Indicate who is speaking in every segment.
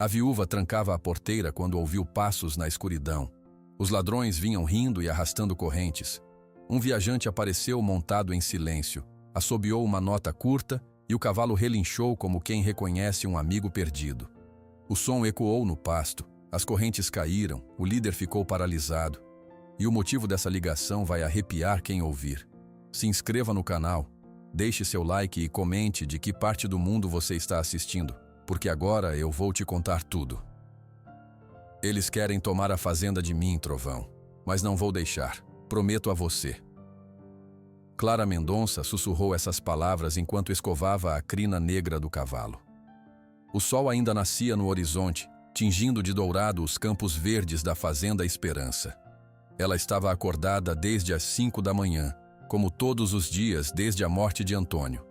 Speaker 1: A viúva trancava a porteira quando ouviu passos na escuridão. Os ladrões vinham rindo e arrastando correntes. Um viajante apareceu montado em silêncio, assobiou uma nota curta e o cavalo relinchou como quem reconhece um amigo perdido. O som ecoou no pasto, as correntes caíram, o líder ficou paralisado. E o motivo dessa ligação vai arrepiar quem ouvir. Se inscreva no canal, deixe seu like e comente de que parte do mundo você está assistindo, porque agora eu vou te contar tudo. Eles querem tomar a fazenda de mim, Trovão, mas não vou deixar, prometo a você. Clara Mendonça sussurrou essas palavras enquanto escovava a crina negra do cavalo. O sol ainda nascia no horizonte, tingindo de dourado os campos verdes da Fazenda Esperança. Ela estava acordada desde as 5 da manhã, como todos os dias desde a morte de Antônio.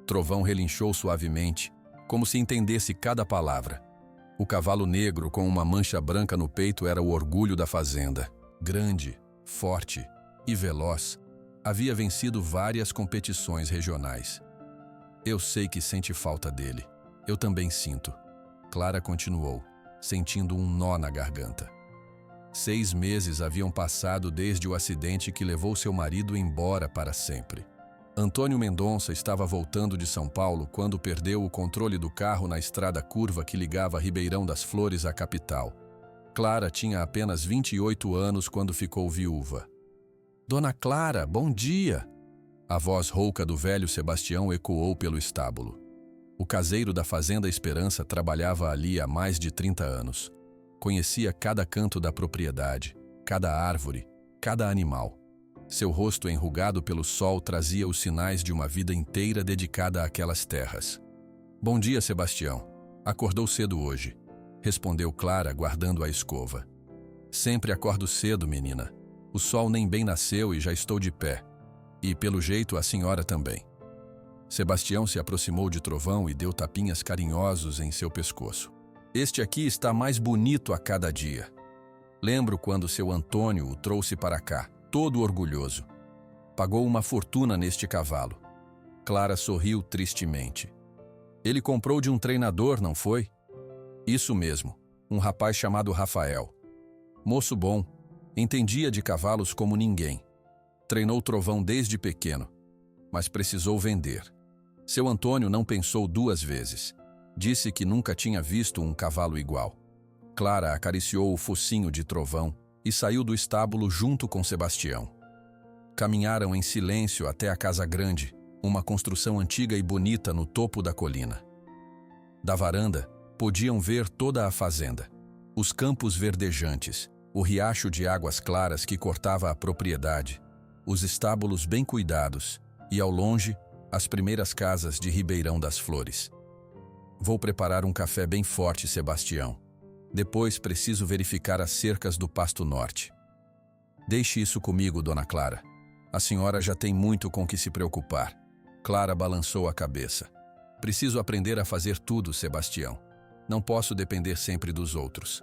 Speaker 1: Trovão relinchou suavemente, como se entendesse cada palavra. O cavalo negro com uma mancha branca no peito era o orgulho da fazenda. Grande, forte e veloz, havia vencido várias competições regionais. Eu sei que sente falta dele. Eu também sinto. Clara continuou, sentindo um nó na garganta. 6 meses haviam passado desde o acidente que levou seu marido embora para sempre. Antônio Mendonça estava voltando de São Paulo quando perdeu o controle do carro na estrada curva que ligava Ribeirão das Flores à capital. Clara tinha apenas 28 anos quando ficou viúva. Dona Clara, bom dia! A voz rouca do velho Sebastião ecoou pelo estábulo. O caseiro da Fazenda Esperança trabalhava ali há mais de 30 anos. Conhecia cada canto da propriedade, cada árvore, cada animal. Seu rosto enrugado pelo sol trazia os sinais de uma vida inteira dedicada àquelas terras. Bom dia, Sebastião. Acordou cedo hoje, respondeu Clara, guardando a escova. Sempre acordo cedo, menina. O sol nem bem nasceu e já estou de pé. E, pelo jeito, a senhora também. Sebastião se aproximou de Trovão e deu tapinhas carinhosos em seu pescoço. Este aqui está mais bonito a cada dia. Lembro quando seu Antônio o trouxe para cá, todo orgulhoso. Pagou uma fortuna neste cavalo. Clara sorriu tristemente. Ele comprou de um treinador, não foi? Isso mesmo, um rapaz chamado Rafael. Moço bom, entendia de cavalos como ninguém. Treinou Trovão desde pequeno, mas precisou vender. Seu Antônio não pensou 2 vezes. Disse que nunca tinha visto um cavalo igual. Clara acariciou o focinho de Trovão e saiu do estábulo junto com Sebastião. Caminharam em silêncio até a casa grande, uma construção antiga e bonita no topo da colina. Da varanda, podiam ver toda a fazenda, os campos verdejantes, o riacho de águas claras que cortava a propriedade, os estábulos bem cuidados e, ao longe, as primeiras casas de Ribeirão das Flores. Vou preparar um café bem forte, Sebastião. Depois preciso verificar as cercas do Pasto Norte. Deixe isso comigo, Dona Clara. A senhora já tem muito com que se preocupar. Clara balançou a cabeça. Preciso aprender a fazer tudo, Sebastião. Não posso depender sempre dos outros.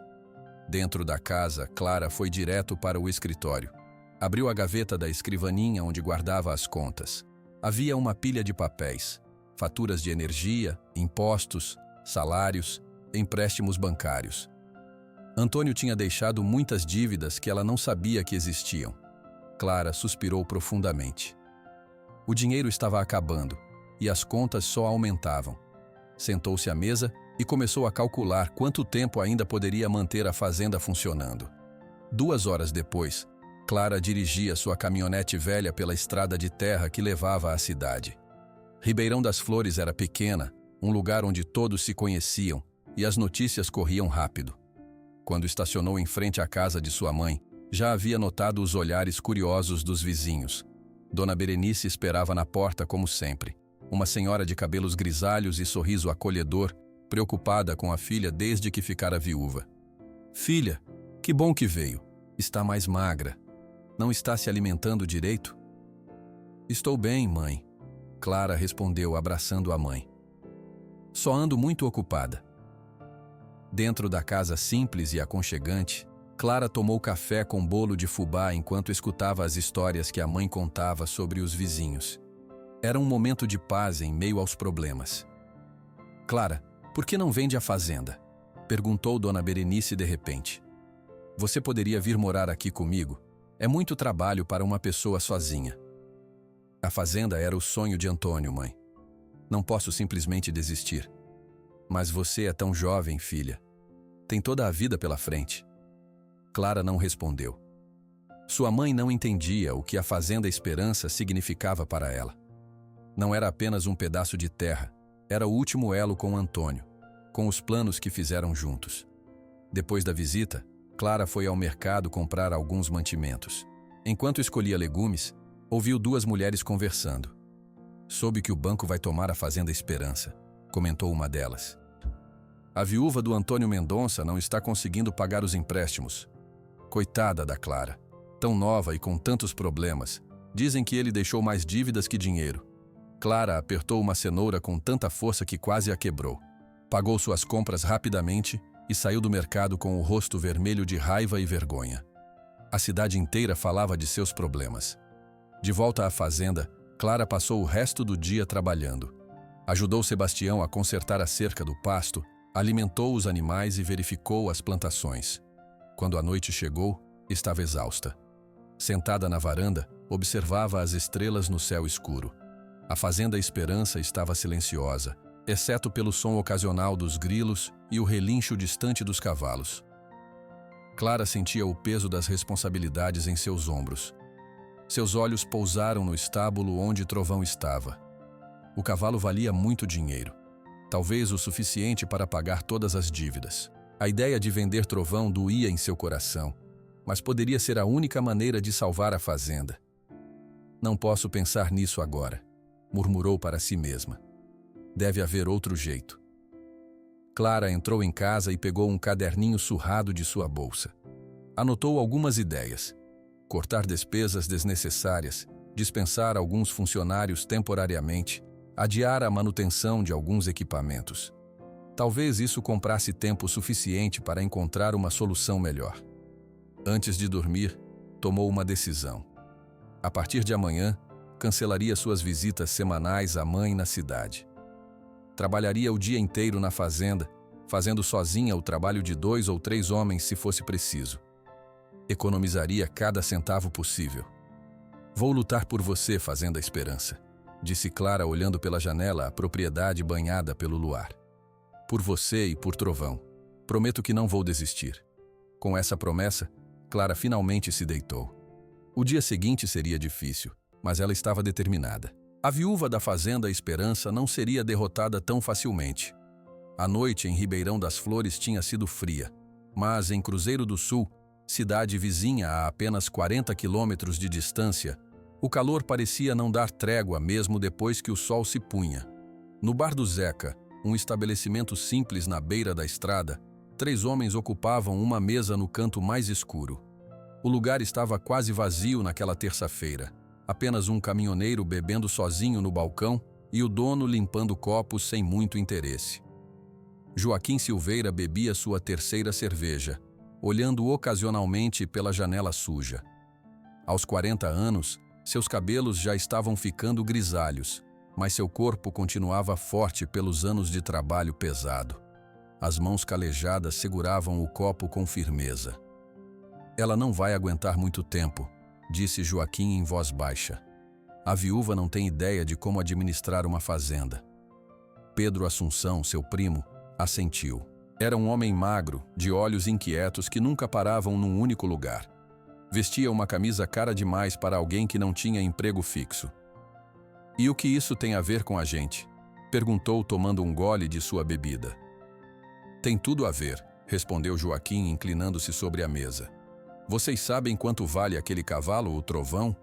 Speaker 1: Dentro da casa, Clara foi direto para o escritório. Abriu a gaveta da escrivaninha onde guardava as contas. Havia uma pilha de papéis, faturas de energia, impostos, salários, empréstimos bancários. Antônio tinha deixado muitas dívidas que ela não sabia que existiam. Clara suspirou profundamente. O dinheiro estava acabando e as contas só aumentavam. Sentou-se à mesa e começou a calcular quanto tempo ainda poderia manter a fazenda funcionando. 2 horas depois, Clara dirigia sua caminhonete velha pela estrada de terra que levava à cidade. Ribeirão das Flores era pequena, um lugar onde todos se conheciam e as notícias corriam rápido. Quando estacionou em frente à casa de sua mãe, já havia notado os olhares curiosos dos vizinhos. Dona Berenice esperava na porta como sempre, uma senhora de cabelos grisalhos e sorriso acolhedor, preocupada com a filha desde que ficara viúva. Filha, que bom que veio. Está mais magra. Não está se alimentando direito? Estou bem, mãe. Clara respondeu, abraçando a mãe. Só ando muito ocupada. Dentro da casa simples e aconchegante, Clara tomou café com bolo de fubá enquanto escutava as histórias que a mãe contava sobre os vizinhos. Era um momento de paz em meio aos problemas. Clara, por que não vende a fazenda? Perguntou Dona Berenice de repente. Você poderia vir morar aqui comigo? É muito trabalho para uma pessoa sozinha. A fazenda era o sonho de Antônio, mãe. Não posso simplesmente desistir. Mas você é tão jovem, filha. Tem toda a vida pela frente. Clara não respondeu. Sua mãe não entendia o que a Fazenda Esperança significava para ela. Não era apenas um pedaço de terra, era o último elo com Antônio, com os planos que fizeram juntos. Depois da visita, Clara foi ao mercado comprar alguns mantimentos. Enquanto escolhia legumes, ouviu duas mulheres conversando. Soube que o banco vai tomar a Fazenda Esperança, comentou uma delas. A viúva do Antônio Mendonça não está conseguindo pagar os empréstimos. Coitada da Clara, tão nova e com tantos problemas. Dizem que ele deixou mais dívidas que dinheiro. Clara apertou uma cenoura com tanta força que quase a quebrou. Pagou suas compras rapidamente e saiu do mercado com o rosto vermelho de raiva e vergonha. A cidade inteira falava de seus problemas. De volta à fazenda, Clara passou o resto do dia trabalhando. Ajudou Sebastião a consertar a cerca do pasto, alimentou os animais e verificou as plantações. Quando a noite chegou, estava exausta. Sentada na varanda, observava as estrelas no céu escuro. A Fazenda Esperança estava silenciosa, exceto pelo som ocasional dos grilos e o relincho distante dos cavalos. Clara sentia o peso das responsabilidades em seus ombros. Seus olhos pousaram no estábulo onde Trovão estava. O cavalo valia muito dinheiro, talvez o suficiente para pagar todas as dívidas. A ideia de vender Trovão doía em seu coração, mas poderia ser a única maneira de salvar a fazenda. Não posso pensar nisso agora, murmurou para si mesma. Deve haver outro jeito. Clara entrou em casa e pegou um caderninho surrado de sua bolsa. Anotou algumas ideias. Cortar despesas desnecessárias, dispensar alguns funcionários temporariamente, adiar a manutenção de alguns equipamentos. Talvez isso comprasse tempo suficiente para encontrar uma solução melhor. Antes de dormir, tomou uma decisão. A partir de amanhã, cancelaria suas visitas semanais à mãe na cidade. Trabalharia o dia inteiro na fazenda, fazendo sozinha o trabalho de 2 ou 3 homens se fosse preciso. Economizaria cada centavo possível. Vou lutar por você, Fazenda Esperança, disse Clara olhando pela janela a propriedade banhada pelo luar. Por você e por Trovão. Prometo que não vou desistir. Com essa promessa, Clara finalmente se deitou. O dia seguinte seria difícil, mas ela estava determinada. A viúva da Fazenda Esperança não seria derrotada tão facilmente. A noite em Ribeirão das Flores tinha sido fria, mas em Cruzeiro do Sul, cidade vizinha a apenas 40 quilômetros de distância, o calor parecia não dar trégua mesmo depois que o sol se punha. No bar do Zeca, um estabelecimento simples na beira da estrada, 3 homens ocupavam uma mesa no canto mais escuro. O lugar estava quase vazio naquela terça-feira. Apenas um caminhoneiro bebendo sozinho no balcão e o dono limpando copos sem muito interesse. Joaquim Silveira bebia sua 3ª cerveja, olhando ocasionalmente pela janela suja. Aos 40 anos, seus cabelos já estavam ficando grisalhos, mas seu corpo continuava forte pelos anos de trabalho pesado. As mãos calejadas seguravam o copo com firmeza. Ela não vai aguentar muito tempo, disse Joaquim em voz baixa. A viúva não tem ideia de como administrar uma fazenda. Pedro Assunção, seu primo, assentiu. Era um homem magro, de olhos inquietos que nunca paravam num único lugar. Vestia uma camisa cara demais para alguém que não tinha emprego fixo. E o que isso tem a ver com a gente? Perguntou tomando um gole de sua bebida. Tem tudo a ver, respondeu Joaquim inclinando-se sobre a mesa. Vocês sabem quanto vale aquele cavalo, o Trovão?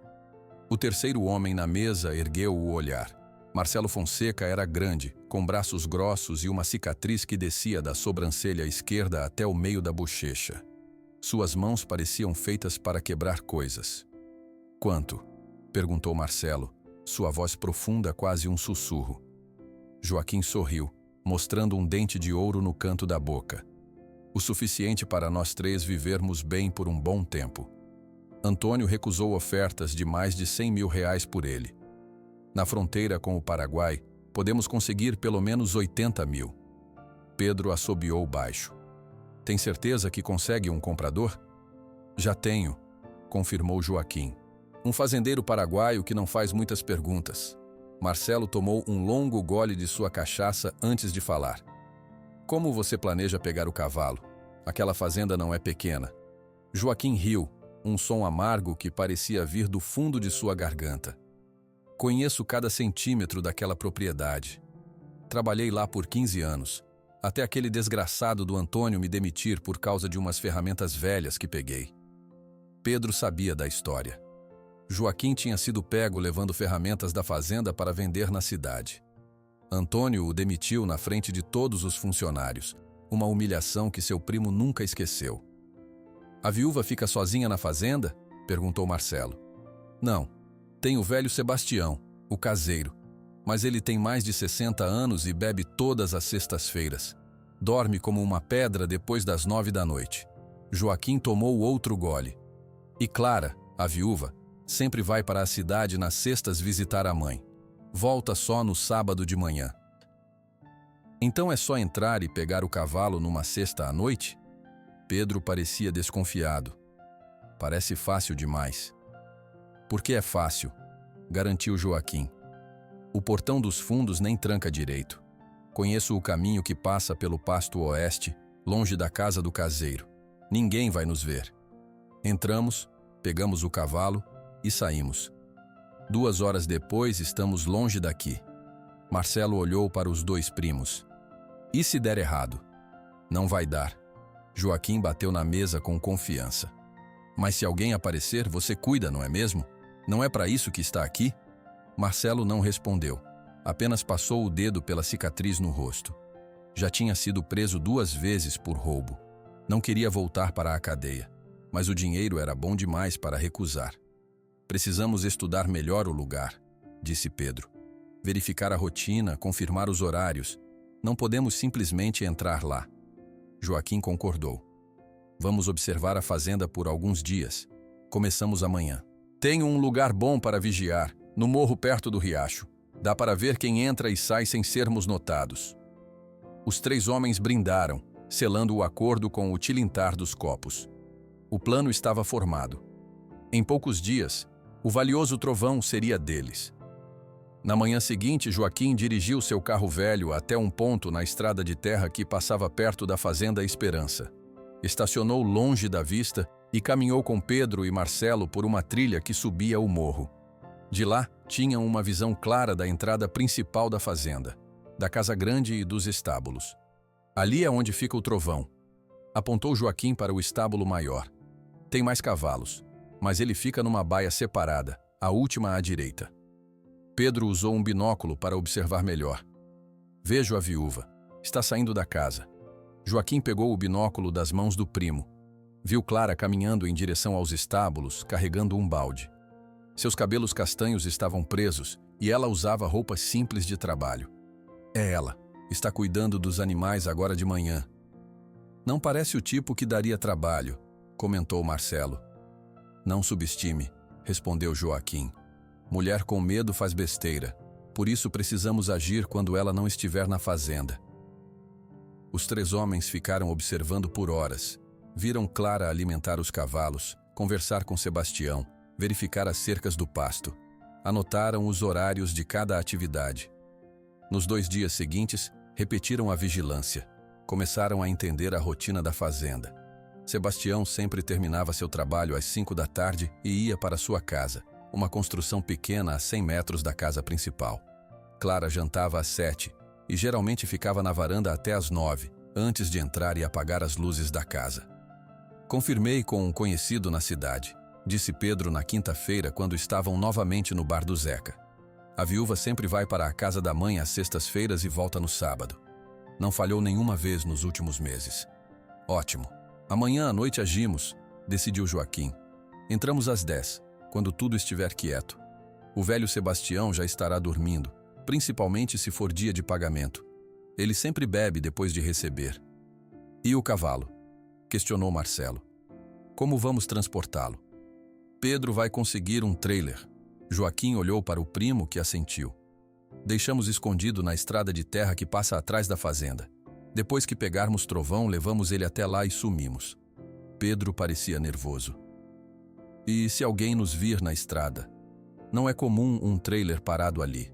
Speaker 1: O terceiro homem na mesa ergueu o olhar. Marcelo Fonseca era grande, com braços grossos e uma cicatriz que descia da sobrancelha esquerda até o meio da bochecha. Suas mãos pareciam feitas para quebrar coisas. Quanto? Perguntou Marcelo, sua voz profunda quase um sussurro. Joaquim sorriu, mostrando um dente de ouro no canto da boca. O suficiente para nós 3 vivermos bem por um bom tempo. Antônio recusou ofertas de mais de 100 mil reais por ele. Na fronteira com o Paraguai, podemos conseguir pelo menos 80 mil. Pedro assobiou baixo. Tem certeza que consegue um comprador? Já tenho, confirmou Joaquim. Um fazendeiro paraguaio que não faz muitas perguntas. Marcelo tomou um longo gole de sua cachaça antes de falar. Como você planeja pegar o cavalo? Aquela fazenda não é pequena. Joaquim riu, um som amargo que parecia vir do fundo de sua garganta. Conheço cada centímetro daquela propriedade. Trabalhei lá por 15 anos, até aquele desgraçado do Antônio me demitir por causa de umas ferramentas velhas que peguei. Pedro sabia da história. Joaquim tinha sido pego levando ferramentas da fazenda para vender na cidade. Antônio o demitiu na frente de todos os funcionários, uma humilhação que seu primo nunca esqueceu. A viúva fica sozinha na fazenda? Perguntou Marcelo. Não, tem o velho Sebastião, o caseiro, mas ele tem mais de 60 anos e bebe todas as sextas-feiras. Dorme como uma pedra depois das 9 da noite. Joaquim tomou outro gole. E Clara, a viúva, sempre vai para a cidade nas sextas visitar a mãe. Volta só no sábado de manhã. Então é só entrar e pegar o cavalo numa sexta à noite? Pedro parecia desconfiado. Parece fácil demais. Por que é fácil? Garantiu Joaquim. O portão dos fundos nem tranca direito. Conheço o caminho que passa pelo pasto oeste, longe da casa do caseiro. Ninguém vai nos ver. Entramos, pegamos o cavalo e saímos. 2 horas depois estamos longe daqui. Marcelo olhou para os 2 primos. E se der errado? Não vai dar. Joaquim bateu na mesa com confiança. Mas se alguém aparecer, você cuida, não é mesmo? Não é para isso que está aqui? Marcelo não respondeu. Apenas passou o dedo pela cicatriz no rosto. Já tinha sido preso 2 vezes por roubo. Não queria voltar para a cadeia, mas o dinheiro era bom demais para recusar. Precisamos estudar melhor o lugar, disse Pedro. Verificar a rotina, confirmar os horários. Não podemos simplesmente entrar lá. Joaquim concordou. Vamos observar a fazenda por alguns dias. Começamos amanhã. Tenho um lugar bom para vigiar, no morro perto do riacho. Dá para ver quem entra e sai sem sermos notados. Os 3 homens brindaram, selando o acordo com o tilintar dos copos. O plano estava formado. Em poucos dias, o valioso trovão seria deles. Na manhã seguinte, Joaquim dirigiu seu carro velho até um ponto na estrada de terra que passava perto da fazenda Esperança. Estacionou longe da vista e caminhou com Pedro e Marcelo por uma trilha que subia o morro. De lá, tinham uma visão clara da entrada principal da fazenda, da casa grande e dos estábulos. Ali é onde fica o trovão. Apontou Joaquim para o estábulo maior. Tem mais cavalos, mas ele fica numa baia separada, a última à direita. Pedro usou um binóculo para observar melhor. Vejo a viúva. Está saindo da casa. Joaquim pegou o binóculo das mãos do primo. Viu Clara caminhando em direção aos estábulos, carregando um balde. Seus cabelos castanhos estavam presos e ela usava roupas simples de trabalho. É ela. Está cuidando dos animais agora de manhã. Não parece o tipo que daria trabalho, comentou Marcelo. Não subestime, respondeu Joaquim. Mulher com medo faz besteira. Por isso precisamos agir quando ela não estiver na fazenda. Os 3 homens ficaram observando por horas. Viram Clara alimentar os cavalos, conversar com Sebastião, verificar as cercas do pasto. Anotaram os horários de cada atividade. Nos 2 dias seguintes, repetiram a vigilância. Começaram a entender a rotina da fazenda. Sebastião sempre terminava seu trabalho às 5 da tarde e ia para sua casa, uma construção pequena a 100 metros da casa principal. Clara jantava às 7 e geralmente ficava na varanda até às 9, antes de entrar e apagar as luzes da casa. Confirmei com um conhecido na cidade, disse Pedro na quinta-feira quando estavam novamente no bar do Zeca. A viúva sempre vai para a casa da mãe às sextas-feiras e volta no sábado. Não falhou nenhuma vez nos últimos meses. Ótimo. Amanhã à noite agimos, decidiu Joaquim. Entramos às 10, quando tudo estiver quieto. O velho Sebastião já estará dormindo, principalmente se for dia de pagamento. Ele sempre bebe depois de receber. E o cavalo? Questionou Marcelo. Como vamos transportá-lo? Pedro vai conseguir um trailer. Joaquim olhou para o primo, que assentiu. Deixamos escondido na estrada de terra que passa atrás da fazenda. Depois que pegarmos Trovão, levamos ele até lá e sumimos. Pedro parecia nervoso. E se alguém nos vir na estrada? Não é comum um trailer parado ali.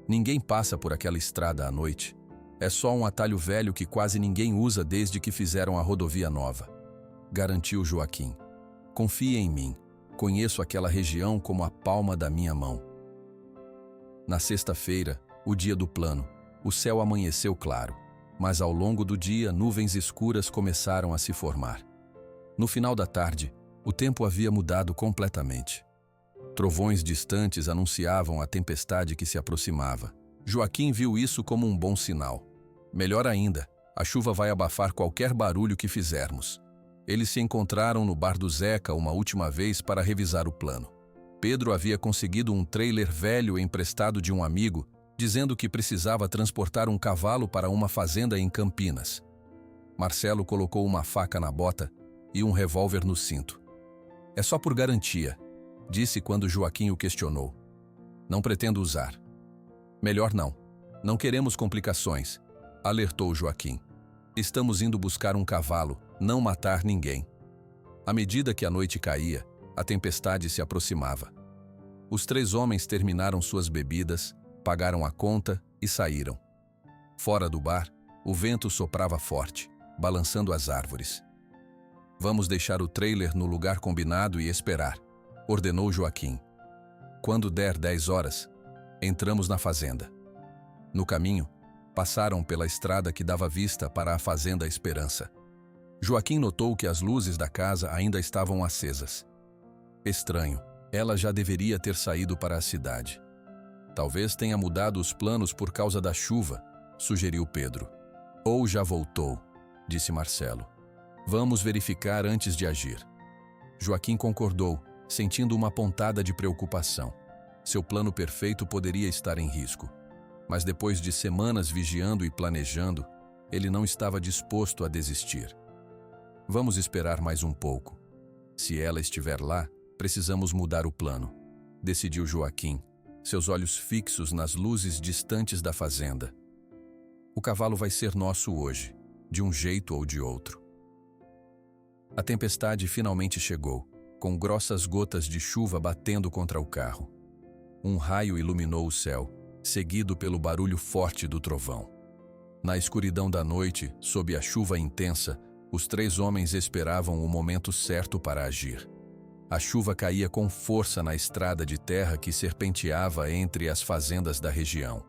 Speaker 1: Ninguém passa por aquela estrada à noite. É só um atalho velho que quase ninguém usa desde que fizeram a rodovia nova. Garantiu Joaquim. Confie em mim. Conheço aquela região como a palma da minha mão. Na sexta-feira, o dia do plano, o céu amanheceu claro, mas ao longo do dia nuvens escuras começaram a se formar. No final da tarde, o tempo havia mudado completamente. Trovões distantes anunciavam a tempestade que se aproximava. Joaquim viu isso como um bom sinal. Melhor ainda, a chuva vai abafar qualquer barulho que fizermos. Eles se encontraram no bar do Zeca uma última vez para revisar o plano. Pedro havia conseguido um trailer velho emprestado de um amigo, dizendo que precisava transportar um cavalo para uma fazenda em Campinas. Marcelo colocou uma faca na bota e um revólver no cinto. É só por garantia, disse quando Joaquim o questionou. Não pretendo usar. Melhor não. Não queremos complicações, alertou Joaquim. Estamos indo buscar um cavalo, não matar ninguém. À medida que a noite caía, a tempestade se aproximava. Os três homens terminaram suas bebidas, pagaram a conta e saíram. Fora do bar, o vento soprava forte, balançando as árvores. Vamos deixar o trailer no lugar combinado e esperar, ordenou Joaquim. Quando der 10 horas, entramos na fazenda. No caminho, passaram pela estrada que dava vista para a Fazenda Esperança. Joaquim notou que as luzes da casa ainda estavam acesas. Estranho, ela já deveria ter saído para a cidade. Talvez tenha mudado os planos por causa da chuva, sugeriu Pedro. Ou já voltou, disse Marcelo. Vamos verificar antes de agir. Joaquim concordou, sentindo uma pontada de preocupação. Seu plano perfeito poderia estar em risco. Mas depois de semanas vigiando e planejando, ele não estava disposto a desistir. Vamos esperar mais um pouco. Se ela estiver lá, precisamos mudar o plano, decidiu Joaquim, seus olhos fixos nas luzes distantes da fazenda. O cavalo vai ser nosso hoje, de um jeito ou de outro. A tempestade finalmente chegou, com grossas gotas de chuva batendo contra o carro. Um raio iluminou o céu, seguido pelo barulho forte do trovão. Na escuridão da noite, sob a chuva intensa, os três homens esperavam o momento certo para agir. A chuva caía com força na estrada de terra que serpenteava entre as fazendas da região.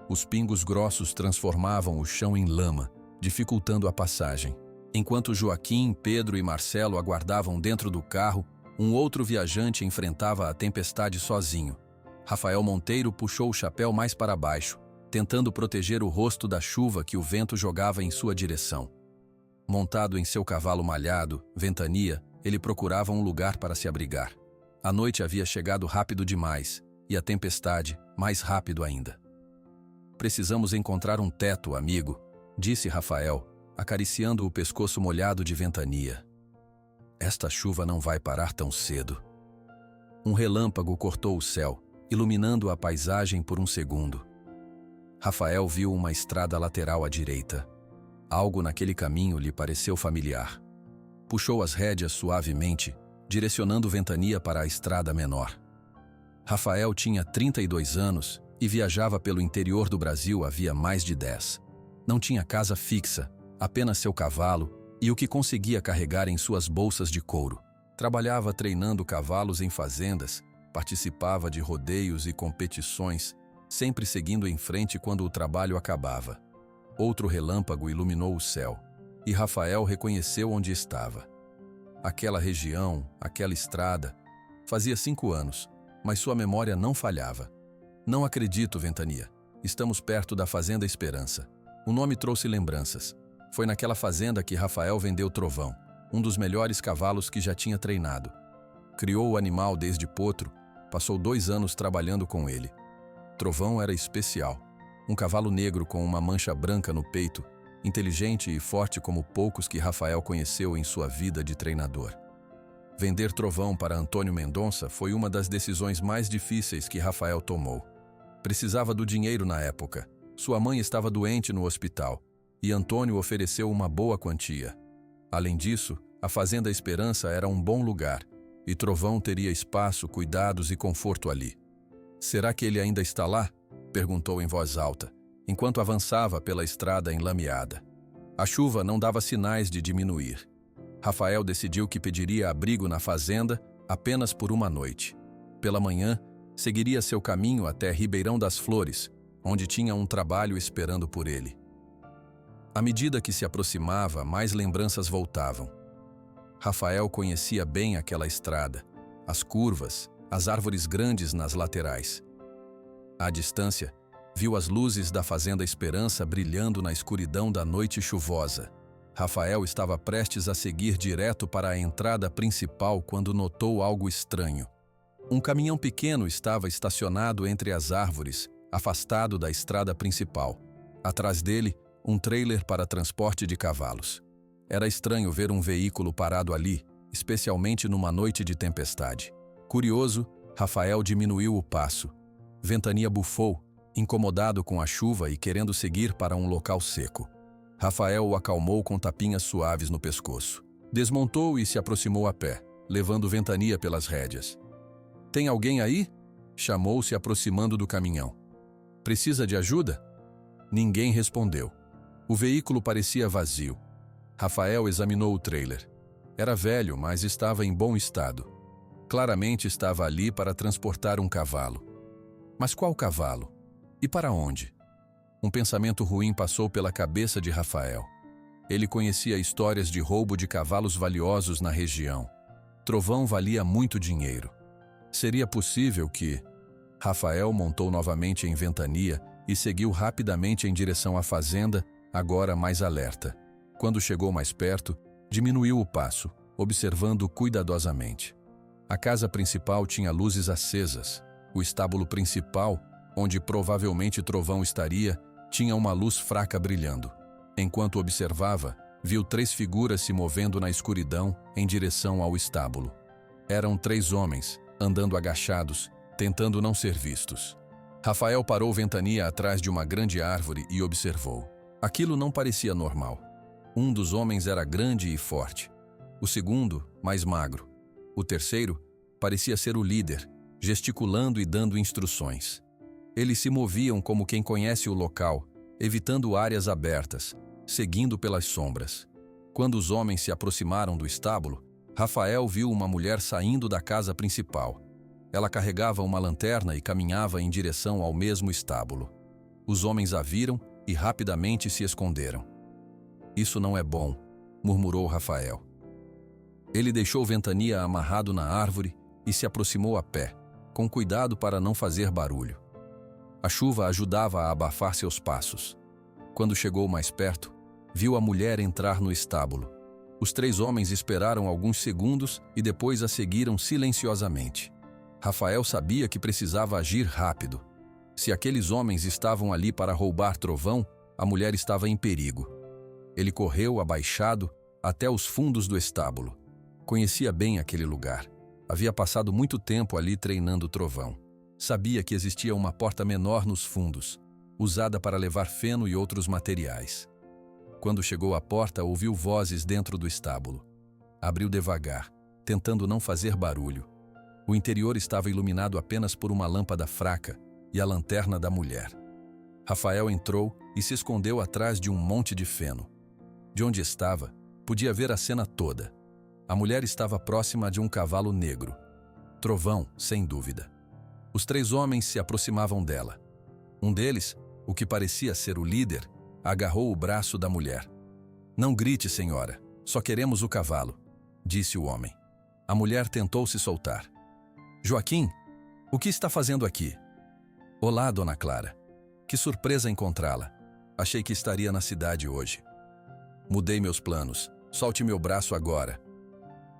Speaker 1: Os pingos grossos transformavam o chão em lama, dificultando a passagem. Enquanto Joaquim, Pedro e Marcelo aguardavam dentro do carro, um outro viajante enfrentava a tempestade sozinho. Rafael Monteiro puxou o chapéu mais para baixo, tentando proteger o rosto da chuva que o vento jogava em sua direção. Montado em seu cavalo malhado, Ventania, ele procurava um lugar para se abrigar. A noite havia chegado rápido demais, e a tempestade mais rápido ainda. Precisamos encontrar um teto, amigo, disse Rafael, acariciando o pescoço molhado de Ventania. Esta chuva não vai parar tão cedo. Um relâmpago cortou o céu, iluminando a paisagem por um segundo. Rafael viu uma estrada lateral à direita. Algo naquele caminho lhe pareceu familiar. Puxou as rédeas suavemente, direcionando Ventania para a estrada menor. Rafael tinha 32 anos e viajava pelo interior do Brasil havia mais de 10. Não tinha casa fixa, apenas seu cavalo e o que conseguia carregar em suas bolsas de couro. Trabalhava treinando cavalos em fazendas, participava de rodeios e competições, sempre seguindo em frente quando o trabalho acabava. Outro relâmpago iluminou o céu, e Rafael reconheceu onde estava. Aquela região, aquela estrada. Fazia 5 anos, mas sua memória não falhava. Não acredito, Ventania. Estamos perto da Fazenda Esperança. O nome trouxe lembranças. Foi naquela fazenda que Rafael vendeu Trovão, um dos melhores cavalos que já tinha treinado. Criou o animal desde potro, passou 2 anos trabalhando com ele. Trovão era especial. Um cavalo negro com uma mancha branca no peito, inteligente e forte como poucos que Rafael conheceu em sua vida de treinador. Vender Trovão para Antônio Mendonça foi uma das decisões mais difíceis que Rafael tomou. Precisava do dinheiro na época. Sua mãe estava doente no hospital, e Antônio ofereceu uma boa quantia. Além disso, a Fazenda Esperança era um bom lugar, e Trovão teria espaço, cuidados e conforto ali. Será que ele ainda está lá? Perguntou em voz alta, enquanto avançava pela estrada enlameada. A chuva não dava sinais de diminuir. Rafael decidiu que pediria abrigo na fazenda apenas por uma noite. Pela manhã, seguiria seu caminho até Ribeirão das Flores, onde tinha um trabalho esperando por ele. À medida que se aproximava, mais lembranças voltavam. Rafael conhecia bem aquela estrada, as curvas, as árvores grandes nas laterais. À distância, viu as luzes da Fazenda Esperança brilhando na escuridão da noite chuvosa. Rafael estava prestes a seguir direto para a entrada principal quando notou algo estranho. Um caminhão pequeno estava estacionado entre as árvores, afastado da estrada principal. Atrás dele, um trailer para transporte de cavalos. Era estranho ver um veículo parado ali, especialmente numa noite de tempestade. Curioso, Rafael diminuiu o passo. Ventania bufou, incomodado com a chuva e querendo seguir para um local seco. Rafael o acalmou com tapinhas suaves no pescoço. Desmontou e se aproximou a pé, levando Ventania pelas rédeas. "Tem alguém aí?" chamou, se aproximando do caminhão. "Precisa de ajuda?" Ninguém respondeu. O veículo parecia vazio. Rafael examinou o trailer. Era velho, mas estava em bom estado. Claramente estava ali para transportar um cavalo. Mas qual cavalo? E para onde? Um pensamento ruim passou pela cabeça de Rafael. Ele conhecia histórias de roubo de cavalos valiosos na região. Trovão valia muito dinheiro. Seria possível que... Rafael montou novamente em Ventania e seguiu rapidamente em direção à fazenda, agora mais alerta. Quando chegou mais perto, diminuiu o passo, observando cuidadosamente. A casa principal tinha luzes acesas. O estábulo principal, onde provavelmente Trovão estaria, tinha uma luz fraca brilhando. Enquanto observava, viu 3 figuras se movendo na escuridão em direção ao estábulo. Eram 3 homens, andando agachados, tentando não ser vistos. Rafael parou Ventania atrás de uma grande árvore e observou. Aquilo não parecia normal. Um dos homens era grande e forte. O segundo, mais magro. O terceiro, parecia ser o líder, gesticulando e dando instruções. Eles se moviam como quem conhece o local, evitando áreas abertas, seguindo pelas sombras. Quando os homens se aproximaram do estábulo, Rafael viu uma mulher saindo da casa principal. Ela carregava uma lanterna e caminhava em direção ao mesmo estábulo. Os homens a viram e rapidamente se esconderam. "Isso não é bom", murmurou Rafael. Ele deixou Ventania amarrado na árvore e se aproximou a pé, com cuidado para não fazer barulho. A chuva ajudava a abafar seus passos. Quando chegou mais perto, viu a mulher entrar no estábulo. Os 3 homens esperaram alguns segundos e depois a seguiram silenciosamente. Rafael sabia que precisava agir rápido. Se aqueles homens estavam ali para roubar Trovão, a mulher estava em perigo. Ele correu, abaixado, até os fundos do estábulo. Conhecia bem aquele lugar. Havia passado muito tempo ali treinando Trovão. Sabia que existia uma porta menor nos fundos, usada para levar feno e outros materiais. Quando chegou à porta, ouviu vozes dentro do estábulo. Abriu devagar, tentando não fazer barulho. O interior estava iluminado apenas por uma lâmpada fraca e a lanterna da mulher. Rafael entrou e se escondeu atrás de um monte de feno. De onde estava, podia ver a cena toda. A mulher estava próxima de um cavalo negro. Trovão, sem dúvida. Os 3 homens se aproximavam dela. Um deles, o que parecia ser o líder, agarrou o braço da mulher. "Não grite, senhora. Só queremos o cavalo", disse o homem. A mulher tentou se soltar. "Joaquim, o que está fazendo aqui?" "Olá, dona Clara. Que surpresa encontrá-la. Achei que estaria na cidade hoje." "Mudei meus planos. Solte meu braço agora."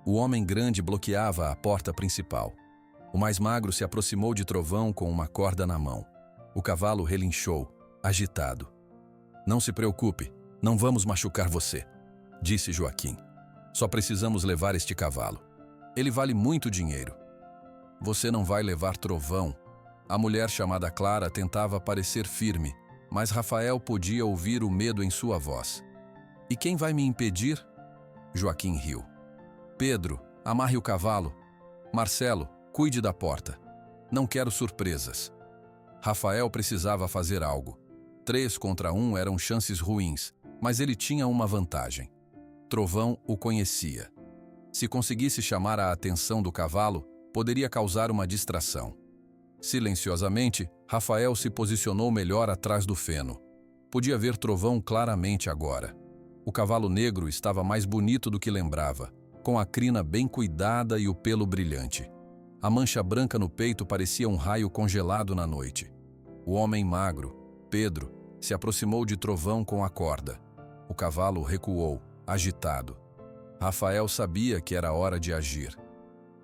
Speaker 1: O homem grande bloqueava a porta principal. O mais magro se aproximou de Trovão com uma corda na mão. O cavalo relinchou, agitado. "Não se preocupe, não vamos machucar você", disse Joaquim. "Só precisamos levar este cavalo. Ele vale muito dinheiro." "Você não vai levar Trovão." A mulher chamada Clara tentava parecer firme, mas Rafael podia ouvir o medo em sua voz. E quem vai me impedir? Joaquim riu. Pedro, amarre o cavalo. Marcelo, cuide da porta. Não quero surpresas. Rafael precisava fazer algo. 3 contra 1 eram chances ruins, mas ele tinha uma vantagem. Trovão o conhecia. Se conseguisse chamar a atenção do cavalo, poderia causar uma distração. Silenciosamente, Rafael se posicionou melhor atrás do feno. Podia ver Trovão claramente agora. O cavalo negro estava mais bonito do que lembrava, com a crina bem cuidada e o pelo brilhante. A mancha branca no peito parecia um raio congelado na noite. O homem magro, Pedro, se aproximou de Trovão com a corda. O cavalo recuou, agitado. Rafael sabia que era hora de agir.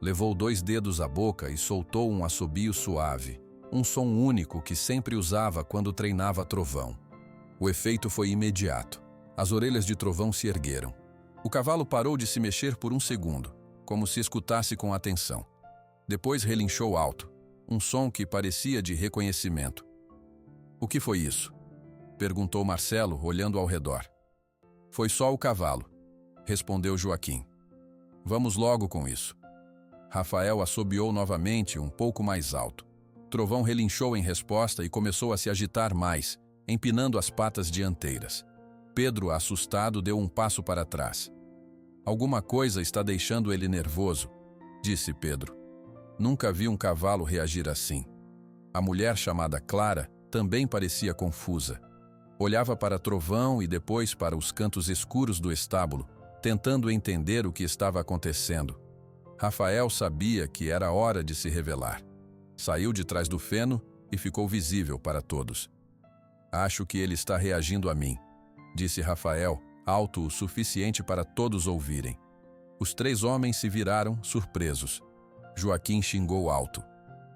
Speaker 1: Levou 2 dedos à boca e soltou um assobio suave, um som único que sempre usava quando treinava Trovão. O efeito foi imediato. As orelhas de Trovão se ergueram. O cavalo parou de se mexer por um segundo, como se escutasse com atenção. Depois relinchou alto, um som que parecia de reconhecimento. O que foi isso? Perguntou Marcelo, olhando ao redor. Foi só o cavalo, respondeu Joaquim. Vamos logo com isso. Rafael assobiou novamente, um pouco mais alto. Trovão relinchou em resposta e começou a se agitar mais, empinando as patas dianteiras. Pedro, assustado, deu um passo para trás. Alguma coisa está deixando ele nervoso, disse Pedro. Nunca vi um cavalo reagir assim. A mulher chamada Clara também parecia confusa. Olhava para Trovão e depois para os cantos escuros do estábulo, tentando entender o que estava acontecendo. Rafael sabia que era hora de se revelar. Saiu de trás do feno e ficou visível para todos. Acho que ele está reagindo a mim, disse Rafael, alto o suficiente para todos ouvirem. Os 3 homens se viraram, surpresos. Joaquim xingou alto.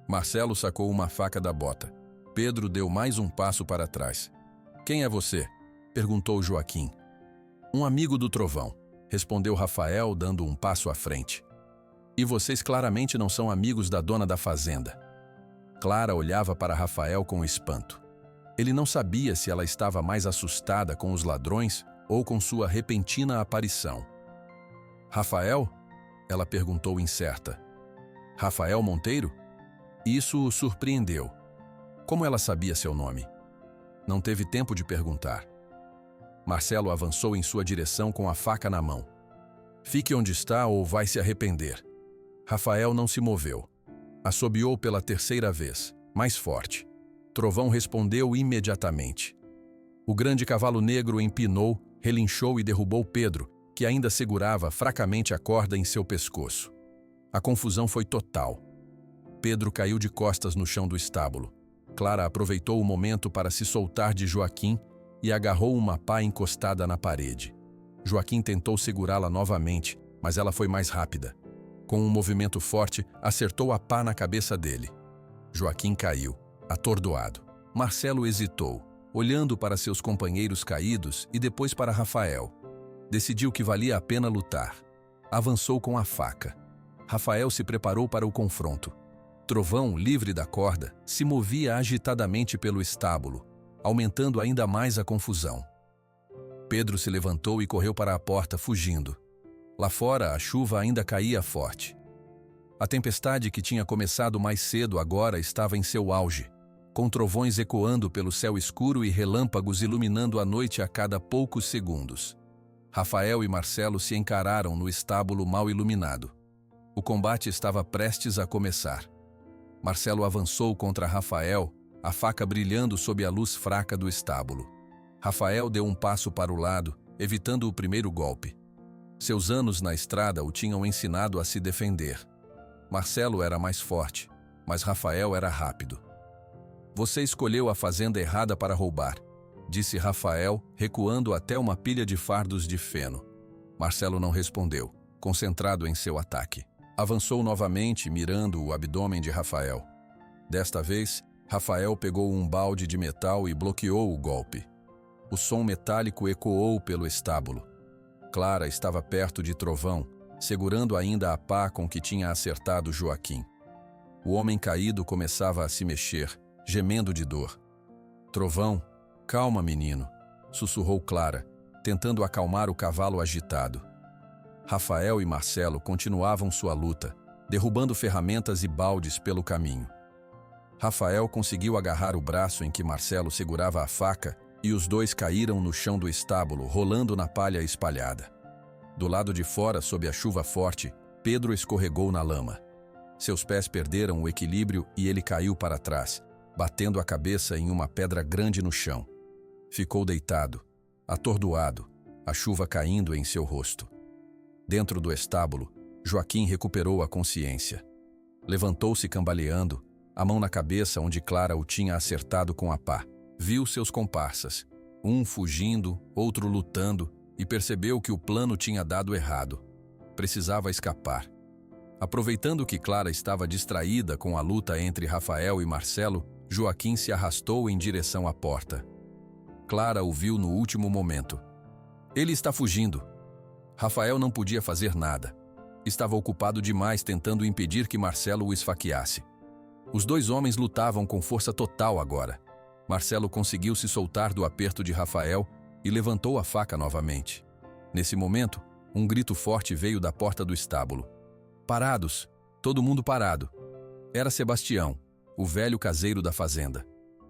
Speaker 1: Marcelo sacou uma faca da bota. Pedro deu mais um passo para trás. Quem é você? Perguntou Joaquim. Um amigo do Trovão, respondeu Rafael, dando um passo à frente. E vocês claramente não são amigos da dona da fazenda. Clara olhava para Rafael com espanto. Ele não sabia se ela estava mais assustada com os ladrões ou com sua repentina aparição. Rafael? Ela perguntou incerta. Rafael Monteiro? Isso o surpreendeu. Como ela sabia seu nome? Não teve tempo de perguntar. Marcelo avançou em sua direção com a faca na mão. Fique onde está ou vai se arrepender. Rafael não se moveu. Assobiou pela 3ª vez, mais forte. Trovão respondeu imediatamente. O grande cavalo negro empinou, relinchou e derrubou Pedro, que ainda segurava fracamente a corda em seu pescoço. A confusão foi total. Pedro caiu de costas no chão do estábulo. Clara aproveitou o momento para se soltar de Joaquim e agarrou uma pá encostada na parede. Joaquim tentou segurá-la novamente, mas ela foi mais rápida. Com um movimento forte, acertou a pá na cabeça dele. Joaquim caiu, atordoado. Marcelo hesitou, olhando para seus companheiros caídos e depois para Rafael. Decidiu que valia a pena lutar. Avançou com a faca. Rafael se preparou para o confronto. Trovão, livre da corda, se movia agitadamente pelo estábulo, aumentando ainda mais a confusão. Pedro se levantou e correu para a porta, fugindo. Lá fora, a chuva ainda caía forte. A tempestade que tinha começado mais cedo agora estava em seu auge, com trovões ecoando pelo céu escuro e relâmpagos iluminando a noite a cada poucos segundos. Rafael e Marcelo se encararam no estábulo mal iluminado. O combate estava prestes a começar. Marcelo avançou contra Rafael, a faca brilhando sob a luz fraca do estábulo. Rafael deu um passo para o lado, evitando o primeiro golpe. Seus anos na estrada o tinham ensinado a se defender. Marcelo era mais forte, mas Rafael era rápido. Você escolheu a fazenda errada para roubar, disse Rafael, recuando até uma pilha de fardos de feno. Marcelo não respondeu, concentrado em seu ataque. Avançou novamente, mirando o abdômen de Rafael. Desta vez, Rafael pegou um balde de metal e bloqueou o golpe. O som metálico ecoou pelo estábulo. Clara estava perto de Trovão, segurando ainda a pá com que tinha acertado Joaquim. O homem caído começava a se mexer, gemendo de dor. Trovão, Calma, menino, sussurrou Clara, tentando acalmar o cavalo agitado. Rafael e Marcelo continuavam sua luta, derrubando ferramentas e baldes pelo caminho. Rafael conseguiu agarrar o braço em que Marcelo segurava a faca e os dois caíram no chão do estábulo, rolando na palha espalhada. Do lado de fora, sob a chuva forte, Pedro escorregou na lama. Seus pés perderam o equilíbrio e ele caiu para trás, batendo a cabeça em uma pedra grande no chão. Ficou deitado, atordoado, a chuva caindo em seu rosto. Dentro do estábulo, Joaquim recuperou a consciência. Levantou-se cambaleando, a mão na cabeça onde Clara o tinha acertado com a pá. Viu seus comparsas, um fugindo, outro lutando, e percebeu que o plano tinha dado errado. Precisava escapar. Aproveitando que Clara estava distraída com a luta entre Rafael e Marcelo, Joaquim se arrastou em direção à porta. Clara o viu no último momento. Ele está fugindo. Rafael não podia fazer nada. Estava ocupado demais tentando impedir que Marcelo o esfaqueasse. Os dois homens lutavam com força total agora. Marcelo conseguiu se soltar do aperto de Rafael e levantou a faca novamente. Nesse momento, um grito forte veio da porta do estábulo. Parados! Todo mundo parado. Era Sebastião, o velho caseiro da fazenda.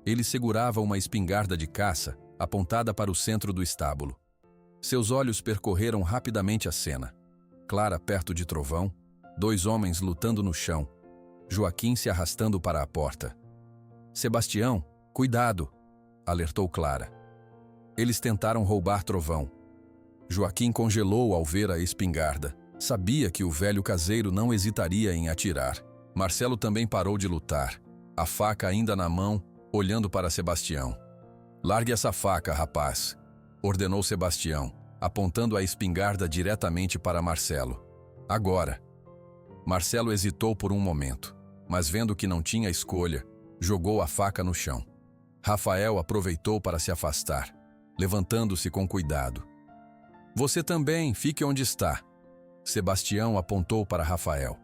Speaker 1: Ele segurava uma espingarda de caça, apontada para o centro do estábulo. Seus olhos percorreram rapidamente a cena. Clara perto de Trovão, dois homens lutando no chão, Joaquim se arrastando para a porta. Sebastião, cuidado! Alertou Clara. Eles tentaram roubar Trovão. Joaquim congelou ao ver a espingarda. Sabia que o velho caseiro não hesitaria em atirar. Marcelo também parou de lutar, a faca ainda na mão, olhando para Sebastião. Largue essa faca, rapaz, ordenou Sebastião, apontando a espingarda diretamente para Marcelo. Agora. Marcelo hesitou por um momento, mas vendo que não tinha escolha, jogou a faca no chão. Rafael aproveitou para se afastar, levantando-se com cuidado. Você também, fique onde está. Sebastião apontou para Rafael.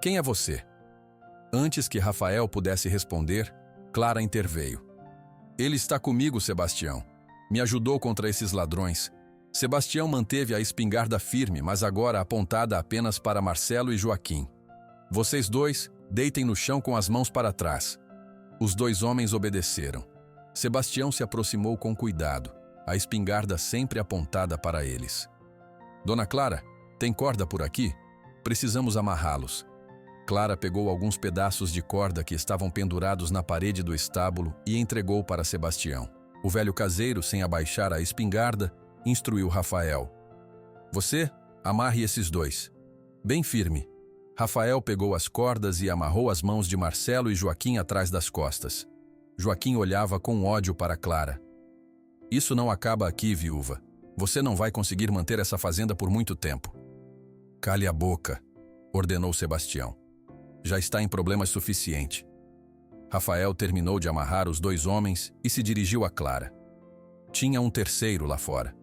Speaker 1: Quem é você? Antes que Rafael pudesse responder, Clara interveio. Ele está comigo, Sebastião. Me ajudou contra esses ladrões. Sebastião manteve a espingarda firme, mas agora apontada apenas para Marcelo e Joaquim. Vocês dois, deitem no chão com as mãos para trás. Os dois homens obedeceram. Sebastião se aproximou com cuidado, a espingarda sempre apontada para eles. Dona Clara, tem corda por aqui? Precisamos amarrá-los. Clara pegou alguns pedaços de corda que estavam pendurados na parede do estábulo e entregou para Sebastião. O velho caseiro, sem abaixar a espingarda, instruiu Rafael. Você, amarre esses dois. Bem firme. Rafael pegou as cordas e amarrou as mãos de Marcelo e Joaquim atrás das costas. Joaquim olhava com ódio para Clara. Isso não acaba aqui, viúva. Você não vai conseguir manter essa fazenda por muito tempo. Cale a boca, ordenou Sebastião. Já está em problemas suficiente. Rafael terminou de amarrar os dois homens e se dirigiu a Clara. Tinha um terceiro lá fora.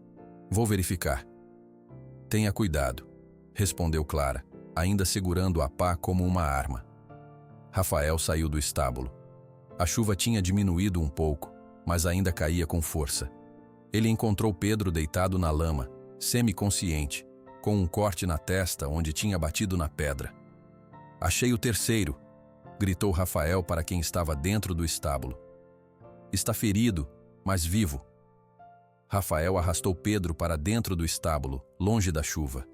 Speaker 1: Vou verificar. Tenha cuidado, respondeu Clara, ainda segurando a pá como uma arma. Rafael saiu do estábulo. A chuva tinha diminuído um pouco, mas ainda caía com força. Ele encontrou Pedro deitado na lama, semiconsciente, com um corte na testa onde tinha batido na pedra. Achei o terceiro, gritou Rafael para quem estava dentro do estábulo. Está ferido, mas vivo. Rafael arrastou Pedro para dentro do estábulo, longe da chuva.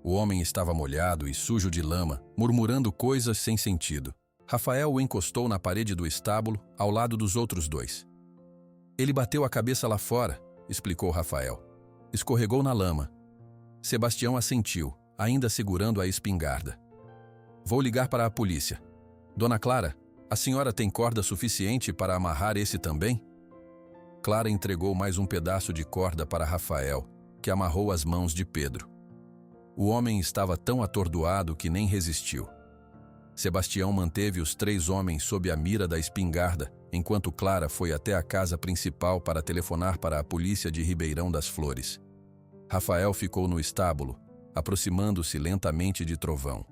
Speaker 1: O homem estava molhado e sujo de lama, murmurando coisas sem sentido. Rafael o encostou na parede do estábulo, ao lado dos outros dois. Ele bateu a cabeça lá fora, explicou Rafael. Escorregou na lama. Sebastião assentiu, ainda segurando a espingarda. Vou ligar para a polícia. Dona Clara, a senhora tem corda suficiente para amarrar esse também? Clara entregou mais um pedaço de corda para Rafael, que amarrou as mãos de Pedro. O homem estava tão atordoado que nem resistiu. Sebastião manteve os três homens sob a mira da espingarda, enquanto Clara foi até a casa principal para telefonar para a polícia de Ribeirão das Flores. Rafael ficou no estábulo, aproximando-se lentamente de Trovão.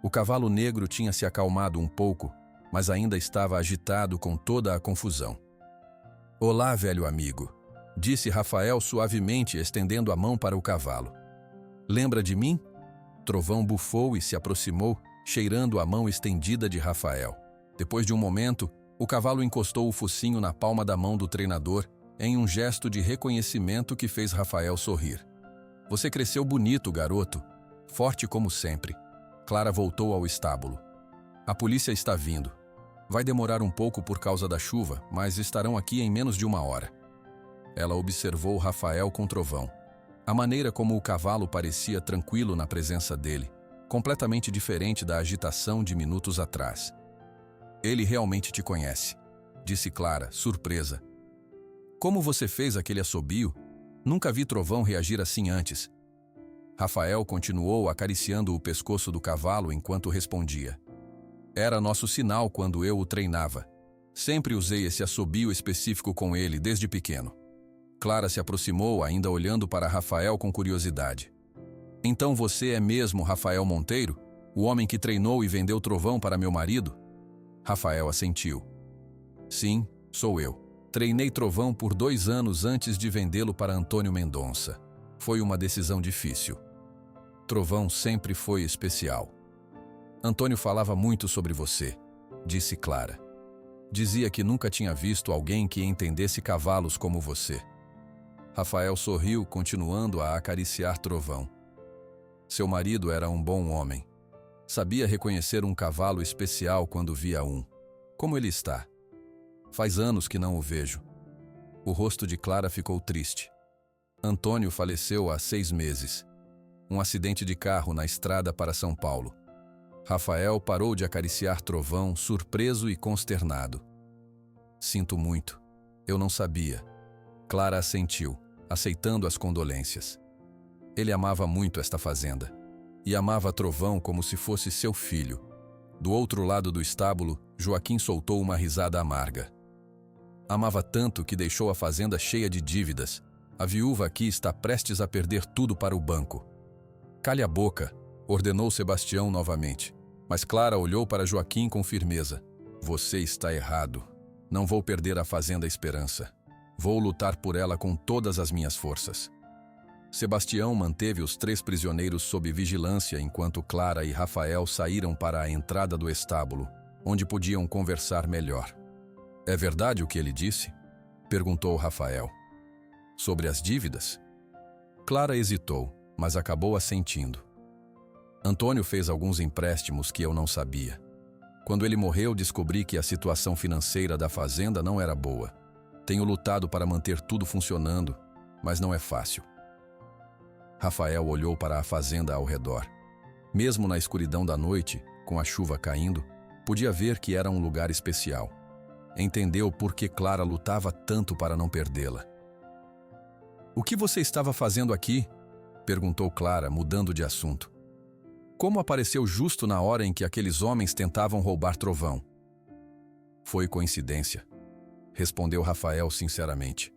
Speaker 1: O cavalo negro tinha se acalmado um pouco, mas ainda estava agitado com toda a confusão. Olá, velho amigo, disse Rafael suavemente, estendendo a mão para o cavalo. Lembra de mim? Trovão bufou e se aproximou, cheirando a mão estendida de Rafael. Depois de um momento, o cavalo encostou o focinho na palma da mão do treinador, em um gesto de reconhecimento que fez Rafael sorrir. Você cresceu bonito, garoto. Forte como sempre. Clara voltou ao estábulo. A polícia está vindo. Vai demorar um pouco por causa da chuva, mas estarão aqui em menos de 1 hora. Ela observou Rafael com Trovão. A maneira como o cavalo parecia tranquilo na presença dele, completamente diferente da agitação de minutos atrás. Ele realmente te conhece, disse Clara, surpresa. Como você fez aquele assobio? Nunca vi Trovão reagir assim antes. Rafael continuou acariciando o pescoço do cavalo enquanto respondia. Era nosso sinal quando eu o treinava. Sempre usei esse assobio específico com ele desde pequeno. Clara se aproximou, ainda olhando para Rafael com curiosidade. Então você é mesmo Rafael Monteiro? O homem que treinou e vendeu Trovão para meu marido? Rafael assentiu. Sim, sou eu. Treinei Trovão por 2 anos antes de vendê-lo para Antônio Mendonça. Foi uma decisão difícil. Trovão sempre foi especial. Antônio falava muito sobre você, disse Clara. Dizia que nunca tinha visto alguém que entendesse cavalos como você. Rafael sorriu, continuando a acariciar Trovão. Seu marido era um bom homem. Sabia reconhecer um cavalo especial quando via um. Como ele está? Faz anos que não o vejo. O rosto de Clara ficou triste. Antônio faleceu há 6 meses. Um acidente de carro na estrada para São Paulo. Rafael parou de acariciar Trovão, surpreso e consternado. Sinto muito. Eu não sabia. Clara assentiu, aceitando as condolências. Ele amava muito esta fazenda. E amava Trovão como se fosse seu filho. Do outro lado do estábulo, Joaquim soltou uma risada amarga. Amava tanto que deixou a fazenda cheia de dívidas. A viúva aqui está prestes a perder tudo para o banco. Cale a boca, ordenou Sebastião novamente. Mas Clara olhou para Joaquim com firmeza. Você está errado. Não vou perder a fazenda Esperança. Vou lutar por ela com todas as minhas forças. Sebastião manteve os 3 prisioneiros sob vigilância enquanto Clara e Rafael saíram para a entrada do estábulo, onde podiam conversar melhor. É verdade o que ele disse? Perguntou Rafael. Sobre as dívidas? Clara hesitou, mas acabou assentindo. Antônio fez alguns empréstimos que eu não sabia. Quando ele morreu, descobri que a situação financeira da fazenda não era boa. Tenho lutado para manter tudo funcionando, mas não é fácil. Rafael olhou para a fazenda ao redor. Mesmo na escuridão da noite, com a chuva caindo, podia ver que era um lugar especial. Entendeu por que Clara lutava tanto para não perdê-la. O que você estava fazendo aqui? Perguntou Clara, mudando de assunto. Como apareceu justo na hora em que aqueles homens tentavam roubar Trovão? Foi coincidência, respondeu Rafael sinceramente.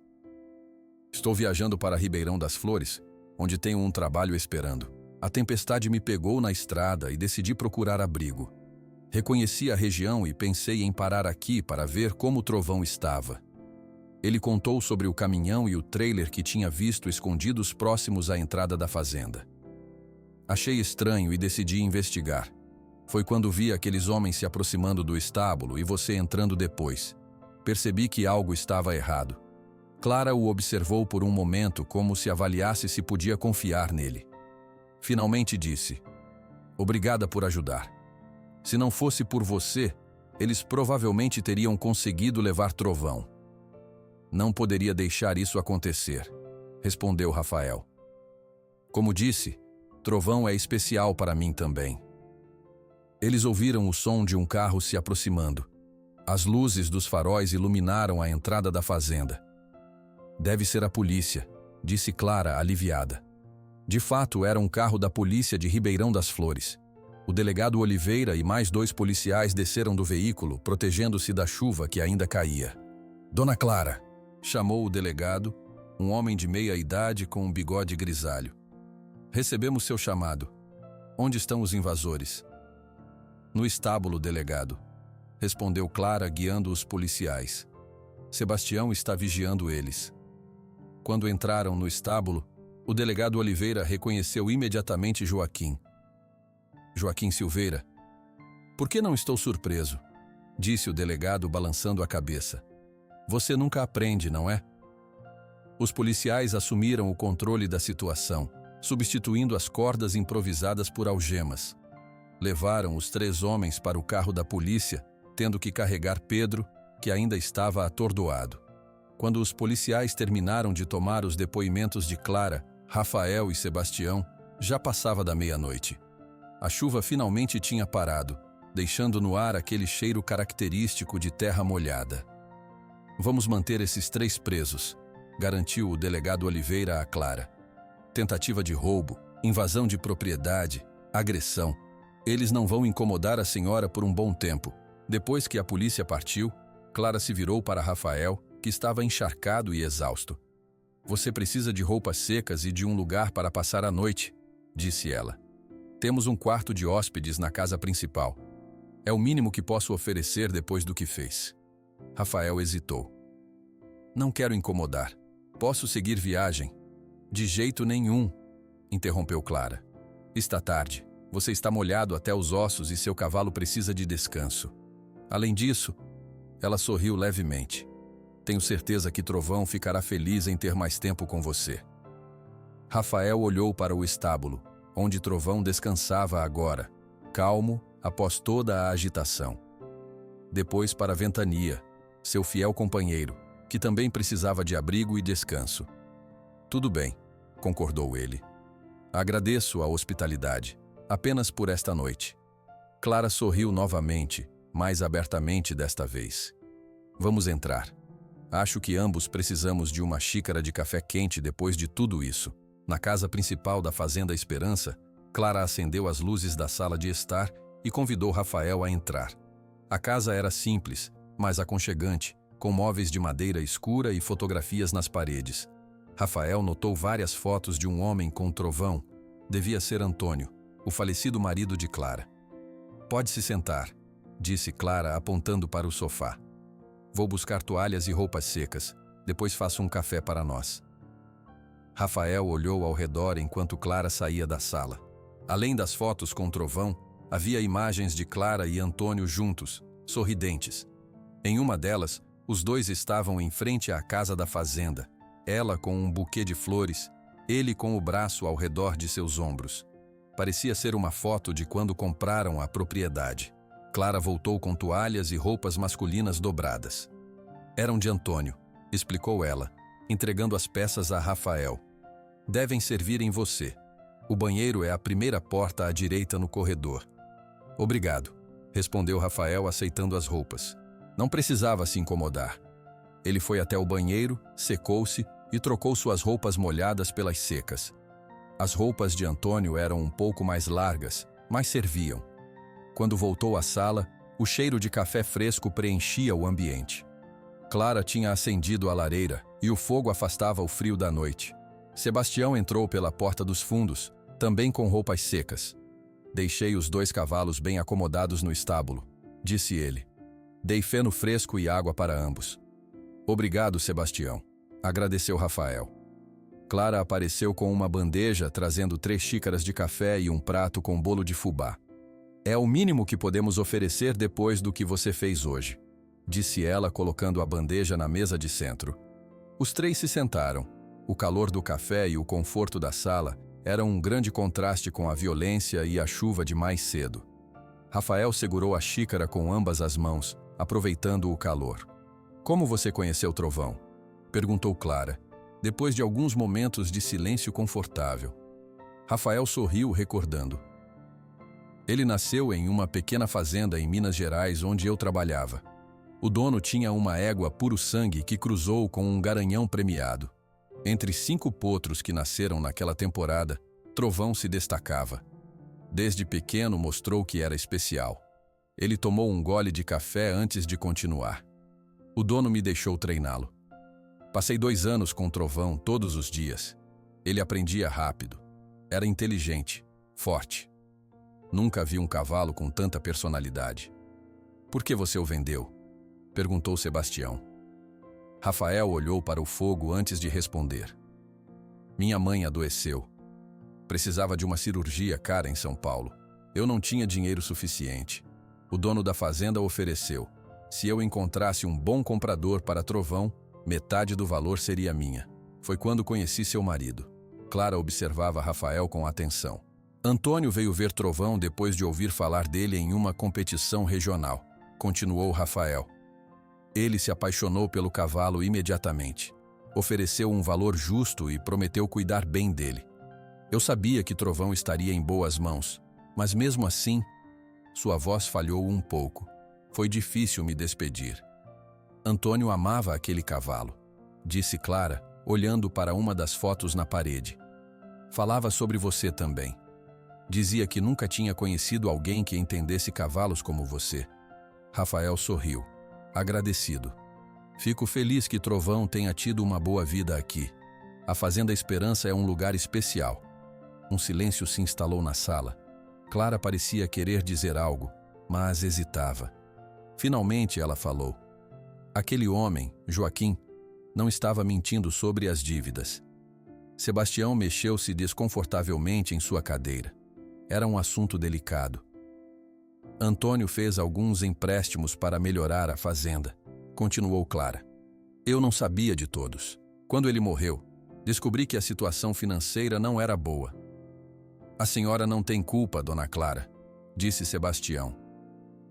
Speaker 1: Estou viajando para Ribeirão das Flores, onde tenho um trabalho esperando. A tempestade me pegou na estrada e decidi procurar abrigo. Reconheci a região e pensei em parar aqui para ver como o Trovão estava. Ele contou sobre o caminhão e o trailer que tinha visto escondidos próximos à entrada da fazenda. Achei estranho e decidi investigar. Foi quando vi aqueles homens se aproximando do estábulo e você entrando depois. Percebi que algo estava errado. Clara o observou por um momento como se avaliasse se podia confiar nele. Finalmente disse: Obrigada por ajudar. Se não fosse por você, eles provavelmente teriam conseguido levar Trovão. Não poderia deixar isso acontecer, respondeu Rafael. Como disse, Trovão é especial para mim também. Eles ouviram o som de um carro se aproximando. As luzes dos faróis iluminaram a entrada da fazenda. Deve ser a polícia, disse Clara, aliviada. De fato, era um carro da polícia de Ribeirão das Flores. O delegado Oliveira e mais 2 policiais desceram do veículo, protegendo-se da chuva que ainda caía. Dona Clara, chamou o delegado, um homem de meia idade com um bigode grisalho. Recebemos seu chamado. Onde estão os invasores? No estábulo, delegado, respondeu Clara, guiando os policiais. Sebastião está vigiando eles. Quando entraram no estábulo, o delegado Oliveira reconheceu imediatamente Joaquim. Joaquim Silveira. Por que não estou surpreso? Disse o delegado balançando a cabeça. Você nunca aprende, não é? Os policiais assumiram o controle da situação, substituindo as cordas improvisadas por algemas. Levaram os 3 homens para o carro da polícia, tendo que carregar Pedro, que ainda estava atordoado. Quando os policiais terminaram de tomar os depoimentos de Clara, Rafael e Sebastião, já passava da meia-noite. A chuva finalmente tinha parado, deixando no ar aquele cheiro característico de terra molhada. Vamos manter esses 3 presos, garantiu o delegado Oliveira a Clara. Tentativa de roubo, invasão de propriedade, agressão. Eles não vão incomodar a senhora por um bom tempo. Depois que a polícia partiu, Clara se virou para Rafael, que estava encharcado e exausto. Você precisa de roupas secas e de um lugar para passar a noite, disse ela. Temos um quarto de hóspedes na casa principal. É o mínimo que posso oferecer depois do que fez. Rafael hesitou. Não quero incomodar. Posso seguir viagem? De jeito nenhum, interrompeu Clara. Está tarde. Você está molhado até os ossos e seu cavalo precisa de descanso. Além disso, ela sorriu levemente. Tenho certeza que Trovão ficará feliz em ter mais tempo com você. Rafael olhou para o estábulo, onde Trovão descansava agora, calmo após toda a agitação. Depois para a Ventania, seu fiel companheiro, que também precisava de abrigo e descanso. Tudo bem, concordou ele. Agradeço a hospitalidade, apenas por esta noite. Clara sorriu novamente, mais abertamente desta vez. Vamos entrar. Acho que ambos precisamos de uma xícara de café quente depois de tudo isso. Na casa principal da Fazenda Esperança, Clara acendeu as luzes da sala de estar e convidou Rafael a entrar. A casa era simples, mas aconchegante, com móveis de madeira escura e fotografias nas paredes. Rafael notou várias fotos de um homem com trovão. Devia ser Antônio, o falecido marido de Clara. Pode se sentar, disse Clara apontando para o sofá. Vou buscar toalhas e roupas secas, depois faço um café para nós. Rafael olhou ao redor enquanto Clara saía da sala. Além das fotos com trovão, havia imagens de Clara e Antônio juntos, sorridentes. Em uma delas, os dois estavam em frente à casa da fazenda, ela com um buquê de flores, ele com o braço ao redor de seus ombros. Parecia ser uma foto de quando compraram a propriedade. Clara voltou com toalhas e roupas masculinas dobradas. Eram de Antônio, explicou ela, entregando as peças a Rafael. Devem servir em você. O banheiro é a primeira porta à direita no corredor. Obrigado, respondeu Rafael aceitando as roupas. Não precisava se incomodar. Ele foi até o banheiro, secou-se e trocou suas roupas molhadas pelas secas. As roupas de Antônio eram um pouco mais largas, mas serviam. Quando voltou à sala, o cheiro de café fresco preenchia o ambiente. Clara tinha acendido a lareira e o fogo afastava o frio da noite. Sebastião entrou pela porta dos fundos, também com roupas secas. Deixei os 2 cavalos bem acomodados no estábulo, disse ele. Dei feno fresco e água para ambos. Obrigado, Sebastião, agradeceu Rafael. Clara apareceu com uma bandeja trazendo 3 xícaras de café e um prato com bolo de fubá. É o mínimo que podemos oferecer depois do que você fez hoje, disse ela colocando a bandeja na mesa de centro. Os 3 se sentaram. O calor do café e o conforto da sala eram um grande contraste com a violência e a chuva de mais cedo. Rafael segurou a xícara com ambas as mãos, aproveitando o calor. Como você conheceu Trovão? Perguntou Clara, depois de alguns momentos de silêncio confortável. Rafael sorriu recordando. Ele nasceu em uma pequena fazenda em Minas Gerais onde eu trabalhava. O dono tinha uma égua puro sangue que cruzou com um garanhão premiado. Entre 5 potros que nasceram naquela temporada, Trovão se destacava. Desde pequeno mostrou que era especial. Ele tomou um gole de café antes de continuar. O dono me deixou treiná-lo. Passei 2 anos com Trovão todos os dias. Ele aprendia rápido. Era inteligente, forte. Nunca vi um cavalo com tanta personalidade. Por que você o vendeu? Perguntou Sebastião. Rafael olhou para o fogo antes de responder. Minha mãe adoeceu. Precisava de uma cirurgia cara em São Paulo. Eu não tinha dinheiro suficiente. O dono da fazenda ofereceu. Se eu encontrasse um bom comprador para Trovão, metade do valor seria minha. Foi quando conheci seu marido. Clara observava Rafael com atenção. Antônio veio ver Trovão depois de ouvir falar dele em uma competição regional. Continuou Rafael. Ele se apaixonou pelo cavalo imediatamente. Ofereceu um valor justo e prometeu cuidar bem dele. Eu sabia que Trovão estaria em boas mãos, mas mesmo assim, sua voz falhou um pouco. Foi difícil me despedir. Antônio amava aquele cavalo, disse Clara, olhando para uma das fotos na parede. Falava sobre você também. Dizia que nunca tinha conhecido alguém que entendesse cavalos como você. Rafael sorriu, agradecido. Fico feliz que Trovão tenha tido uma boa vida aqui. A Fazenda Esperança é um lugar especial. Um silêncio se instalou na sala. Clara parecia querer dizer algo, mas hesitava. Finalmente ela falou. Aquele homem, Joaquim, não estava mentindo sobre as dívidas. Sebastião mexeu-se desconfortavelmente em sua cadeira. Era um assunto delicado. Antônio fez alguns empréstimos para melhorar a fazenda, continuou Clara. Eu não sabia de todos. Quando ele morreu, descobri que a situação financeira não era boa. A senhora não tem culpa, dona Clara, disse Sebastião.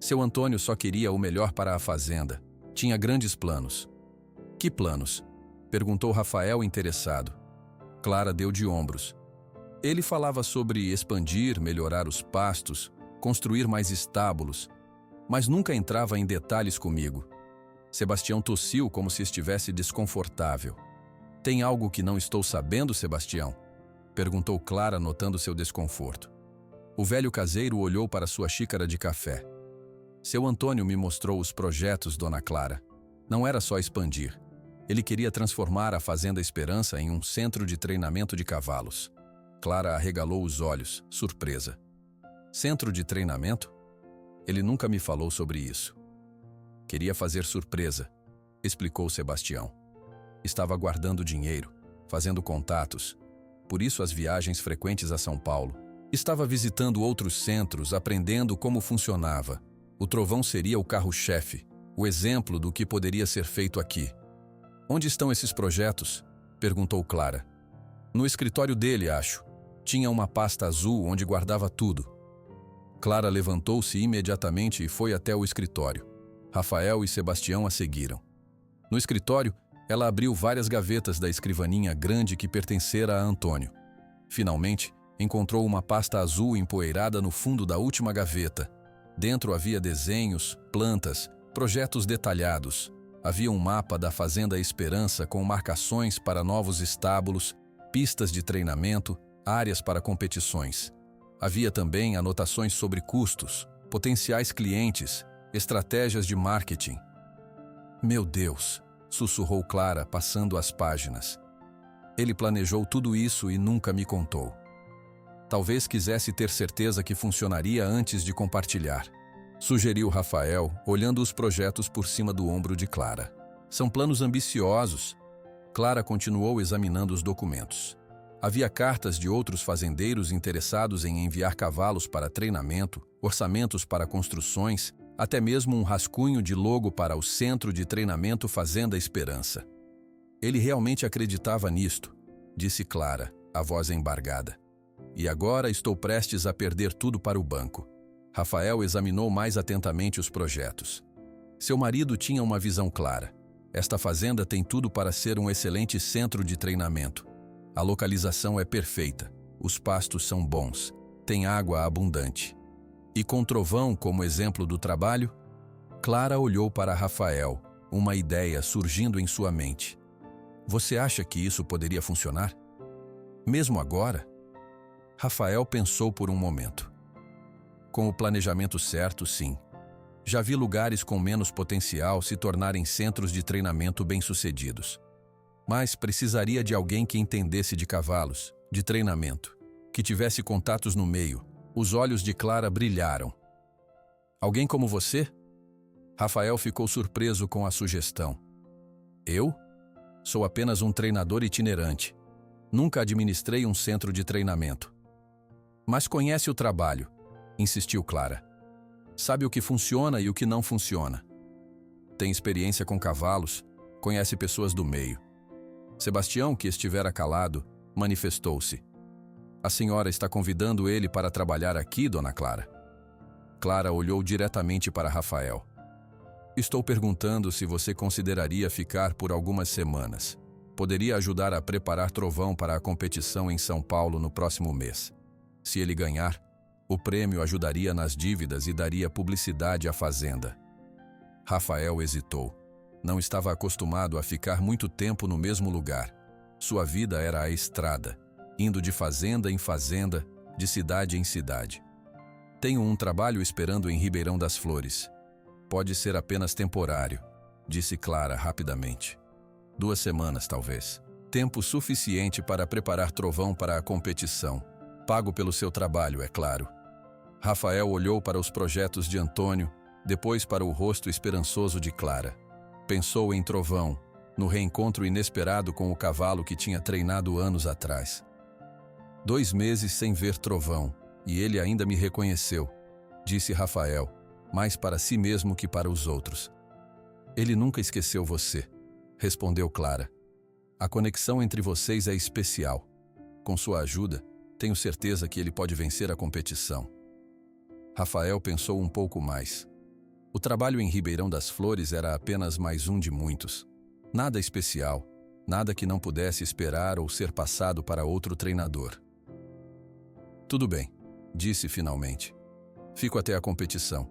Speaker 1: Seu Antônio só queria o melhor para a fazenda. Tinha grandes planos. Que planos? Perguntou Rafael interessado. Clara deu de ombros. Ele falava sobre expandir, melhorar os pastos, construir mais estábulos, mas nunca entrava em detalhes comigo. Sebastião tossiu como se estivesse desconfortável. Tem algo que não estou sabendo, Sebastião? Perguntou Clara, notando seu desconforto. O velho caseiro olhou para sua xícara de café. Seu Antônio me mostrou os projetos, dona Clara. Não era só expandir. Ele queria transformar a Fazenda Esperança em um centro de treinamento de cavalos. Clara arregalou os olhos, surpresa. Centro de treinamento? Ele nunca me falou sobre isso. Queria fazer surpresa, explicou Sebastião. Estava guardando dinheiro, fazendo contatos. Por isso as viagens frequentes a São Paulo. Estava visitando outros centros, aprendendo como funcionava. O Trovão seria o carro-chefe, o exemplo do que poderia ser feito aqui. Onde estão esses projetos? Perguntou Clara. No escritório dele, acho. Tinha uma pasta azul onde guardava tudo. Clara levantou-se imediatamente e foi até o escritório. Rafael e Sebastião a seguiram. No escritório, ela abriu várias gavetas da escrivaninha grande que pertencera a Antônio. Finalmente, encontrou uma pasta azul empoeirada no fundo da última gaveta. Dentro havia desenhos, plantas, projetos detalhados. Havia um mapa da Fazenda Esperança com marcações para novos estábulos, pistas de treinamento, áreas para competições. Havia também anotações sobre custos, potenciais clientes, estratégias de marketing. Meu Deus, sussurrou Clara, passando as páginas. Ele planejou tudo isso e nunca me contou. Talvez quisesse ter certeza que funcionaria antes de compartilhar. Sugeriu Rafael, olhando os projetos por cima do ombro de Clara. São planos ambiciosos. Clara continuou examinando os documentos. Havia cartas de outros fazendeiros interessados em enviar cavalos para treinamento, orçamentos para construções, até mesmo um rascunho de logo para o Centro de Treinamento Fazenda Esperança. Ele realmente acreditava nisto, disse Clara, a voz embargada. E agora estou prestes a perder tudo para o banco. Rafael examinou mais atentamente os projetos. Seu marido tinha uma visão clara. Esta fazenda tem tudo para ser um excelente centro de treinamento. A localização é perfeita, os pastos são bons, tem água abundante. E com Trovão como exemplo do trabalho, Clara olhou para Rafael, uma ideia surgindo em sua mente. Você acha que isso poderia funcionar? Mesmo agora? Rafael pensou por um momento. Com o planejamento certo, sim. Já vi lugares com menos potencial se tornarem centros de treinamento bem-sucedidos. Mas precisaria de alguém que entendesse de cavalos, de treinamento, que tivesse contatos no meio. Os olhos de Clara brilharam. Alguém como você? Rafael ficou surpreso com a sugestão. Eu? Sou apenas um treinador itinerante. Nunca administrei um centro de treinamento. Mas conhece o trabalho, insistiu Clara. Sabe o que funciona e o que não funciona. Tem experiência com cavalos, conhece pessoas do meio. Sebastião, que estivera calado, manifestou-se. A senhora está convidando ele para trabalhar aqui, dona Clara? Clara olhou diretamente para Rafael. Estou perguntando se você consideraria ficar por algumas semanas. Poderia ajudar a preparar Trovão para a competição em São Paulo no próximo mês. Se ele ganhar, o prêmio ajudaria nas dívidas e daria publicidade à fazenda. Rafael hesitou. Não estava acostumado a ficar muito tempo no mesmo lugar. Sua vida era a estrada, indo de fazenda em fazenda, de cidade em cidade. Tenho um trabalho esperando em Ribeirão das Flores. Pode ser apenas temporário, disse Clara rapidamente. 2 semanas, talvez. Tempo suficiente para preparar Trovão para a competição. Pago pelo seu trabalho, é claro. Rafael olhou para os projetos de Antônio, depois para o rosto esperançoso de Clara. Pensou em Trovão, no reencontro inesperado com o cavalo que tinha treinado anos atrás. 2 meses sem ver Trovão, e ele ainda me reconheceu, disse Rafael, mais para si mesmo que para os outros. Ele nunca esqueceu você, respondeu Clara. A conexão entre vocês é especial. Com sua ajuda, tenho certeza que ele pode vencer a competição. Rafael pensou um pouco mais. O trabalho em Ribeirão das Flores era apenas mais um de muitos. Nada especial, nada que não pudesse esperar ou ser passado para outro treinador. Tudo bem, disse finalmente. Fico até a competição.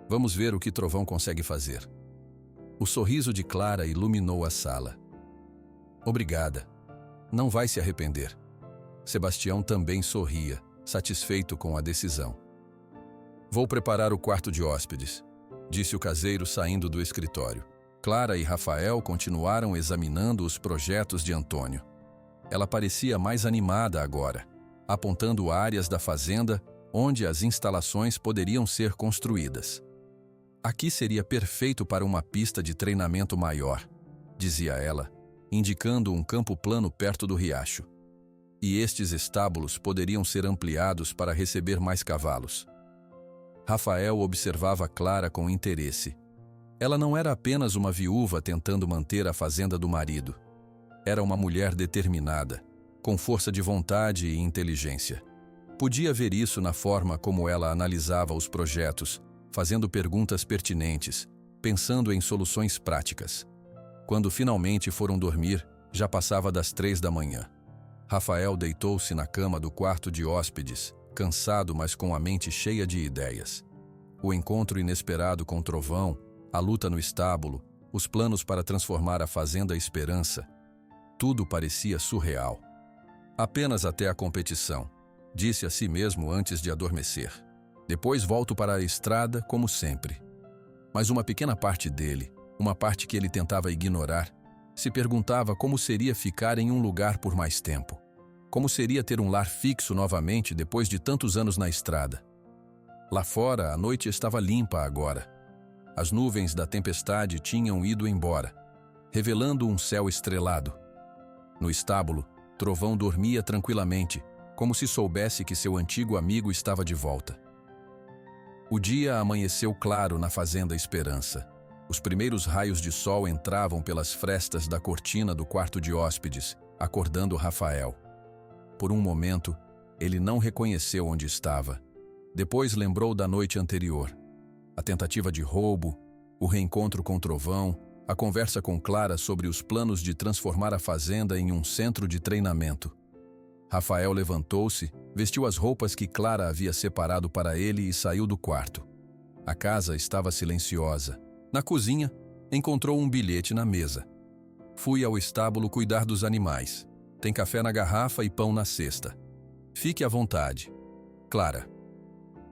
Speaker 1: Vamos ver o que Trovão consegue fazer. O sorriso de Clara iluminou a sala. Obrigada. Não vai se arrepender. Sebastião também sorria, satisfeito com a decisão. Vou preparar o quarto de hóspedes, disse o caseiro saindo do escritório. Clara e Rafael continuaram examinando os projetos de Antônio. Ela parecia mais animada agora, apontando áreas da fazenda onde as instalações poderiam ser construídas. Aqui seria perfeito para uma pista de treinamento maior, dizia ela, indicando um campo plano perto do riacho. E estes estábulos poderiam ser ampliados para receber mais cavalos. Rafael observava Clara com interesse. Ela não era apenas uma viúva tentando manter a fazenda do marido. Era uma mulher determinada, com força de vontade e inteligência. Podia ver isso na forma como ela analisava os projetos, fazendo perguntas pertinentes, pensando em soluções práticas. Quando finalmente foram dormir, já passava das 3 da manhã. Rafael deitou-se na cama do quarto de hóspedes, cansado, mas com a mente cheia de ideias. O encontro inesperado com Trovão, a luta no estábulo, os planos para transformar a Fazenda Esperança, tudo parecia surreal. Apenas até a competição, disse a si mesmo antes de adormecer. Depois volto para a estrada, como sempre. Mas uma pequena parte dele, uma parte que ele tentava ignorar, se perguntava como seria ficar em um lugar por mais tempo. Como seria ter um lar fixo novamente depois de tantos anos na estrada. Lá fora, a noite estava limpa agora. As nuvens da tempestade tinham ido embora, revelando um céu estrelado. No estábulo, Trovão dormia tranquilamente, como se soubesse que seu antigo amigo estava de volta. O dia amanheceu claro na Fazenda Esperança. Os primeiros raios de sol entravam pelas frestas da cortina do quarto de hóspedes, acordando Rafael. Por um momento, ele não reconheceu onde estava. Depois lembrou da noite anterior. A tentativa de roubo, o reencontro com Trovão, a conversa com Clara sobre os planos de transformar a fazenda em um centro de treinamento. Rafael levantou-se, vestiu as roupas que Clara havia separado para ele e saiu do quarto. A casa estava silenciosa. Na cozinha, encontrou um bilhete na mesa. Fui ao estábulo cuidar dos animais. Tem café na garrafa e pão na cesta. Fique à vontade. Clara.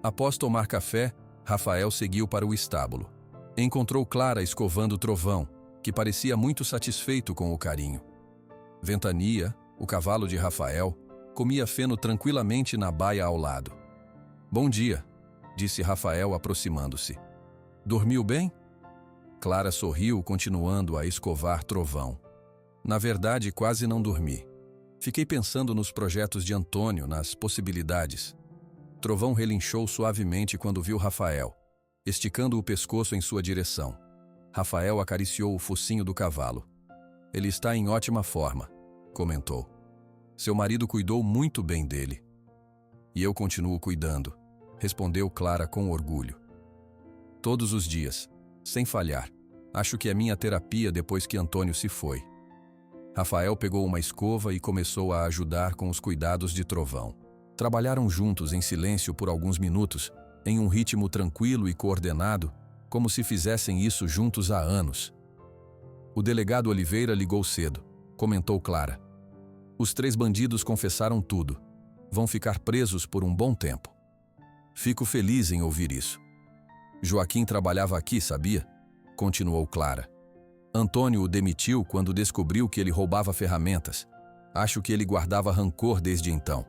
Speaker 1: Após tomar café, Rafael seguiu para o estábulo. Encontrou Clara escovando Trovão, que parecia muito satisfeito com o carinho. Ventania, o cavalo de Rafael, comia feno tranquilamente na baia ao lado. Bom dia, disse Rafael aproximando-se. Dormiu bem? Clara sorriu, continuando a escovar Trovão. Na verdade, quase não dormi. Fiquei pensando nos projetos de Antônio, nas possibilidades. Trovão relinchou suavemente quando viu Rafael, esticando o pescoço em sua direção. Rafael acariciou o focinho do cavalo. Ele está em ótima forma, comentou. Seu marido cuidou muito bem dele. E eu continuo cuidando, respondeu Clara com orgulho. Todos os dias, sem falhar. Acho que é minha terapia depois que Antônio se foi. Rafael pegou uma escova e começou a ajudar com os cuidados de Trovão. Trabalharam juntos em silêncio por alguns minutos, em um ritmo tranquilo e coordenado, como se fizessem isso juntos há anos. O delegado Oliveira ligou cedo, comentou Clara. Os 3 bandidos confessaram tudo. Vão ficar presos por um bom tempo. Fico feliz em ouvir isso. Joaquim trabalhava aqui, sabia? Continuou Clara. Antônio o demitiu quando descobriu que ele roubava ferramentas. Acho que ele guardava rancor desde então.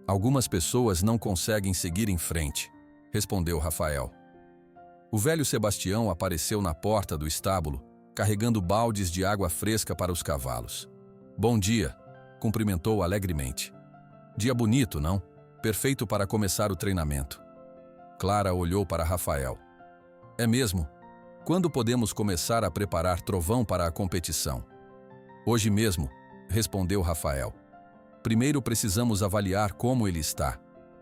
Speaker 1: Algumas pessoas não conseguem seguir em frente, respondeu Rafael. O velho Sebastião apareceu na porta do estábulo, carregando baldes de água fresca para os cavalos. Bom dia, cumprimentou alegremente. Dia bonito, não? Perfeito para começar o treinamento. Clara olhou para Rafael. É mesmo? Quando podemos começar a preparar Trovão para a competição? Hoje mesmo, respondeu Rafael. Primeiro precisamos avaliar como ele está.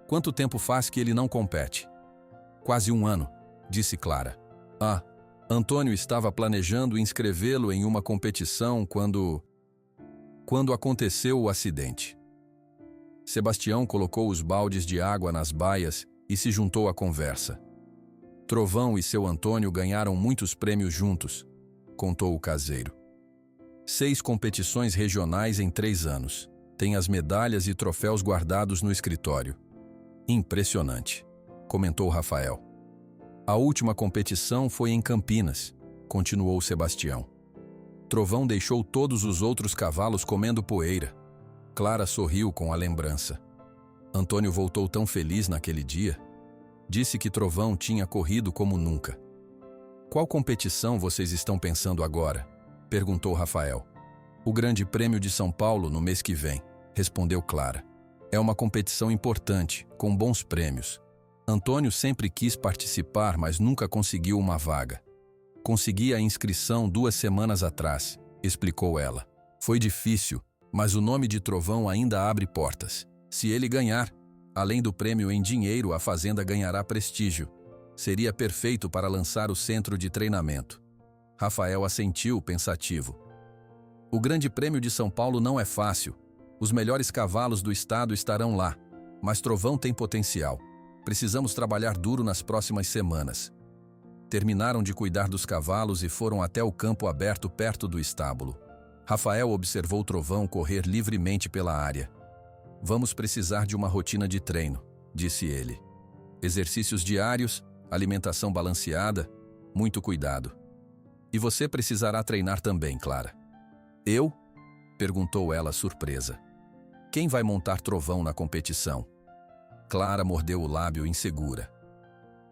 Speaker 1: Quanto tempo faz que ele não compete? Quase 1 ano, disse Clara. Antônio estava planejando inscrevê-lo em uma competição quando aconteceu o acidente. Sebastião colocou os baldes de água nas baias e se juntou à conversa. Trovão e seu Antônio ganharam muitos prêmios juntos, contou o caseiro. 6 competições regionais em 3 anos. Tem as medalhas e troféus guardados no escritório. Impressionante, comentou Rafael. A última competição foi em Campinas, continuou Sebastião. Trovão deixou todos os outros cavalos comendo poeira. Clara sorriu com a lembrança. Antônio voltou tão feliz naquele dia. Disse que Trovão tinha corrido como nunca. Qual competição vocês estão pensando agora? Perguntou Rafael. O Grande Prêmio de São Paulo no mês que vem, respondeu Clara. É uma competição importante, com bons prêmios. Antônio sempre quis participar, mas nunca conseguiu uma vaga. Consegui a inscrição 2 semanas atrás, explicou ela. Foi difícil, mas o nome de Trovão ainda abre portas. Se ele ganhar, além do prêmio em dinheiro, a fazenda ganhará prestígio. Seria perfeito para lançar o centro de treinamento. Rafael assentiu, pensativo. O Grande Prêmio de São Paulo não é fácil. Os melhores cavalos do estado estarão lá, mas Trovão tem potencial. Precisamos trabalhar duro nas próximas semanas. Terminaram de cuidar dos cavalos e foram até o campo aberto perto do estábulo. Rafael observou Trovão correr livremente pela área. Vamos precisar de uma rotina de treino, disse ele. Exercícios diários, alimentação balanceada, muito cuidado. E você precisará treinar também, Clara. Eu? Perguntou ela surpresa. Quem vai montar Trovão na competição? Clara mordeu o lábio insegura.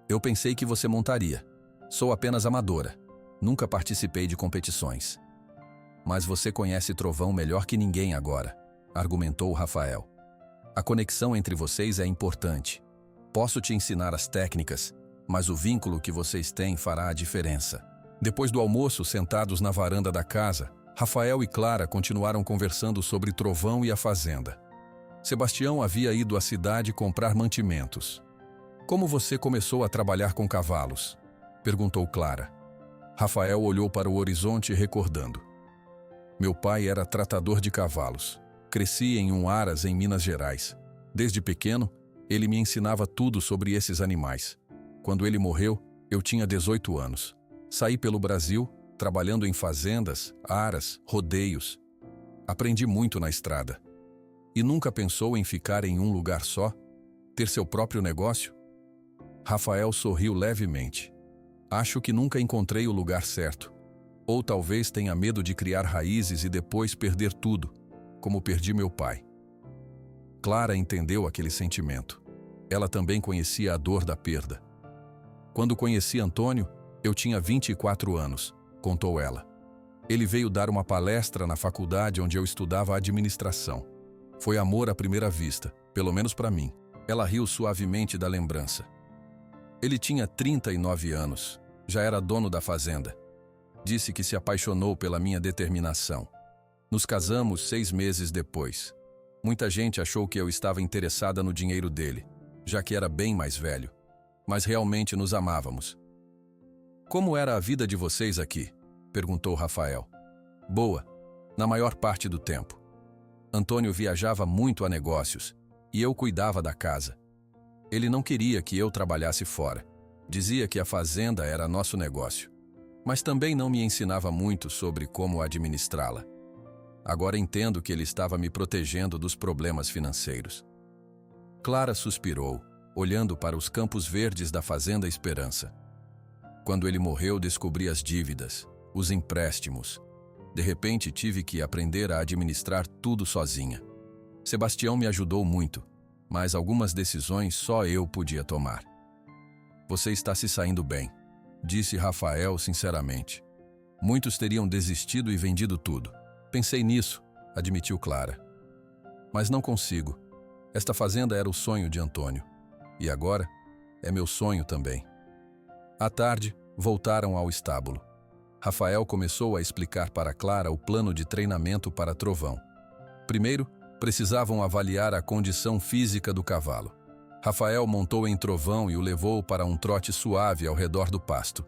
Speaker 1: Eu pensei que você montaria. Sou apenas amadora. Nunca participei de competições. Mas você conhece Trovão melhor que ninguém agora, argumentou Rafael. A conexão entre vocês é importante. Posso te ensinar as técnicas, mas o vínculo que vocês têm fará a diferença. Depois do almoço, sentados na varanda da casa, Rafael e Clara continuaram conversando sobre Trovão e a fazenda. Sebastião havia ido à cidade comprar mantimentos. Como você começou a trabalhar com cavalos? Perguntou Clara. Rafael olhou para o horizonte recordando. Meu pai era tratador de cavalos. Cresci em um aras em Minas Gerais. Desde pequeno, ele me ensinava tudo sobre esses animais. Quando ele morreu, eu tinha 18 anos. Saí pelo Brasil, trabalhando em fazendas, aras, rodeios. Aprendi muito na estrada. E nunca pensou em ficar em um lugar só? Ter seu próprio negócio? Rafael sorriu levemente. Acho que nunca encontrei o lugar certo. Ou talvez tenha medo de criar raízes e depois perder tudo, como perdi meu pai. Clara entendeu aquele sentimento. Ela também conhecia a dor da perda. Quando conheci Antônio, eu tinha 24 anos, contou ela. Ele veio dar uma palestra na faculdade onde eu estudava administração. Foi amor à primeira vista, pelo menos para mim. Ela riu suavemente da lembrança. Ele tinha 39 anos, já era dono da fazenda. Disse que se apaixonou pela minha determinação. Nos casamos 6 meses depois. Muita gente achou que eu estava interessada no dinheiro dele, já que era bem mais velho. Mas realmente nos amávamos. Como era a vida de vocês aqui? Perguntou Rafael. Boa, na maior parte do tempo. Antônio viajava muito a negócios e eu cuidava da casa. Ele não queria que eu trabalhasse fora. Dizia que a fazenda era nosso negócio. Mas também não me ensinava muito sobre como administrá-la. Agora entendo que ele estava me protegendo dos problemas financeiros. Clara suspirou, olhando para os campos verdes da Fazenda Esperança. Quando ele morreu, descobri as dívidas, os empréstimos. De repente, tive que aprender a administrar tudo sozinha. Sebastião me ajudou muito, mas algumas decisões só eu podia tomar. Você está se saindo bem, disse Rafael sinceramente. Muitos teriam desistido e vendido tudo. Pensei nisso, admitiu Clara. Mas não consigo. Esta fazenda era o sonho de Antônio. E agora é meu sonho também. À tarde, voltaram ao estábulo. Rafael começou a explicar para Clara o plano de treinamento para Trovão. Primeiro, precisavam avaliar a condição física do cavalo. Rafael montou em Trovão e o levou para um trote suave ao redor do pasto.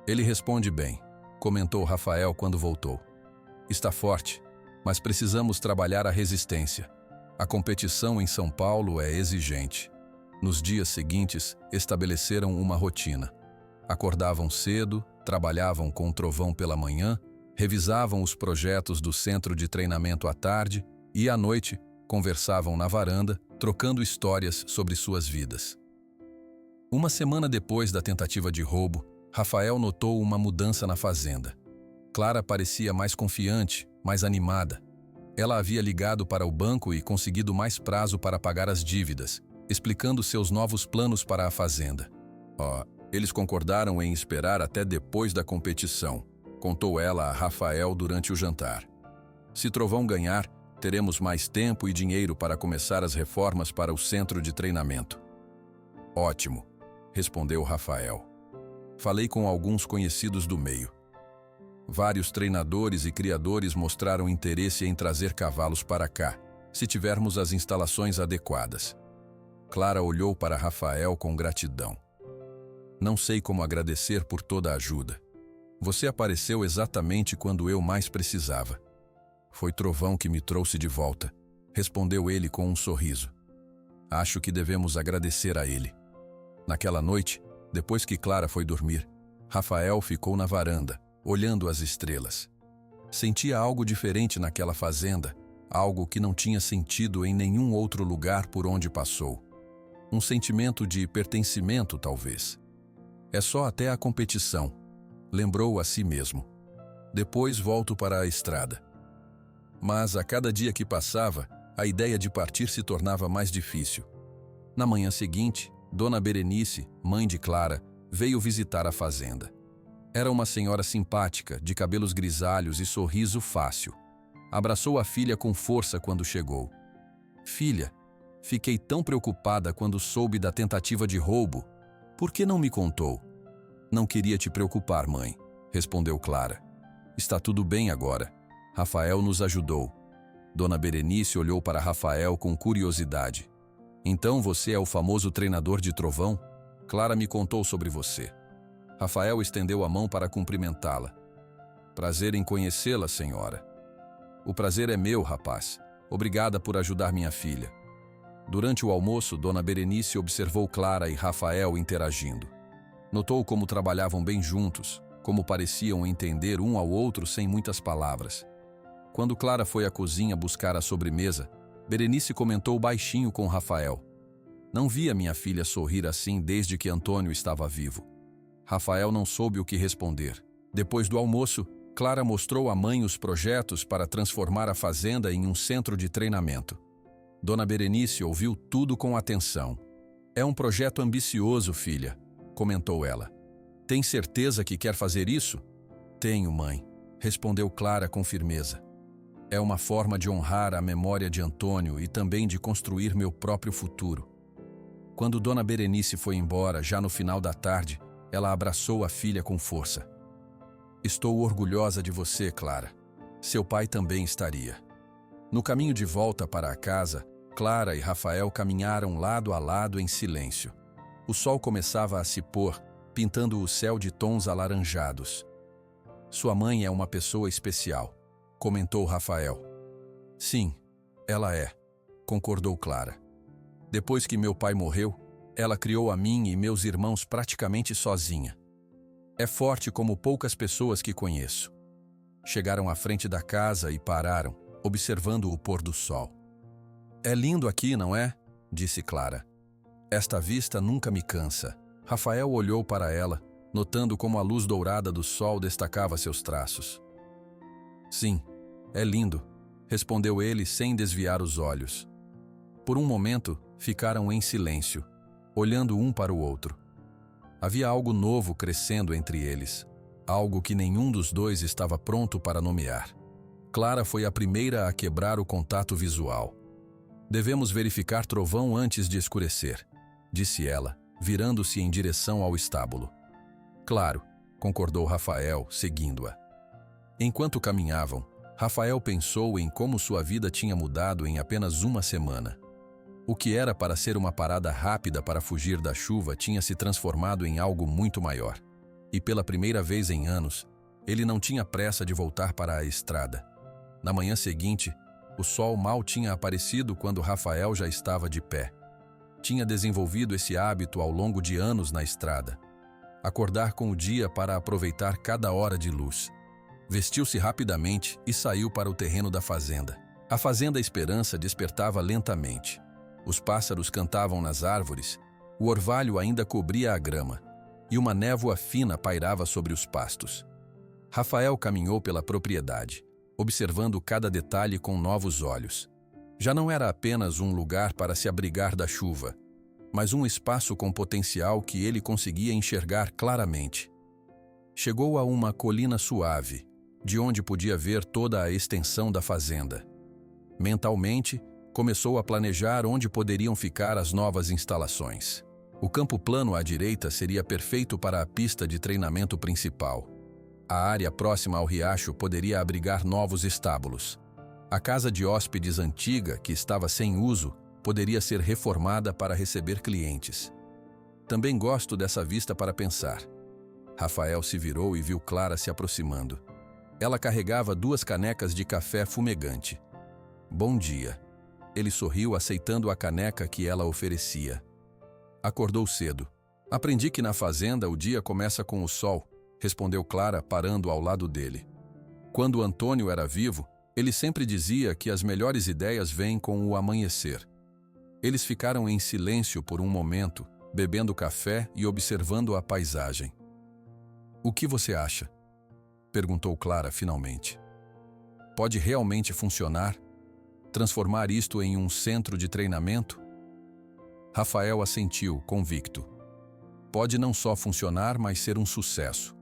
Speaker 1: Ele responde bem, comentou Rafael quando voltou. Está forte, mas precisamos trabalhar a resistência. A competição em São Paulo é exigente. Nos dias seguintes, estabeleceram uma rotina. Acordavam cedo, trabalhavam com Trovão pela manhã, revisavam os projetos do centro de treinamento à tarde e, à noite, conversavam na varanda, trocando histórias sobre suas vidas. Uma semana depois da tentativa de roubo, Rafael notou uma mudança na fazenda. Clara parecia mais confiante, mais animada. Ela havia ligado para o banco e conseguido mais prazo para pagar as dívidas, explicando seus novos planos para a fazenda. Eles concordaram em esperar até depois da competição, contou ela a Rafael durante o jantar. Se Trovão ganhar, teremos mais tempo e dinheiro para começar as reformas para o centro de treinamento. Ótimo, respondeu Rafael. Falei com alguns conhecidos do meio. Vários treinadores e criadores mostraram interesse em trazer cavalos para cá, se tivermos as instalações adequadas. Clara olhou para Rafael com gratidão. Não sei como agradecer por toda a ajuda. Você apareceu exatamente quando eu mais precisava. Foi Trovão que me trouxe de volta, respondeu ele com um sorriso. Acho que devemos agradecer a ele. Naquela noite, depois que Clara foi dormir, Rafael ficou na varanda, olhando as estrelas. Sentia algo diferente naquela fazenda, algo que não tinha sentido em nenhum outro lugar por onde passou. Um sentimento de pertencimento, talvez. É só até a competição, lembrou a si mesmo. Depois volto para a estrada. Mas a cada dia que passava, a ideia de partir se tornava mais difícil. Na manhã seguinte, Dona Berenice, mãe de Clara, veio visitar a fazenda. Era uma senhora simpática, de cabelos grisalhos e sorriso fácil. Abraçou a filha com força quando chegou. Filha, fiquei tão preocupada quando soube da tentativa de roubo. Por que não me contou? Não queria te preocupar, mãe, respondeu Clara. Está tudo bem agora. Rafael nos ajudou. Dona Berenice olhou para Rafael com curiosidade. Então você é o famoso treinador de Trovão? Clara me contou sobre você. Rafael estendeu a mão para cumprimentá-la. Prazer em conhecê-la, senhora. O prazer é meu, rapaz. Obrigada por ajudar minha filha. Durante o almoço, Dona Berenice observou Clara e Rafael interagindo. Notou como trabalhavam bem juntos, como pareciam entender um ao outro sem muitas palavras. Quando Clara foi à cozinha buscar a sobremesa, Berenice comentou baixinho com Rafael. Não via minha filha sorrir assim desde que Antônio estava vivo. Rafael não soube o que responder. Depois do almoço, Clara mostrou à mãe os projetos para transformar a fazenda em um centro de treinamento. Dona Berenice ouviu tudo com atenção. É um projeto ambicioso, filha, comentou ela. Tem certeza que quer fazer isso? Tenho, mãe. respondeu Clara com firmeza. É uma forma de honrar a memória de Antônio e também de construir meu próprio futuro. Quando Dona Berenice foi embora, já no final da tarde, ela abraçou a filha com força. Estou orgulhosa de você, Clara. Seu pai também estaria. No caminho de volta para a casa, Clara e Rafael caminharam lado a lado em silêncio. O sol começava a se pôr, pintando o céu de tons alaranjados. Sua mãe é uma pessoa especial, comentou Rafael. Sim, ela é, concordou Clara. Depois que meu pai morreu, ela criou a mim e meus irmãos praticamente sozinha. É forte como poucas pessoas que conheço. Chegaram à frente da casa e pararam, observando o pôr do sol. É lindo aqui, não é? Disse Clara. Esta vista nunca me cansa. Rafael olhou para ela, notando como a luz dourada do sol destacava seus traços. Sim, é lindo, respondeu ele sem desviar os olhos. Por um momento, ficaram em silêncio, olhando um para o outro. Havia algo novo crescendo entre eles, algo que nenhum dos dois estava pronto para nomear. Clara foi a primeira a quebrar o contato visual. Devemos verificar trovão antes de escurecer, disse ela, virando-se em direção ao estábulo. Claro, concordou Rafael, seguindo-a. Enquanto caminhavam, Rafael pensou em como sua vida tinha mudado em apenas uma semana. O que era para ser uma parada rápida para fugir da chuva tinha se transformado em algo muito maior. E pela primeira vez em anos, ele não tinha pressa de voltar para a estrada. Na manhã seguinte, o sol mal tinha aparecido quando Rafael já estava de pé. Tinha desenvolvido esse hábito ao longo de anos na estrada. Acordar com o dia para aproveitar cada hora de luz. Vestiu-se rapidamente e saiu para o terreno da fazenda. A fazenda Esperança despertava lentamente. Os pássaros cantavam nas árvores, o orvalho ainda cobria a grama, e uma névoa fina pairava sobre os pastos. Rafael caminhou pela propriedade, observando cada detalhe com novos olhos. Já não era apenas um lugar para se abrigar da chuva, mas um espaço com potencial que ele conseguia enxergar claramente. Chegou a uma colina suave, de onde podia ver toda a extensão da fazenda. Mentalmente, começou a planejar onde poderiam ficar as novas instalações. O campo plano à direita seria perfeito para a pista de treinamento principal. A área próxima ao riacho poderia abrigar novos estábulos. A casa de hóspedes antiga, que estava sem uso, poderia ser reformada para receber clientes. Também gosto dessa vista para pensar. Rafael se virou e viu Clara se aproximando. Ela carregava 2 canecas de café fumegante. Bom dia. Ele sorriu aceitando a caneca que ela oferecia. Acordou cedo. Aprendi que na fazenda o dia começa com o sol, respondeu Clara, parando ao lado dele. Quando Antônio era vivo, ele sempre dizia que as melhores ideias vêm com o amanhecer. Eles ficaram em silêncio por um momento, bebendo café e observando a paisagem. O que você acha? Perguntou Clara finalmente. Pode realmente funcionar? Transformar isto em um centro de treinamento? Rafael assentiu, convicto. Pode não só funcionar, mas ser um sucesso.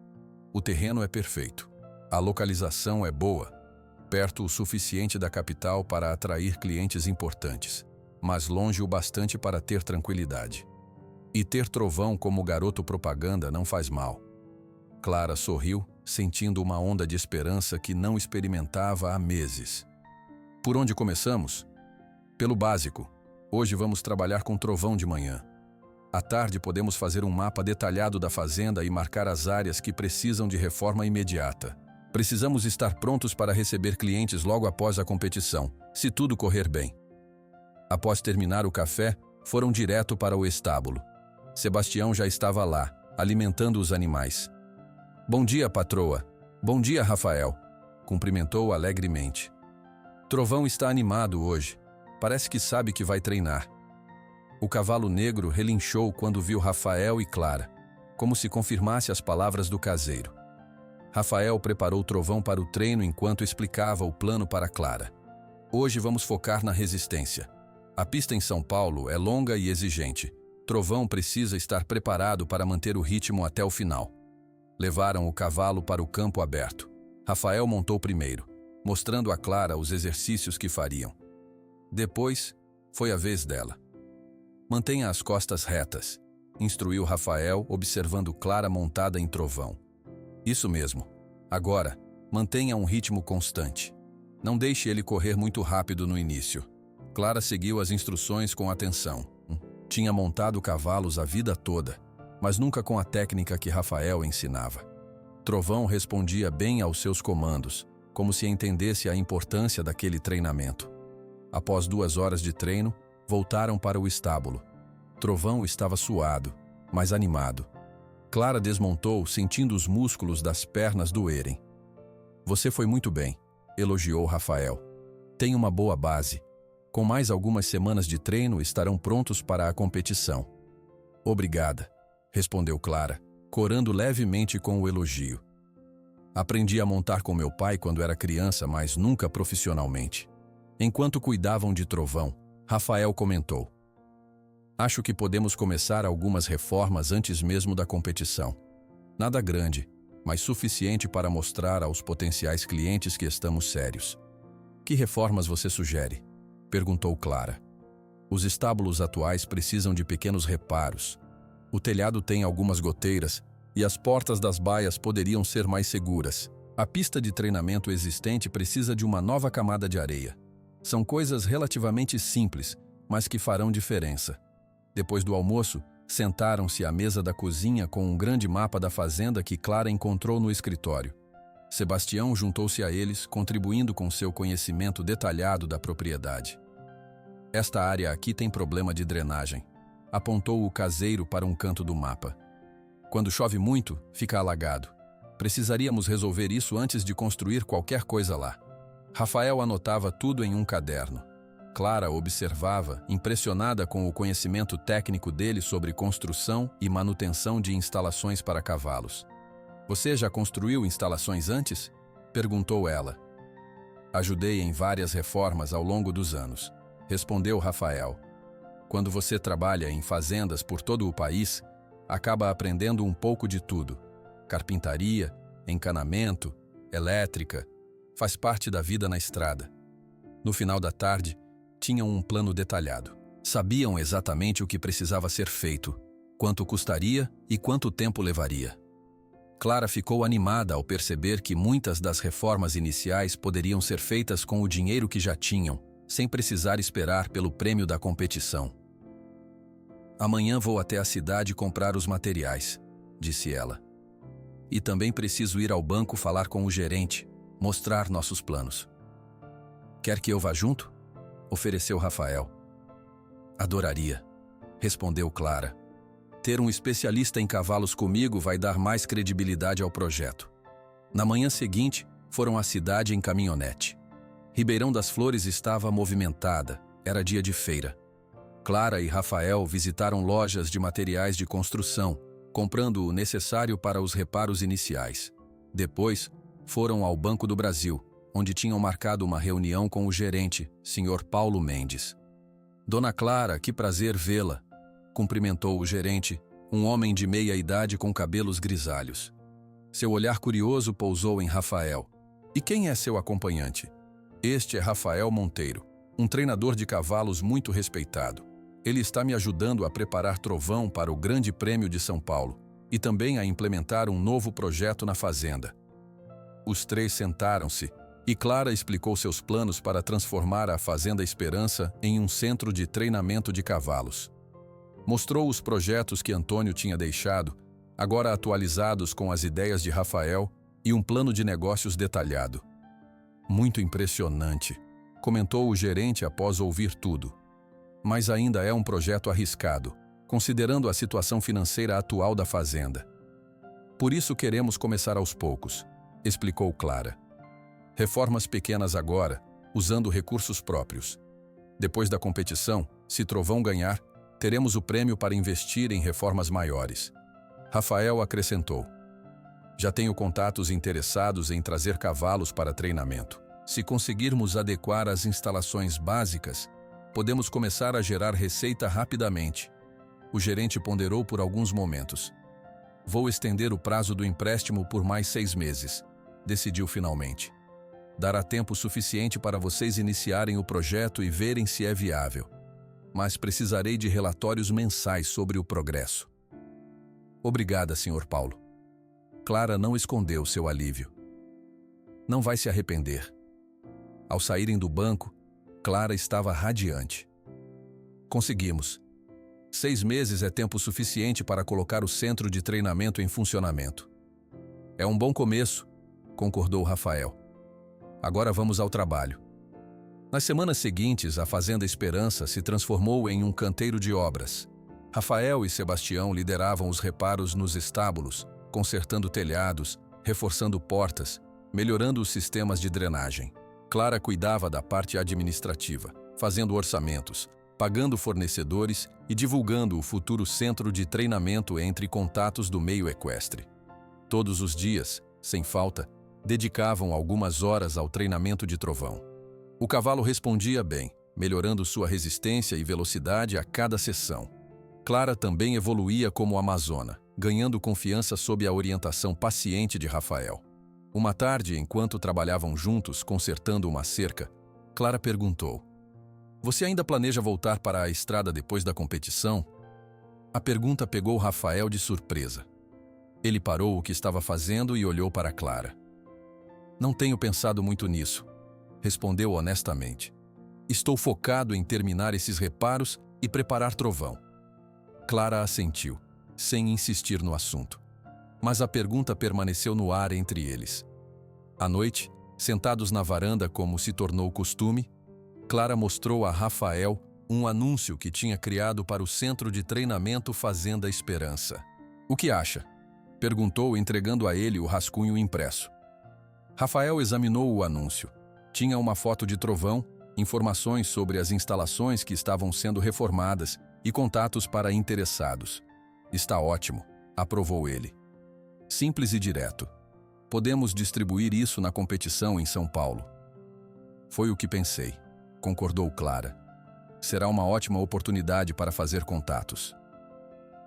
Speaker 1: O terreno é perfeito. A localização é boa, perto o suficiente da capital para atrair clientes importantes, mas longe o bastante para ter tranquilidade. E ter trovão como garoto propaganda não faz mal. Clara sorriu, sentindo uma onda de esperança que não experimentava há meses. Por onde começamos? Pelo básico. Hoje vamos trabalhar com trovão de manhã. À tarde podemos fazer um mapa detalhado da fazenda e marcar as áreas que precisam de reforma imediata. Precisamos estar prontos para receber clientes logo após a competição, se tudo correr bem. Após terminar o café, foram direto para o estábulo. Sebastião já estava lá, alimentando os animais. Bom dia, patroa. Bom dia, Rafael. Cumprimentou alegremente. Trovão está animado hoje. Parece que sabe que vai treinar. O cavalo negro relinchou quando viu Rafael e Clara, como se confirmasse as palavras do caseiro. Rafael preparou o trovão para o treino enquanto explicava o plano para Clara. Hoje vamos focar na resistência. A pista em São Paulo é longa e exigente. Trovão precisa estar preparado para manter o ritmo até o final. Levaram o cavalo para o campo aberto. Rafael montou primeiro, mostrando a Clara os exercícios que fariam. Depois, foi a vez dela. Mantenha as costas retas, instruiu Rafael, observando Clara montada em trovão. Isso mesmo. Agora, mantenha um ritmo constante. Não deixe ele correr muito rápido no início. Clara seguiu as instruções com atenção. Tinha montado cavalos a vida toda, mas nunca com a técnica que Rafael ensinava. Trovão respondia bem aos seus comandos, como se entendesse a importância daquele treinamento. Após 2 horas de treino, voltaram para o estábulo. Trovão estava suado, mas animado. Clara desmontou, sentindo os músculos das pernas doerem. Você foi muito bem, elogiou Rafael. Tem uma boa base. Com mais algumas semanas de treino, estarão prontos para a competição. Obrigada, respondeu Clara, corando levemente com o elogio. Aprendi a montar com meu pai quando era criança, mas nunca profissionalmente. Enquanto cuidavam de Trovão, Rafael comentou: acho que podemos começar algumas reformas antes mesmo da competição. Nada grande, mas suficiente para mostrar aos potenciais clientes que estamos sérios. Que reformas você sugere? Perguntou Clara. Os estábulos atuais precisam de pequenos reparos. O telhado tem algumas goteiras e as portas das baias poderiam ser mais seguras. A pista de treinamento existente precisa de uma nova camada de areia. São coisas relativamente simples, mas que farão diferença. Depois do almoço, sentaram-se à mesa da cozinha com um grande mapa da fazenda que Clara encontrou no escritório. Sebastião juntou-se a eles, contribuindo com seu conhecimento detalhado da propriedade. Esta área aqui tem problema de drenagem. Apontou o caseiro para um canto do mapa. Quando chove muito, fica alagado. Precisaríamos resolver isso antes de construir qualquer coisa lá. Rafael anotava tudo em um caderno. Clara observava, impressionada com o conhecimento técnico dele sobre construção e manutenção de instalações para cavalos. Você já construiu instalações antes? Perguntou ela. Ajudei em várias reformas ao longo dos anos, respondeu Rafael. Quando você trabalha em fazendas por todo o país, acaba aprendendo um pouco de tudo. Carpintaria, encanamento, elétrica, faz parte da vida na estrada. No final da tarde, tinham um plano detalhado. Sabiam exatamente o que precisava ser feito, quanto custaria e quanto tempo levaria. Clara ficou animada ao perceber que muitas das reformas iniciais poderiam ser feitas com o dinheiro que já tinham, sem precisar esperar pelo prêmio da competição. Amanhã vou até a cidade comprar os materiais, disse ela. E também preciso ir ao banco falar com o gerente, mostrar nossos planos. Quer que eu vá junto? Ofereceu Rafael. Adoraria, respondeu Clara. Ter um especialista em cavalos comigo vai dar mais credibilidade ao projeto. Na manhã seguinte, foram à cidade em caminhonete. Ribeirão das Flores estava movimentada, era dia de feira. Clara e Rafael visitaram lojas de materiais de construção, comprando o necessário para os reparos iniciais. Depois, foram ao Banco do Brasil, onde tinham marcado uma reunião com o gerente, Sr. Paulo Mendes. Dona Clara, que prazer vê-la, cumprimentou o gerente, um homem de meia idade com cabelos grisalhos. Seu olhar curioso pousou em Rafael. E quem é seu acompanhante? Este é Rafael Monteiro, um treinador de cavalos muito respeitado. Ele está me ajudando a preparar Trovão para o Grande Prêmio de São Paulo e também a implementar um novo projeto na fazenda. Os três sentaram-se e Clara explicou seus planos para transformar a Fazenda Esperança em um centro de treinamento de cavalos. Mostrou os projetos que Antônio tinha deixado, agora atualizados com as ideias de Rafael e um plano de negócios detalhado. Muito impressionante, comentou o gerente após ouvir tudo. Mas ainda é um projeto arriscado, considerando a situação financeira atual da fazenda. Por isso queremos começar aos poucos, explicou Clara. Reformas pequenas agora, usando recursos próprios. Depois da competição, se Trovão ganhar, teremos o prêmio para investir em reformas maiores. Rafael acrescentou. Já tenho contatos interessados em trazer cavalos para treinamento. Se conseguirmos adequar as instalações básicas, podemos começar a gerar receita rapidamente. O gerente ponderou por alguns momentos. Vou estender o prazo do empréstimo por mais 6 meses. decidiu finalmente. Dará tempo suficiente para vocês iniciarem o projeto e verem se é viável. Mas precisarei de relatórios mensais sobre o progresso. Obrigada, Sr. Paulo. Clara não escondeu seu alívio. Não vai se arrepender. Ao saírem do banco, Clara estava radiante. Conseguimos. 6 meses é tempo suficiente para colocar o centro de treinamento em funcionamento. É um bom começo, concordou Rafael. Agora vamos ao trabalho. Nas semanas seguintes, a Fazenda Esperança se transformou em um canteiro de obras. Rafael e Sebastião lideravam os reparos nos estábulos, consertando telhados, reforçando portas, melhorando os sistemas de drenagem. Clara cuidava da parte administrativa, fazendo orçamentos, pagando fornecedores e divulgando o futuro centro de treinamento entre contatos do meio equestre. Todos os dias, sem falta, dedicavam algumas horas ao treinamento de trovão. O cavalo respondia bem, melhorando sua resistência e velocidade a cada sessão. Clara também evoluía como amazona, ganhando confiança sob a orientação paciente de Rafael. Uma tarde, enquanto trabalhavam juntos consertando uma cerca, Clara perguntou: "Você ainda planeja voltar para a estrada depois da competição?" A pergunta pegou Rafael de surpresa. Ele parou o que estava fazendo e olhou para Clara. "Não tenho pensado muito nisso", respondeu honestamente. "Estou focado em terminar esses reparos e preparar trovão." Clara assentiu, sem insistir no assunto. Mas a pergunta permaneceu no ar entre eles. À noite, sentados na varanda como se tornou costume, Clara mostrou a Rafael um anúncio que tinha criado para o centro de treinamento Fazenda Esperança. "O que acha?" perguntou, entregando a ele o rascunho impresso. Rafael examinou o anúncio. Tinha uma foto de trovão, informações sobre as instalações que estavam sendo reformadas e contatos para interessados. "Está ótimo", aprovou ele. "Simples e direto. Podemos distribuir isso na competição em São Paulo." "Foi o que pensei", concordou Clara. "Será uma ótima oportunidade para fazer contatos."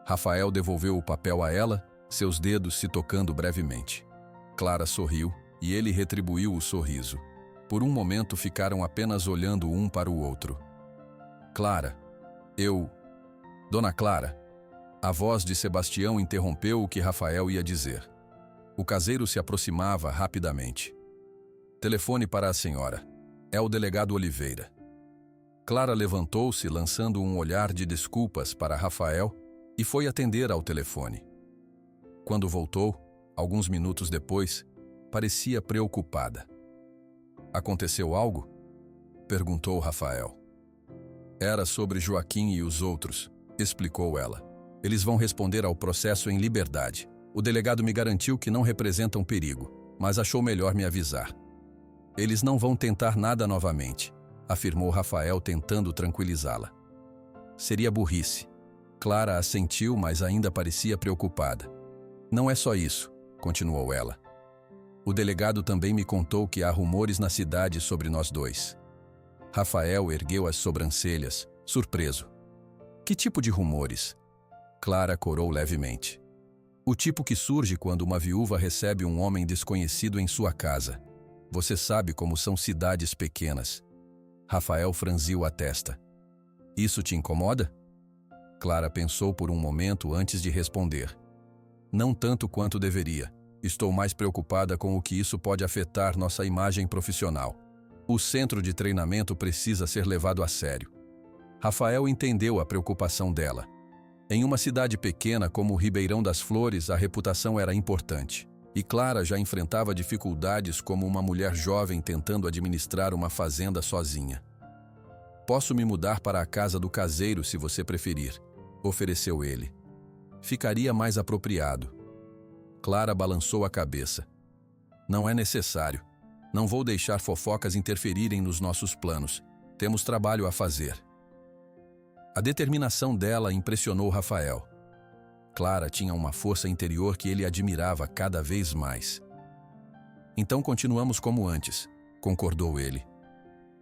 Speaker 1: Rafael devolveu o papel a ela, seus dedos se tocando brevemente. Clara sorriu e ele retribuiu o sorriso. Por um momento ficaram apenas olhando um para o outro. "Clara, Dona Clara." A voz de Sebastião interrompeu o que Rafael ia dizer. O caseiro se aproximava rapidamente. "Telefone para a senhora. É o delegado Oliveira." Clara levantou-se, lançando um olhar de desculpas para Rafael, e foi atender ao telefone. Quando voltou, alguns minutos depois, parecia preocupada. "Aconteceu algo?" perguntou Rafael. "Era sobre Joaquim e os outros", explicou ela. "Eles vão responder ao processo em liberdade. O delegado me garantiu que não representam perigo, mas achou melhor me avisar." "Eles não vão tentar nada novamente", afirmou Rafael, tentando tranquilizá-la. "Seria burrice." Clara assentiu, mas ainda parecia preocupada. "Não é só isso", continuou ela. "O delegado também me contou que há rumores na cidade sobre nós dois." Rafael ergueu as sobrancelhas, surpreso. "Que tipo de rumores?" Clara corou levemente. "O tipo que surge quando uma viúva recebe um homem desconhecido em sua casa. Você sabe como são cidades pequenas." Rafael franziu a testa. "Isso te incomoda?" Clara pensou por um momento antes de responder. "Não tanto quanto deveria. Estou mais preocupada com o que isso pode afetar nossa imagem profissional. O centro de treinamento precisa ser levado a sério." Rafael entendeu a preocupação dela. Em uma cidade pequena como Ribeirão das Flores, a reputação era importante. E Clara já enfrentava dificuldades como uma mulher jovem tentando administrar uma fazenda sozinha. "Posso me mudar para a casa do caseiro se você preferir", ofereceu ele. "Ficaria mais apropriado." Clara balançou a cabeça. "Não é necessário. Não vou deixar fofocas interferirem nos nossos planos. Temos trabalho a fazer." A determinação dela impressionou Rafael. Clara tinha uma força interior que ele admirava cada vez mais. "Então continuamos como antes", concordou ele,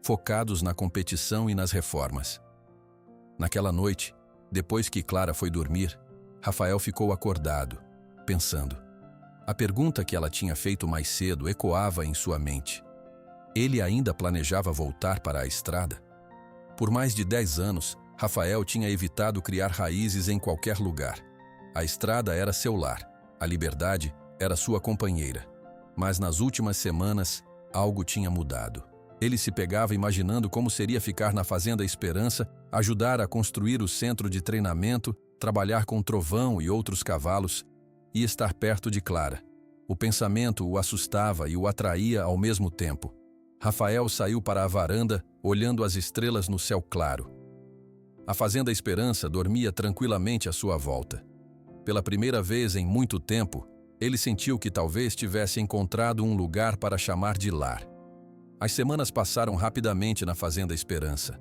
Speaker 1: focados na competição e nas reformas. Naquela noite, depois que Clara foi dormir, Rafael ficou acordado, pensando. A pergunta que ela tinha feito mais cedo ecoava em sua mente. Ele ainda planejava voltar para a estrada? Por mais de 10 anos, Rafael tinha evitado criar raízes em qualquer lugar. A estrada era seu lar, a liberdade era sua companheira. Mas nas últimas semanas, algo tinha mudado. Ele se pegava imaginando como seria ficar na Fazenda Esperança, ajudar a construir o centro de treinamento, trabalhar com Trovão e outros cavalos, e estar perto de Clara. O pensamento o assustava e o atraía ao mesmo tempo. Rafael saiu para a varanda, olhando as estrelas no céu claro. A Fazenda Esperança dormia tranquilamente à sua volta. Pela primeira vez em muito tempo, ele sentiu que talvez tivesse encontrado um lugar para chamar de lar. As semanas passaram rapidamente na Fazenda Esperança.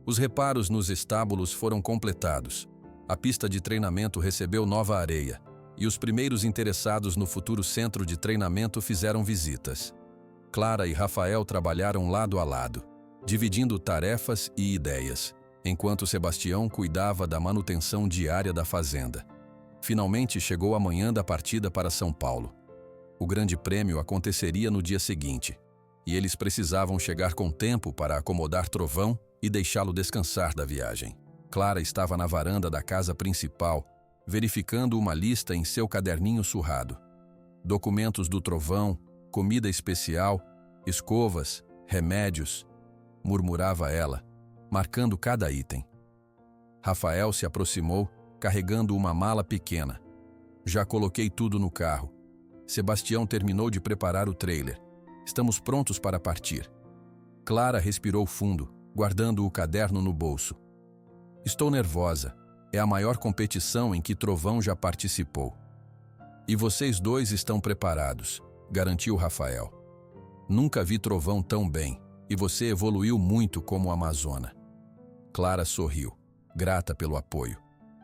Speaker 1: Os reparos nos estábulos foram completados. A pista de treinamento recebeu nova areia, e os primeiros interessados no futuro centro de treinamento fizeram visitas. Clara e Rafael trabalharam lado a lado, dividindo tarefas e ideias, enquanto Sebastião cuidava da manutenção diária da fazenda. Finalmente chegou a manhã da partida para São Paulo. O grande prêmio aconteceria no dia seguinte, e eles precisavam chegar com tempo para acomodar Trovão e deixá-lo descansar da viagem. Clara estava na varanda da casa principal, verificando uma lista em seu caderninho surrado. Documentos do Trovão, comida especial, escovas, remédios, murmurava ela, marcando cada item. Rafael se aproximou, carregando uma mala pequena. Já coloquei tudo no carro. Sebastião terminou de preparar o trailer. Estamos prontos para partir. Clara respirou fundo, guardando o caderno no bolso. Estou nervosa. É a maior competição em que Trovão já participou. E vocês dois estão preparados, garantiu Rafael. Nunca vi Trovão tão bem, e você evoluiu muito como amazona. Clara sorriu, grata pelo apoio.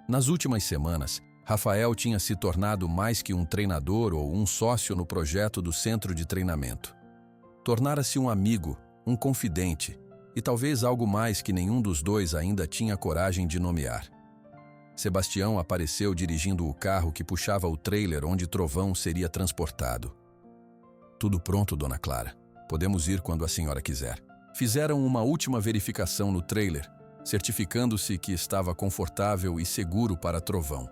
Speaker 1: Nas últimas semanas, Rafael tinha se tornado mais que um treinador ou um sócio no projeto do centro de treinamento. Tornara-se um amigo, um confidente, e talvez algo mais que nenhum dos dois ainda tinha coragem de nomear. Sebastião apareceu dirigindo o carro que puxava o trailer onde Trovão seria transportado. Tudo pronto, dona Clara. Podemos ir quando a senhora quiser. Fizeram uma última verificação no trailer, certificando-se que estava confortável e seguro para Trovão.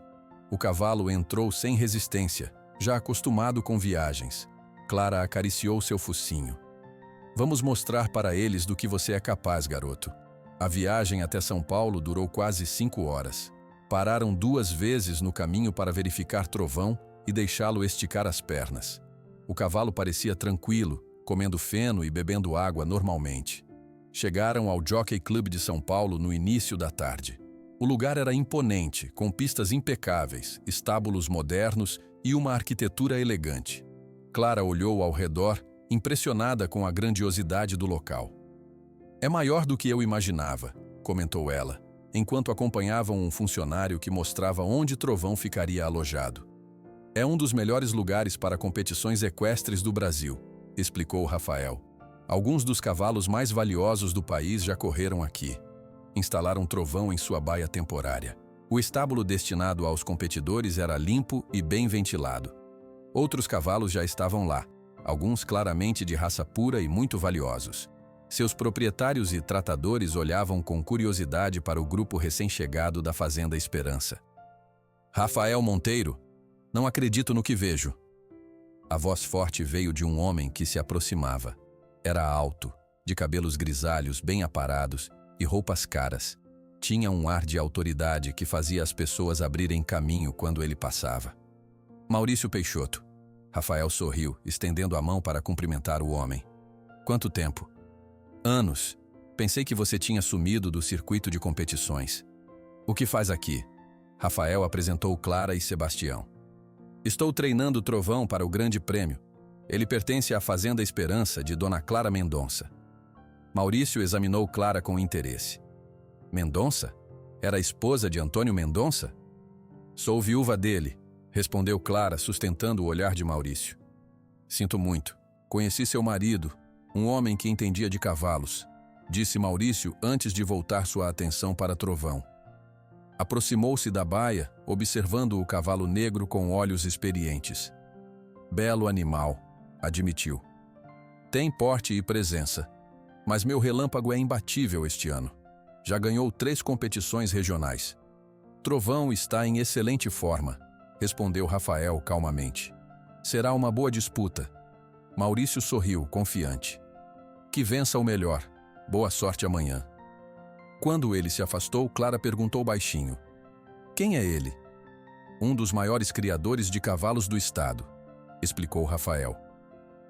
Speaker 1: O cavalo entrou sem resistência, já acostumado com viagens. Clara acariciou seu focinho. Vamos mostrar para eles do que você é capaz, garoto. A viagem até São Paulo durou quase 5 horas. Pararam 2 vezes no caminho para verificar Trovão e deixá-lo esticar as pernas. O cavalo parecia tranquilo, comendo feno e bebendo água normalmente. Chegaram ao Jockey Club de São Paulo no início da tarde. O lugar era imponente, com pistas impecáveis, estábulos modernos e uma arquitetura elegante. Clara olhou ao redor, impressionada com a grandiosidade do local. É maior do que eu imaginava, comentou ela, enquanto acompanhavam um funcionário que mostrava onde Trovão ficaria alojado. É um dos melhores lugares para competições equestres do Brasil, explicou Rafael. Alguns dos cavalos mais valiosos do país já correram aqui. Instalaram Trovão em sua baia temporária. O estábulo destinado aos competidores era limpo e bem ventilado. Outros cavalos já estavam lá, alguns claramente de raça pura e muito valiosos. Seus proprietários e tratadores olhavam com curiosidade para o grupo recém-chegado da Fazenda Esperança. Rafael Monteiro, não acredito no que vejo. A voz forte veio de um homem que se aproximava. Era alto, de cabelos grisalhos bem aparados e roupas caras. Tinha um ar de autoridade que fazia as pessoas abrirem caminho quando ele passava. Maurício Peixoto. Rafael sorriu, estendendo a mão para cumprimentar o homem. Quanto tempo? Anos. Pensei que você tinha sumido do circuito de competições. O que faz aqui? Rafael apresentou Clara e Sebastião. Estou treinando Trovão para o Grande Prêmio. Ele pertence à Fazenda Esperança de Dona Clara Mendonça. Maurício examinou Clara com interesse. Mendonça? Era a esposa de Antônio Mendonça? Sou viúva dele, respondeu Clara, sustentando o olhar de Maurício. Sinto muito. Conheci seu marido, um homem que entendia de cavalos, disse Maurício antes de voltar sua atenção para Trovão. Aproximou-se da baia, observando o cavalo negro com olhos experientes. Belo animal, admitiu. Tem porte e presença, mas meu relâmpago é imbatível este ano. Já ganhou 3 competições regionais. Trovão está em excelente forma, respondeu Rafael calmamente. Será uma boa disputa. Maurício sorriu, confiante. Que vença o melhor. Boa sorte amanhã. Quando ele se afastou, Clara perguntou baixinho. Quem é ele? Um dos maiores criadores de cavalos do estado, explicou Rafael.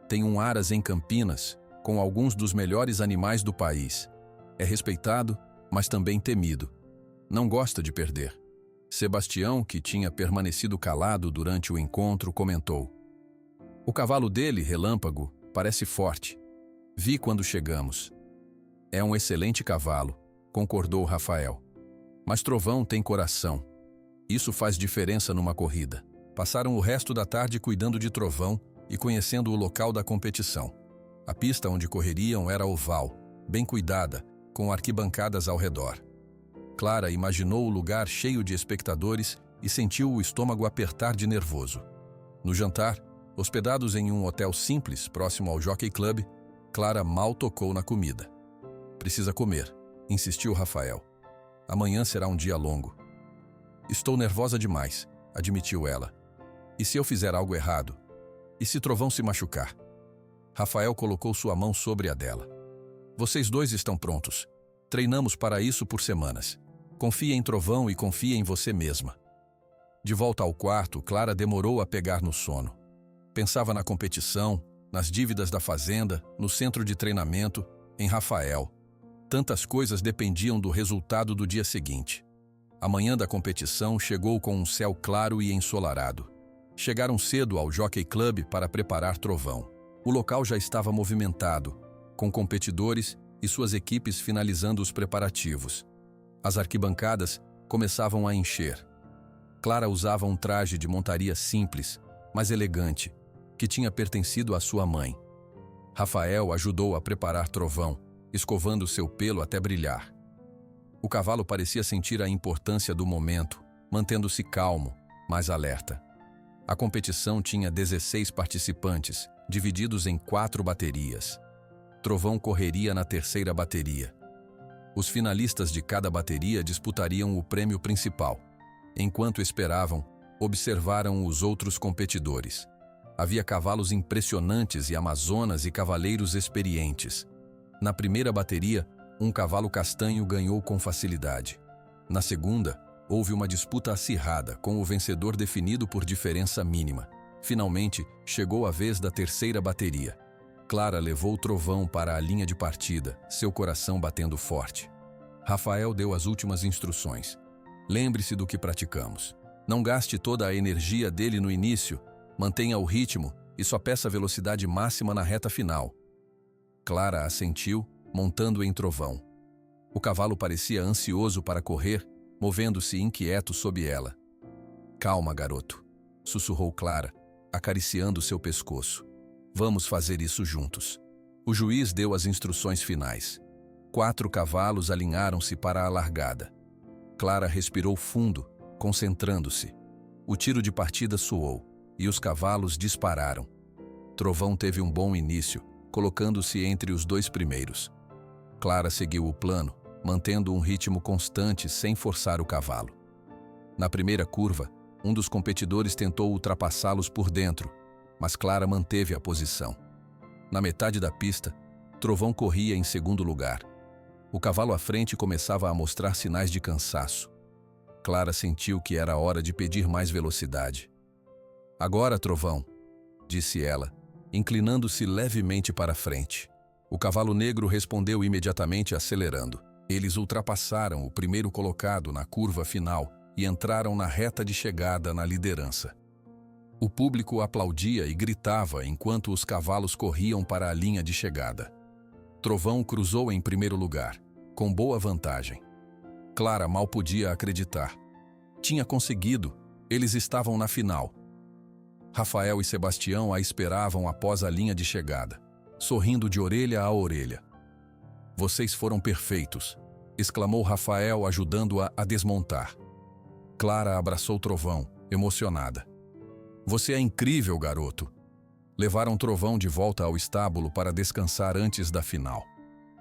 Speaker 1: Tem um aras em Campinas, com alguns dos melhores animais do país. É respeitado, mas também temido. Não gosta de perder. Sebastião, que tinha permanecido calado durante o encontro, comentou. O cavalo dele, Relâmpago, parece forte. Vi quando chegamos. É um excelente cavalo, concordou Rafael. Mas Trovão tem coração. Isso faz diferença numa corrida. Passaram o resto da tarde cuidando de Trovão e conhecendo o local da competição. A pista onde correriam era oval, bem cuidada, com arquibancadas ao redor. Clara imaginou o lugar cheio de espectadores e sentiu o estômago apertar de nervoso. No jantar, hospedados em um hotel simples próximo ao Jockey Club, Clara mal tocou na comida. Precisa comer, insistiu Rafael. Amanhã será um dia longo. Estou nervosa demais, admitiu ela. E se eu fizer algo errado? E se Trovão se machucar? Rafael colocou sua mão sobre a dela. Vocês dois estão prontos. Treinamos para isso por semanas. Confia em Trovão e confia em você mesma. De volta ao quarto, Clara demorou a pegar no sono. Pensava na competição, nas dívidas da fazenda, no centro de treinamento, em Rafael. Tantas coisas dependiam do resultado do dia seguinte. A manhã da competição chegou com um céu claro e ensolarado. Chegaram cedo ao Jockey Club para preparar Trovão. O local já estava movimentado, com competidores e suas equipes finalizando os preparativos. As arquibancadas começavam a encher. Clara usava um traje de montaria simples, mas elegante, que tinha pertencido à sua mãe. Rafael ajudou a preparar Trovão, escovando seu pelo até brilhar. O cavalo parecia sentir a importância do momento, mantendo-se calmo, mas alerta. A competição tinha 16 participantes, divididos em 4 baterias. Trovão correria na terceira bateria. Os finalistas de cada bateria disputariam o prêmio principal. Enquanto esperavam, observaram os outros competidores. Havia cavalos impressionantes e amazonas e cavaleiros experientes. Na primeira bateria, um cavalo castanho ganhou com facilidade. Na segunda, houve uma disputa acirrada, com o vencedor definido por diferença mínima. Finalmente, chegou a vez da terceira bateria. Clara levou o Trovão para a linha de partida, seu coração batendo forte. Rafael deu as últimas instruções. Lembre-se do que praticamos. Não gaste toda a energia dele no início, mantenha o ritmo e só peça velocidade máxima na reta final. Clara assentiu, montando em Trovão. O cavalo parecia ansioso para correr, movendo-se inquieto sob ela. Calma, garoto, sussurrou Clara, acariciando seu pescoço. Vamos fazer isso juntos. O juiz deu as instruções finais. 4 cavalos alinharam-se para a largada. Clara respirou fundo, concentrando-se. O tiro de partida soou, e os cavalos dispararam. Trovão teve um bom início, colocando-se entre os 2 primeiros. Clara seguiu o plano, mantendo um ritmo constante sem forçar o cavalo. Na primeira curva, um dos competidores tentou ultrapassá-los por dentro, mas Clara manteve a posição. Na metade da pista, Trovão corria em segundo lugar. O cavalo à frente começava a mostrar sinais de cansaço. Clara sentiu que era hora de pedir mais velocidade. Agora, Trovão, disse ela, inclinando-se levemente para frente. O cavalo negro respondeu imediatamente acelerando. Eles ultrapassaram o primeiro colocado na curva final e entraram na reta de chegada na liderança. O público aplaudia e gritava enquanto os cavalos corriam para a linha de chegada. Trovão cruzou em primeiro lugar, com boa vantagem. Clara mal podia acreditar. Tinha conseguido, eles estavam na final. Rafael e Sebastião a esperavam após a linha de chegada, sorrindo de orelha a orelha. Vocês foram perfeitos, exclamou Rafael, ajudando-a a desmontar. Clara abraçou Trovão, emocionada. Você é incrível, garoto, Levaram Trovão de volta ao estábulo para descansar antes da final.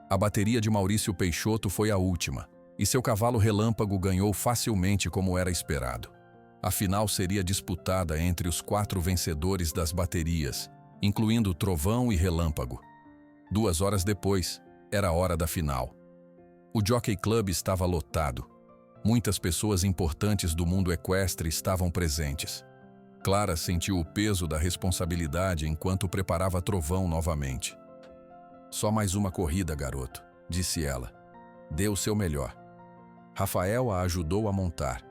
Speaker 1: A bateria de Maurício Peixoto foi a última, e seu cavalo Relâmpago ganhou facilmente como era esperado. A final seria disputada entre os 4 vencedores das baterias, incluindo Trovão e Relâmpago. 2 horas depois, era a hora da final. O Jockey Club estava lotado. Muitas pessoas importantes do mundo equestre estavam presentes. Clara sentiu o peso da responsabilidade enquanto preparava Trovão novamente. "Só mais uma corrida, garoto", disse ela. "Dê o seu melhor." Rafael a ajudou a montar.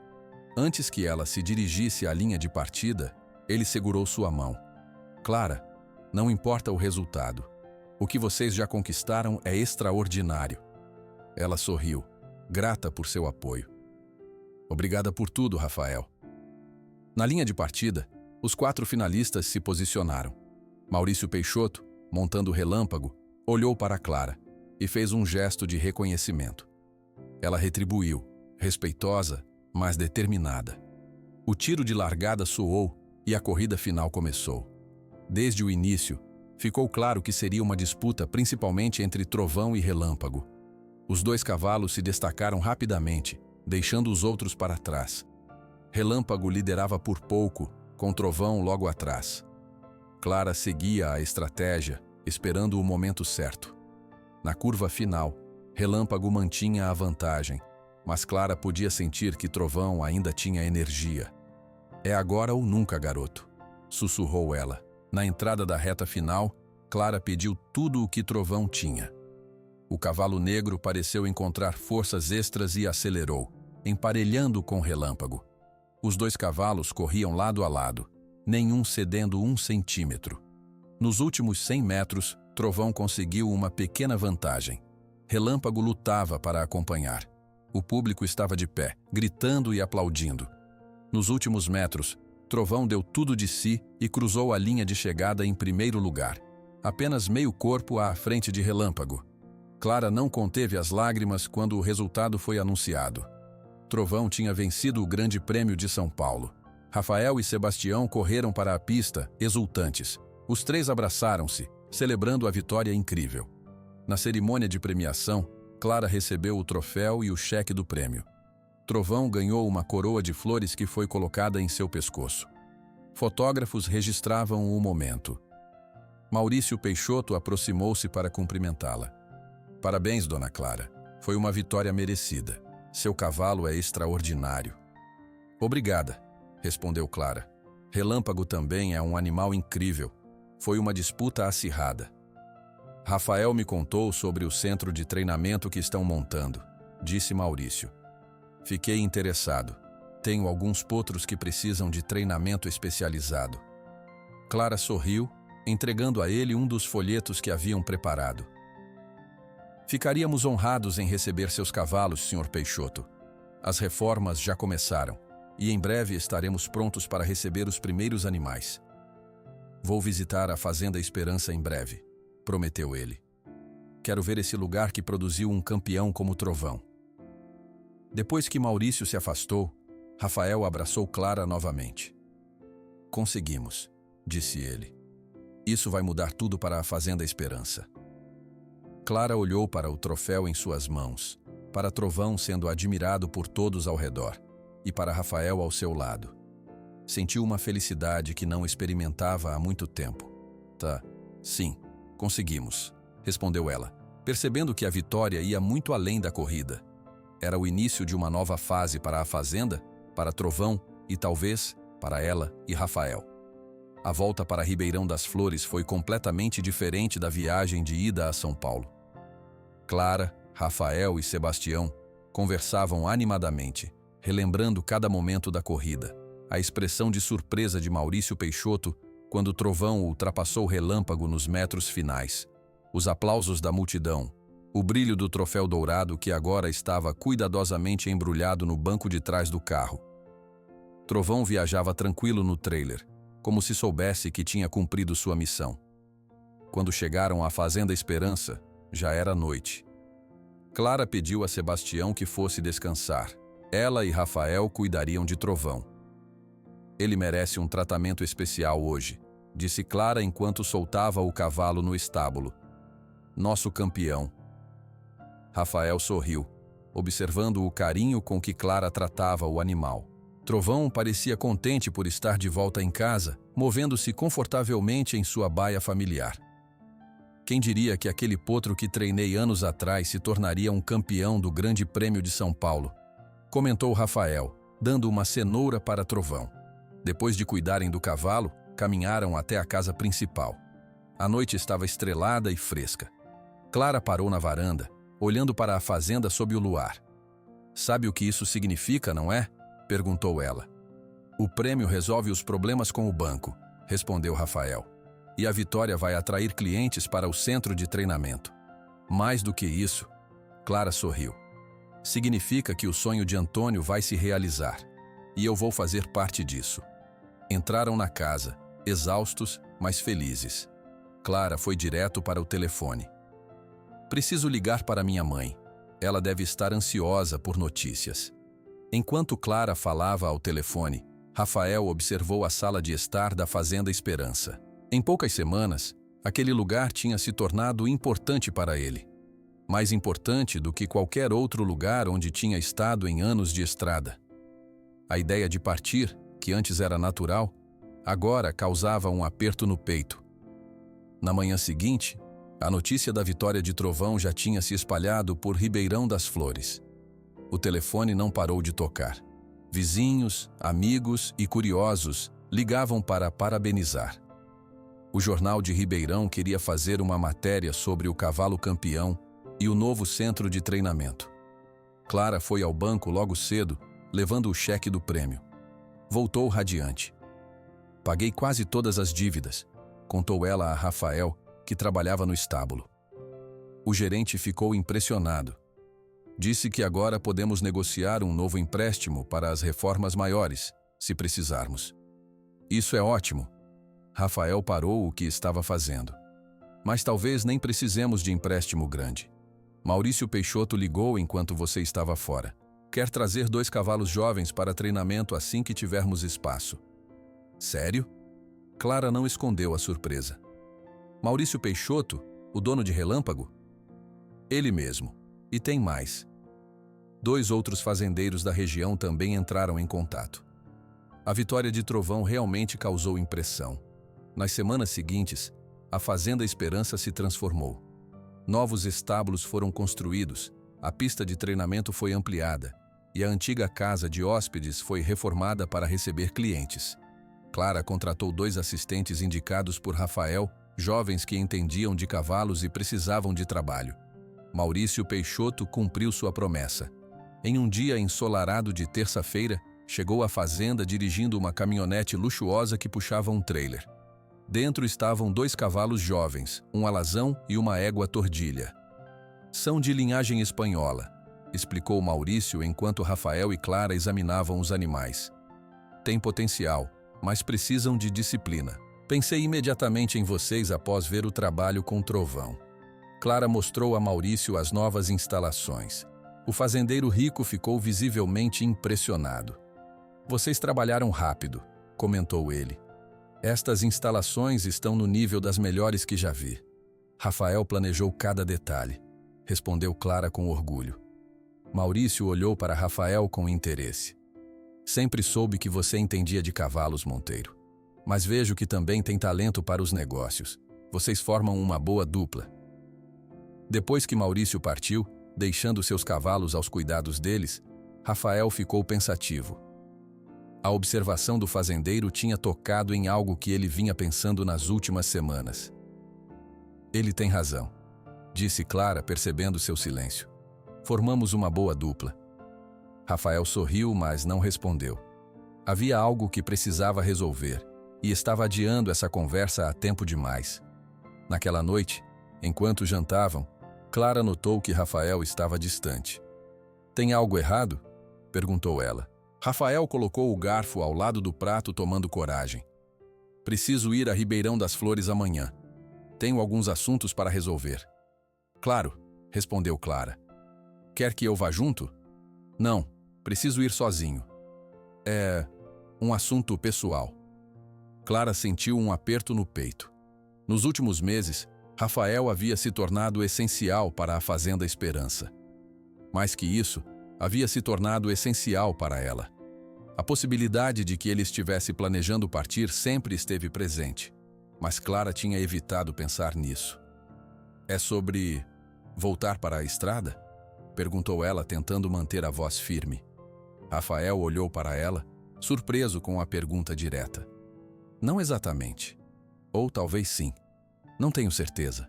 Speaker 1: Antes que ela se dirigisse à linha de partida, ele segurou sua mão. "Clara, não importa o resultado. O que vocês já conquistaram é extraordinário." Ela sorriu, grata por seu apoio. "Obrigada por tudo, Rafael." Na linha de partida, os 4 finalistas se posicionaram. Maurício Peixoto, montando o Relâmpago, olhou para Clara e fez um gesto de reconhecimento. Ela retribuiu, respeitosa, mas determinada. O tiro de largada soou e a corrida final começou. Desde o início, ficou claro que seria uma disputa principalmente entre Trovão e Relâmpago. Os 2 cavalos se destacaram rapidamente, deixando os outros para trás. Relâmpago liderava por pouco, com Trovão logo atrás. Clara seguia a estratégia, esperando o momento certo. Na curva final, Relâmpago mantinha a vantagem, mas Clara podia sentir que Trovão ainda tinha energia. "É agora ou nunca, garoto", sussurrou ela. Na entrada da reta final, Clara pediu tudo o que Trovão tinha. O cavalo negro pareceu encontrar forças extras e acelerou, emparelhando com Relâmpago. Os 2 cavalos corriam lado a lado, nenhum cedendo 1 centímetro. Nos últimos 100 metros, Trovão conseguiu uma pequena vantagem. Relâmpago lutava para acompanhar. O público estava de pé, gritando e aplaudindo. Nos últimos metros, Trovão deu tudo de si e cruzou a linha de chegada em primeiro lugar, apenas meio corpo à frente de Relâmpago. Clara não conteve as lágrimas quando o resultado foi anunciado. Trovão tinha vencido o Grande Prêmio de São Paulo. Rafael e Sebastião correram para a pista, exultantes. Os 3 abraçaram-se, celebrando a vitória incrível. Na cerimônia de premiação, Clara recebeu o troféu e o cheque do prêmio. Trovão ganhou uma coroa de flores que foi colocada em seu pescoço. Fotógrafos registravam o momento. Maurício Peixoto aproximou-se para cumprimentá-la. "Parabéns, dona Clara. Foi uma vitória merecida. Seu cavalo é extraordinário." "Obrigada", respondeu Clara. "Relâmpago também é um animal incrível. Foi uma disputa acirrada." "Rafael me contou sobre o centro de treinamento que estão montando", disse Maurício. "Fiquei interessado. Tenho alguns potros que precisam de treinamento especializado." Clara sorriu, entregando a ele um dos folhetos que haviam preparado. "Ficaríamos honrados em receber seus cavalos, Sr. Peixoto. As reformas já começaram, e em breve estaremos prontos para receber os primeiros animais." "Vou visitar a Fazenda Esperança em breve", prometeu ele. "Quero ver esse lugar que produziu um campeão como Trovão." Depois que Maurício se afastou, Rafael abraçou Clara novamente. "Conseguimos", disse ele. "Isso vai mudar tudo para a Fazenda Esperança." Clara olhou para o troféu em suas mãos, para Trovão sendo admirado por todos ao redor, e para Rafael ao seu lado. Sentiu uma felicidade que não experimentava há muito tempo. Sim, conseguimos", respondeu ela, percebendo que a vitória ia muito além da corrida. Era o início de uma nova fase para a Fazenda, para Trovão e talvez para ela e Rafael. A volta para Ribeirão das Flores foi completamente diferente da viagem de ida a São Paulo. Clara, Rafael e Sebastião conversavam animadamente, relembrando cada momento da corrida. A expressão de surpresa de Maurício Peixoto quando Trovão ultrapassou Relâmpago nos metros finais. Os aplausos da multidão. O brilho do troféu dourado que agora estava cuidadosamente embrulhado no banco de trás do carro. Trovão viajava tranquilo no trailer, como se soubesse que tinha cumprido sua missão. Quando chegaram à Fazenda Esperança, já era noite. Clara pediu a Sebastião que fosse descansar. Ela e Rafael cuidariam de Trovão. "Ele merece um tratamento especial hoje", disse Clara enquanto soltava o cavalo no estábulo. Nosso campeão. Rafael sorriu, observando o carinho com que Clara tratava o animal. Trovão parecia contente por estar de volta em casa, movendo-se confortavelmente em sua baia familiar. Quem diria que aquele potro que treinei anos atrás se tornaria um campeão do Grande Prêmio de São Paulo? Comentou Rafael, dando uma cenoura para Trovão. Depois de cuidarem do cavalo, caminharam até a casa principal. A noite estava estrelada e fresca. Clara parou na varanda, olhando para a fazenda sob o luar. Sabe o que isso significa, não é? Perguntou ela. O prêmio resolve os problemas com o banco, respondeu Rafael. E a vitória vai atrair clientes para o centro de treinamento. Mais do que isso, Clara sorriu. Significa que o sonho de Antônio vai se realizar. E eu vou fazer parte disso. Entraram na casa, exaustos, mas felizes. Clara foi direto para o telefone. Preciso ligar para minha mãe. Ela deve estar ansiosa por notícias. Enquanto Clara falava ao telefone, Rafael observou a sala de estar da Fazenda Esperança. Em poucas semanas, aquele lugar tinha se tornado importante para ele. Mais importante do que qualquer outro lugar onde tinha estado em anos de estrada. A ideia de partir, que antes era natural, agora causava um aperto no peito. Na manhã seguinte, a notícia da vitória de Trovão já tinha se espalhado por Ribeirão das Flores. O telefone não parou de tocar. Vizinhos, amigos e curiosos ligavam para parabenizar. O jornal de Ribeirão queria fazer uma matéria sobre o cavalo campeão e o novo centro de treinamento. Clara foi ao banco logo cedo, levando o cheque do prêmio. Voltou radiante. Paguei quase todas as dívidas, contou ela a Rafael, que trabalhava no estábulo. O gerente ficou impressionado. Disse que agora podemos negociar um novo empréstimo para as reformas maiores, se precisarmos. Isso é ótimo. Rafael parou o que estava fazendo. Mas talvez nem precisemos de empréstimo grande. Maurício Peixoto ligou enquanto você estava fora. Quer trazer 2 cavalos jovens para treinamento assim que tivermos espaço. Sério? Clara não escondeu a surpresa. Maurício Peixoto, o dono de Relâmpago? Ele mesmo. E tem mais. 2 outros fazendeiros da região também entraram em contato. A vitória de Trovão realmente causou impressão. Nas semanas seguintes, a Fazenda Esperança se transformou. Novos estábulos foram construídos, a pista de treinamento foi ampliada e a antiga casa de hóspedes foi reformada para receber clientes. Clara contratou 2 assistentes indicados por Rafael, jovens que entendiam de cavalos e precisavam de trabalho. Maurício Peixoto cumpriu sua promessa. Em um dia ensolarado de terça-feira, chegou à fazenda dirigindo uma caminhonete luxuosa que puxava um trailer. Dentro estavam 2 cavalos jovens, um alazão e uma égua tordilha. São de linhagem espanhola, explicou Maurício enquanto Rafael e Clara examinavam os animais. Tem potencial, mas precisam de disciplina. Pensei imediatamente em vocês após ver o trabalho com Trovão. Clara mostrou a Maurício as novas instalações. O fazendeiro rico ficou visivelmente impressionado. Vocês trabalharam rápido, comentou ele. Estas instalações estão no nível das melhores que já vi. Rafael planejou cada detalhe, respondeu Clara com orgulho. Maurício olhou para Rafael com interesse. Sempre soube que você entendia de cavalos, Monteiro. Mas vejo que também tem talento para os negócios. Vocês formam uma boa dupla. Depois que Maurício partiu, deixando seus cavalos aos cuidados deles, Rafael ficou pensativo. A observação do fazendeiro tinha tocado em algo que ele vinha pensando nas últimas semanas. Ele tem razão, disse Clara, percebendo seu silêncio. Formamos uma boa dupla. Rafael sorriu, mas não respondeu. Havia algo que precisava resolver, e estava adiando essa conversa há tempo demais. Naquela noite, enquanto jantavam, Clara notou que Rafael estava distante. Tem algo errado? Perguntou ela. Rafael colocou o garfo ao lado do prato, tomando coragem. Preciso ir a Ribeirão das Flores amanhã. Tenho alguns assuntos para resolver. Claro, respondeu Clara. Quer que eu vá junto? Não, preciso ir sozinho. É um assunto pessoal. Clara sentiu um aperto no peito. Nos últimos meses, Rafael havia se tornado essencial para a Fazenda Esperança. Mais que isso, havia se tornado essencial para ela. A possibilidade de que ele estivesse planejando partir sempre esteve presente, mas Clara tinha evitado pensar nisso. "É sobre voltar para a estrada?" perguntou ela, tentando manter a voz firme. Rafael olhou para ela, surpreso com a pergunta direta. "Não exatamente. Ou talvez sim. Não tenho certeza."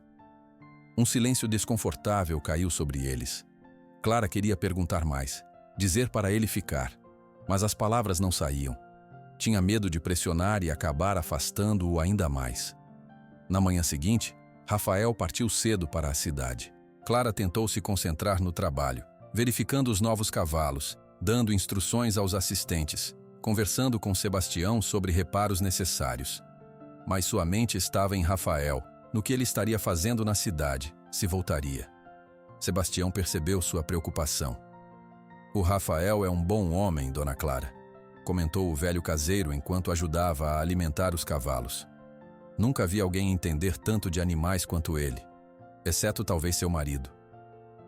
Speaker 1: Um silêncio desconfortável caiu sobre eles. Clara queria perguntar mais, dizer para ele ficar, mas as palavras não saíam. Tinha medo de pressionar e acabar afastando-o ainda mais. Na manhã seguinte, Rafael partiu cedo para a cidade. Clara tentou se concentrar no trabalho, verificando os novos cavalos, dando instruções aos assistentes, conversando com Sebastião sobre reparos necessários. Mas sua mente estava em Rafael, no que ele estaria fazendo na cidade, se voltaria. Sebastião percebeu sua preocupação. "O Rafael é um bom homem, Dona Clara", comentou o velho caseiro enquanto ajudava a alimentar os cavalos. "Nunca vi alguém entender tanto de animais quanto ele, exceto talvez seu marido."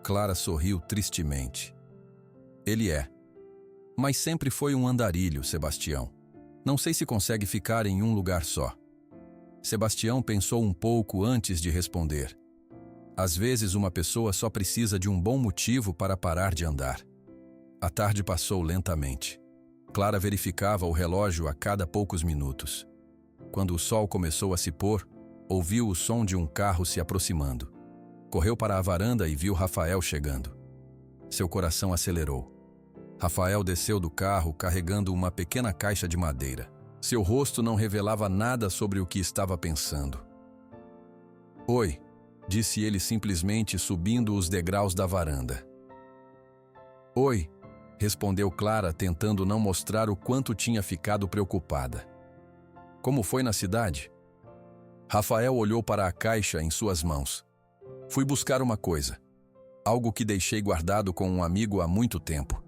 Speaker 1: Clara sorriu tristemente. "Ele é. Mas sempre foi um andarilho, Sebastião. Não sei se consegue ficar em um lugar só." Sebastião pensou um pouco antes de responder. Às vezes uma pessoa só precisa de um bom motivo para parar de andar. A tarde passou lentamente. Clara verificava o relógio a cada poucos minutos. Quando o sol começou a se pôr, ouviu o som de um carro se aproximando. Correu para a varanda e viu Rafael chegando. Seu coração acelerou. Rafael desceu do carro carregando uma pequena caixa de madeira. Seu rosto não revelava nada sobre o que estava pensando. "Oi", disse ele simplesmente subindo os degraus da varanda. "Oi", respondeu Clara, tentando não mostrar o quanto tinha ficado preocupada. "Como foi na cidade?" Rafael olhou para a caixa em suas mãos. "Fui buscar uma coisa. Algo que deixei guardado com um amigo há muito tempo."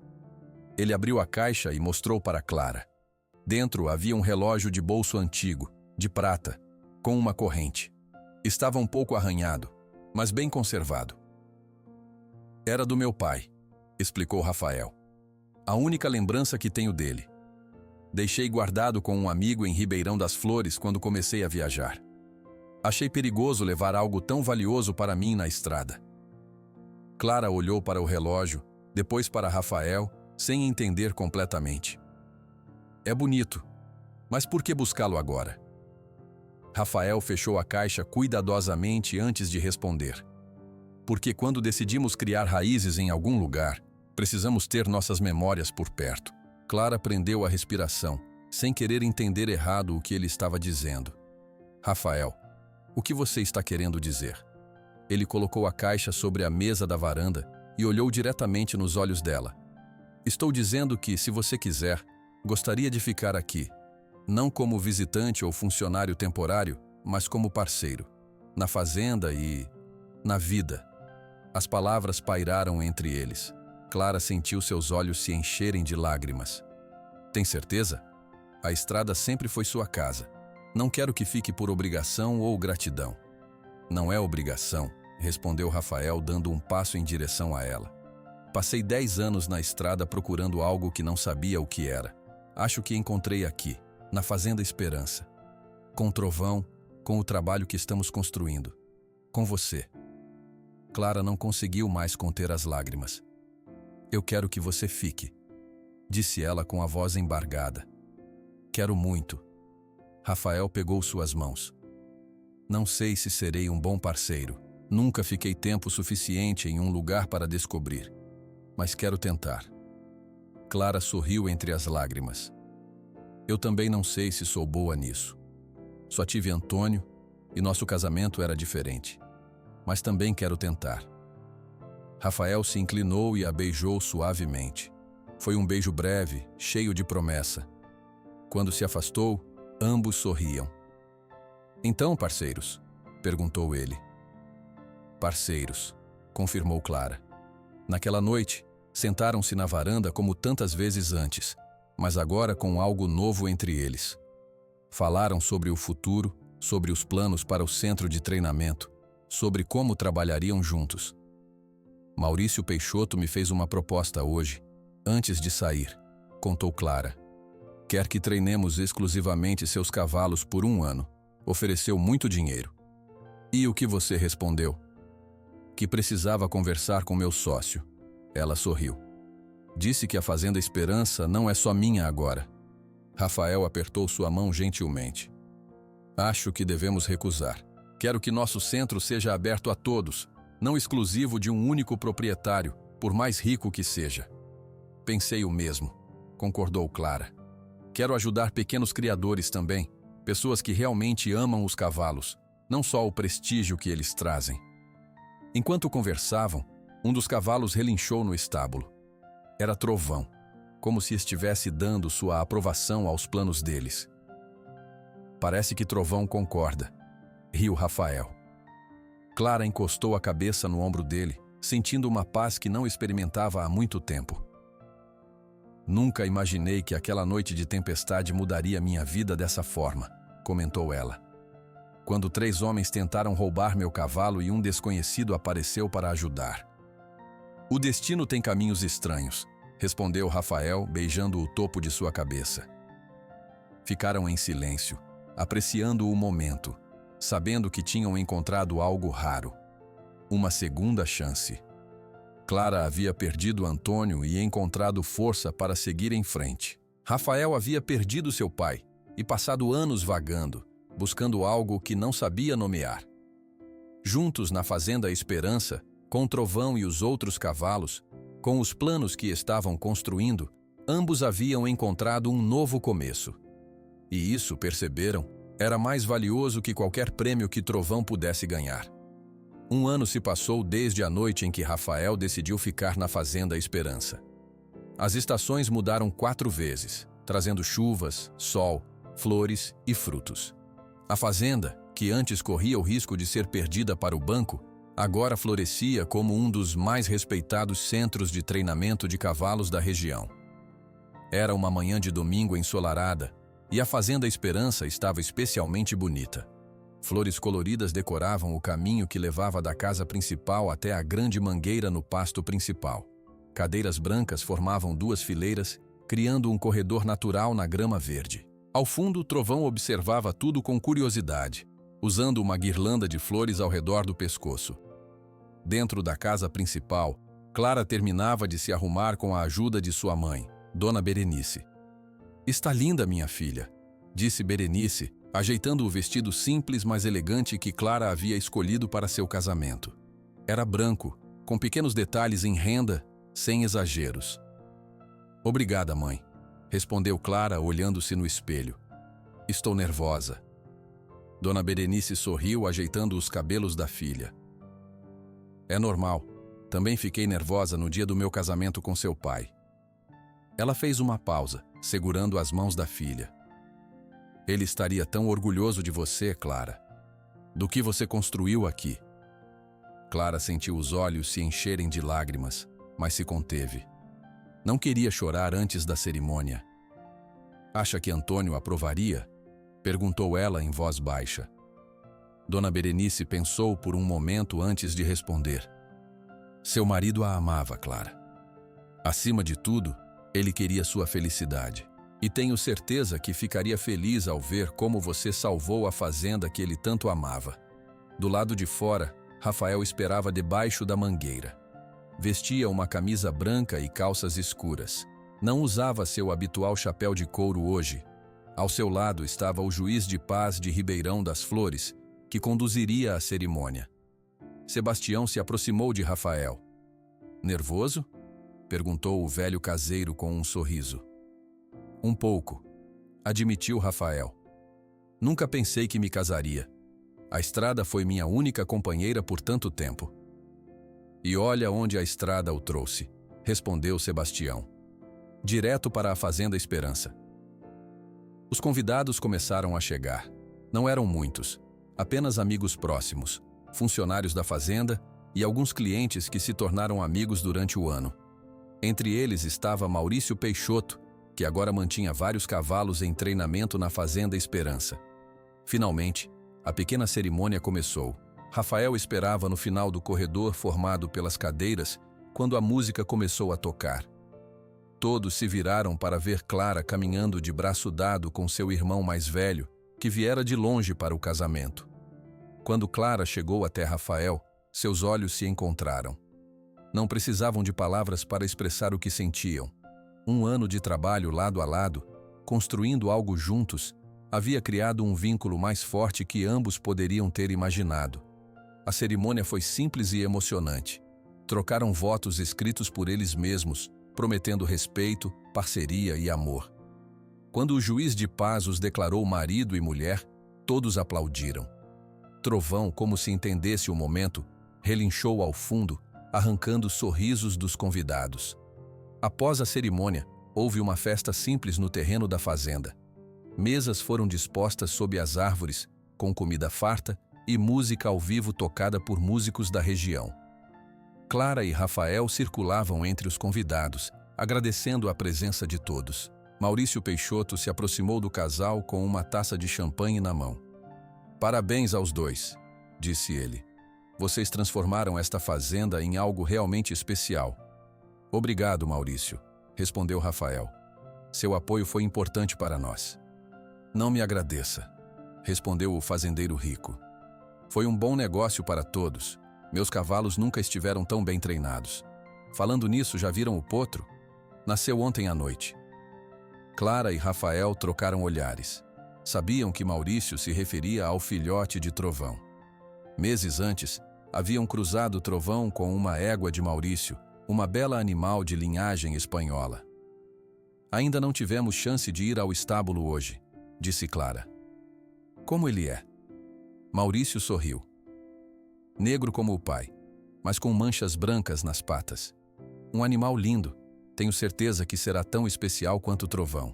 Speaker 1: Ele abriu a caixa e mostrou para Clara. Dentro havia um relógio de bolso antigo, de prata, com uma corrente. Estava um pouco arranhado, mas bem conservado. "Era do meu pai", explicou Rafael. "A única lembrança que tenho dele. Deixei guardado com um amigo em Ribeirão das Flores quando comecei a viajar. Achei perigoso levar algo tão valioso para mim na estrada." Clara olhou para o relógio, depois para Rafael, sem entender completamente. "É bonito, mas por que buscá-lo agora?" Rafael fechou a caixa cuidadosamente antes de responder. "Porque quando decidimos criar raízes em algum lugar, precisamos ter nossas memórias por perto." Clara prendeu a respiração, sem querer entender errado o que ele estava dizendo. "Rafael, o que você está querendo dizer?" Ele colocou a caixa sobre a mesa da varanda e olhou diretamente nos olhos dela. "Estou dizendo que, se você quiser, gostaria de ficar aqui, não como visitante ou funcionário temporário, mas como parceiro, na fazenda e na vida." As palavras pairaram entre eles. Clara sentiu seus olhos se encherem de lágrimas. "Tem certeza? A estrada sempre foi sua casa. Não quero que fique por obrigação ou gratidão." "Não é obrigação", respondeu Rafael, dando um passo em direção a ela. "Passei 10 anos na estrada procurando algo que não sabia o que era. Acho que encontrei aqui, na Fazenda Esperança. Com o trovão, com o trabalho que estamos construindo. Com você." Clara não conseguiu mais conter as lágrimas. "Eu quero que você fique", disse ela com a voz embargada. "Quero muito." Rafael pegou suas mãos. "Não sei se serei um bom parceiro. Nunca fiquei tempo suficiente em um lugar para descobrir. Mas quero tentar." Clara sorriu entre as lágrimas. "Eu também não sei se sou boa nisso. Só tive Antônio e nosso casamento era diferente. Mas também quero tentar." Rafael se inclinou e a beijou suavemente. Foi um beijo breve, cheio de promessa. Quando se afastou, ambos sorriam. "Então, parceiros?" perguntou ele. "Parceiros", confirmou Clara. Naquela noite, sentaram-se na varanda como tantas vezes antes, mas agora com algo novo entre eles. Falaram sobre o futuro, sobre os planos para o centro de treinamento, sobre como trabalhariam juntos. Maurício Peixoto me fez uma proposta hoje, antes de sair, contou Clara. Quer que treinemos exclusivamente seus cavalos por 1 ano. Ofereceu muito dinheiro. E o que você respondeu? Que precisava conversar com meu sócio. Ela sorriu. Disse que a Fazenda Esperança não é só minha agora. Rafael apertou sua mão gentilmente. Acho que devemos recusar. Quero que nosso centro seja aberto a todos, não exclusivo de um único proprietário, por mais rico que seja. Pensei o mesmo, concordou Clara. Quero ajudar pequenos criadores também, pessoas que realmente amam os cavalos, não só o prestígio que eles trazem. Enquanto conversavam, um dos cavalos relinchou no estábulo. Era Trovão, como se estivesse dando sua aprovação aos planos deles. Parece que Trovão concorda, riu Rafael. Clara encostou a cabeça no ombro dele, sentindo uma paz que não experimentava há muito tempo. Nunca imaginei que aquela noite de tempestade mudaria minha vida dessa forma, comentou ela. Quando 3 homens tentaram roubar meu cavalo e um desconhecido apareceu para ajudar. O destino tem caminhos estranhos, respondeu Rafael, beijando o topo de sua cabeça. Ficaram em silêncio, apreciando o momento, sabendo que tinham encontrado algo raro. Uma segunda chance. Clara havia perdido Antônio e encontrado força para seguir em frente. Rafael havia perdido seu pai e passado anos vagando, buscando algo que não sabia nomear. Juntos na Fazenda Esperança, com Trovão e os outros cavalos, com os planos que estavam construindo, ambos haviam encontrado um novo começo. E isso, perceberam, era mais valioso que qualquer prêmio que Trovão pudesse ganhar. 1 ano se passou desde a noite em que Rafael decidiu ficar na Fazenda Esperança. As estações mudaram 4 vezes, trazendo chuvas, sol, flores e frutos. A fazenda, que antes corria o risco de ser perdida para o banco, agora florescia como um dos mais respeitados centros de treinamento de cavalos da região. Era uma manhã de domingo ensolarada, e a Fazenda Esperança estava especialmente bonita. Flores coloridas decoravam o caminho que levava da casa principal até a grande mangueira no pasto principal. Cadeiras brancas formavam 2 fileiras, criando um corredor natural na grama verde. Ao fundo, Trovão observava tudo com curiosidade, usando uma guirlanda de flores ao redor do pescoço. Dentro da casa principal, Clara terminava de se arrumar com a ajuda de sua mãe, Dona Berenice. "Está linda, minha filha", disse Berenice, ajeitando o vestido simples, mas elegante que Clara havia escolhido para seu casamento. Era branco, com pequenos detalhes em renda, sem exageros. "Obrigada, mãe", respondeu Clara, olhando-se no espelho. "Estou nervosa." Dona Berenice sorriu, ajeitando os cabelos da filha. "É normal. Também fiquei nervosa no dia do meu casamento com seu pai." Ela fez uma pausa, segurando as mãos da filha. "Ele estaria tão orgulhoso de você, Clara. Do que você construiu aqui." Clara sentiu os olhos se encherem de lágrimas, mas se conteve. Não queria chorar antes da cerimônia. "Acha que Antônio aprovaria?" perguntou ela em voz baixa. Dona Berenice pensou por um momento antes de responder. Seu marido a amava, Clara. Acima de tudo, ele queria sua felicidade. E tenho certeza que ficaria feliz ao ver como você salvou a fazenda que ele tanto amava. Do lado de fora, Rafael esperava debaixo da mangueira. Vestia uma camisa branca e calças escuras. Não usava seu habitual chapéu de couro hoje. Ao seu lado estava o juiz de paz de Ribeirão das Flores, que conduziria a cerimônia. Sebastião se aproximou de Rafael. "Nervoso?" perguntou o velho caseiro com um sorriso. "Um pouco", admitiu Rafael. "Nunca pensei que me casaria. A estrada foi minha única companheira por tanto tempo." "E olha onde a estrada o trouxe", respondeu Sebastião. "Direto para a Fazenda Esperança." Os convidados começaram a chegar. Não eram muitos, apenas amigos próximos, funcionários da fazenda e alguns clientes que se tornaram amigos durante o ano. Entre eles estava Maurício Peixoto, que agora mantinha vários cavalos em treinamento na Fazenda Esperança. Finalmente, a pequena cerimônia começou. Rafael esperava no final do corredor formado pelas cadeiras quando a música começou a tocar. Todos se viraram para ver Clara caminhando de braço dado com seu irmão mais velho, que viera de longe para o casamento. Quando Clara chegou até Rafael, seus olhos se encontraram. Não precisavam de palavras para expressar o que sentiam. Um ano de trabalho lado a lado, construindo algo juntos, havia criado um vínculo mais forte que ambos poderiam ter imaginado. A cerimônia foi simples e emocionante. Trocaram votos escritos por eles mesmos, prometendo respeito, parceria e amor. Quando o juiz de paz os declarou marido e mulher, todos aplaudiram. Trovão, como se entendesse o momento, relinchou ao fundo, arrancando sorrisos dos convidados. Após a cerimônia, houve uma festa simples no terreno da fazenda. Mesas foram dispostas sob as árvores, com comida farta e música ao vivo tocada por músicos da região. Clara e Rafael circulavam entre os convidados, agradecendo a presença de todos. Maurício Peixoto se aproximou do casal com uma taça de champanhe na mão. "Parabéns aos dois", disse ele. "Vocês transformaram esta fazenda em algo realmente especial." "Obrigado, Maurício", respondeu Rafael. "Seu apoio foi importante para nós." "Não me agradeça", respondeu o fazendeiro rico. "Foi um bom negócio para todos. Meus cavalos nunca estiveram tão bem treinados. Falando nisso, já viram o potro? Nasceu ontem à noite." Clara e Rafael trocaram olhares. Sabiam que Maurício se referia ao filhote de Trovão. Meses antes, haviam cruzado Trovão com uma égua de Maurício, uma bela animal de linhagem espanhola. "Ainda não tivemos chance de ir ao estábulo hoje", disse Clara. "Como ele é?" Maurício sorriu. "Negro como o pai, mas com manchas brancas nas patas. Um animal lindo, tenho certeza que será tão especial quanto Trovão."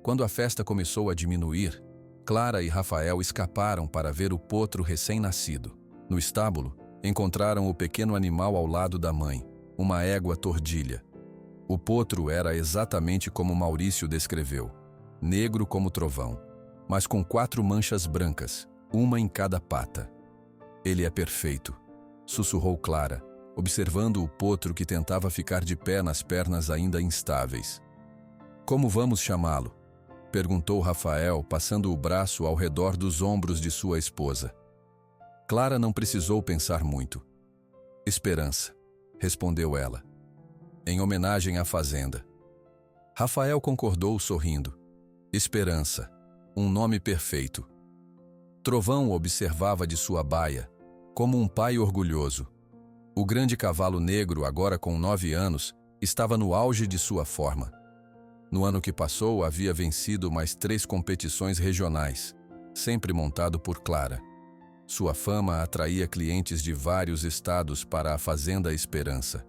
Speaker 1: Quando a festa começou a diminuir, Clara e Rafael escaparam para ver o potro recém-nascido. No estábulo, encontraram o pequeno animal ao lado da mãe, uma égua tordilha. O potro era exatamente como Maurício descreveu, negro como Trovão, mas com 4 manchas brancas, uma em cada pata. "Ele é perfeito", sussurrou Clara, observando o potro que tentava ficar de pé nas pernas ainda instáveis. "Como vamos chamá-lo?", perguntou Rafael, passando o braço ao redor dos ombros de sua esposa. Clara não precisou pensar muito. "Esperança", respondeu ela, em homenagem à fazenda. Rafael concordou sorrindo. Esperança, um nome perfeito. Trovão observava de sua baia, como um pai orgulhoso. O grande cavalo negro, agora com 9 anos, estava no auge de sua forma. No ano que passou, havia vencido mais 3 competições regionais, sempre montado por Clara. Sua fama atraía clientes de vários estados para a Fazenda Esperança.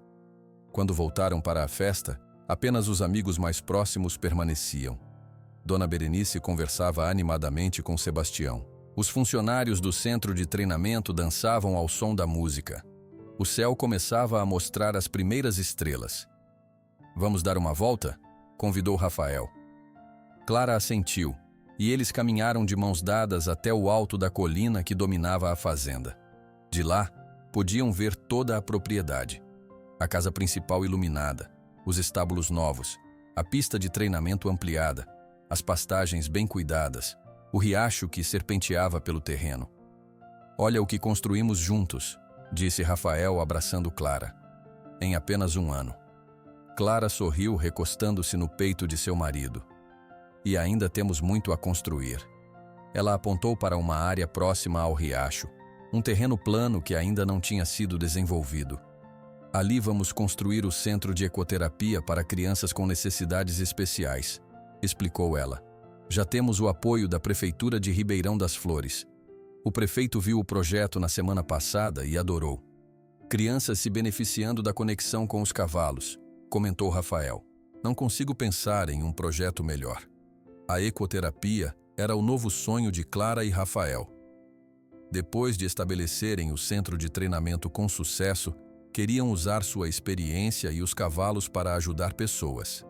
Speaker 1: Quando voltaram para a festa, apenas os amigos mais próximos permaneciam. Dona Berenice conversava animadamente com Sebastião. Os funcionários do centro de treinamento dançavam ao som da música. O céu começava a mostrar as primeiras estrelas. "Vamos dar uma volta?", convidou Rafael. Clara assentiu, e eles caminharam de mãos dadas até o alto da colina que dominava a fazenda. De lá, podiam ver toda a propriedade. A casa principal iluminada, os estábulos novos, a pista de treinamento ampliada, as pastagens bem cuidadas, o riacho que serpenteava pelo terreno. "Olha o que construímos juntos", disse Rafael abraçando Clara. "Em apenas um ano." Clara sorriu, recostando-se no peito de seu marido. "E ainda temos muito a construir." Ela apontou para uma área próxima ao riacho, um terreno plano que ainda não tinha sido desenvolvido. "Ali vamos construir o centro de ecoterapia para crianças com necessidades especiais", explicou ela. "Já temos o apoio da Prefeitura de Ribeirão das Flores. O prefeito viu o projeto na semana passada e adorou. Crianças se beneficiando da conexão com os cavalos", comentou Rafael. "Não consigo pensar em um projeto melhor." A ecoterapia era o novo sonho de Clara e Rafael. Depois de estabelecerem o centro de treinamento com sucesso, queriam usar sua experiência e os cavalos para ajudar pessoas.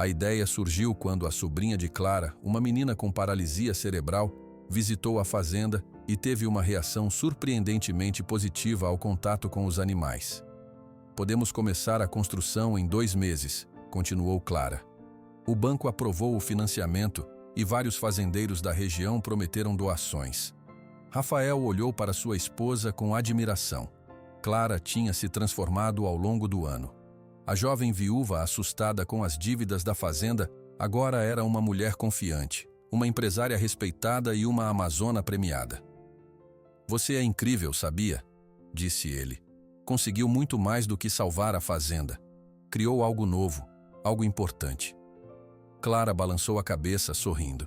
Speaker 1: A ideia surgiu quando a sobrinha de Clara, uma menina com paralisia cerebral, visitou a fazenda e teve uma reação surpreendentemente positiva ao contato com os animais. Podemos começar a construção em 2 meses, continuou Clara. O banco aprovou o financiamento e vários fazendeiros da região prometeram doações. Rafael olhou para sua esposa com admiração. Clara tinha se transformado ao longo do ano. A jovem viúva, assustada com as dívidas da fazenda, agora era uma mulher confiante, uma empresária respeitada e uma amazona premiada. Você é incrível, sabia? Disse ele. Conseguiu muito mais do que salvar a fazenda. Criou algo novo, algo importante. Clara balançou a cabeça, sorrindo.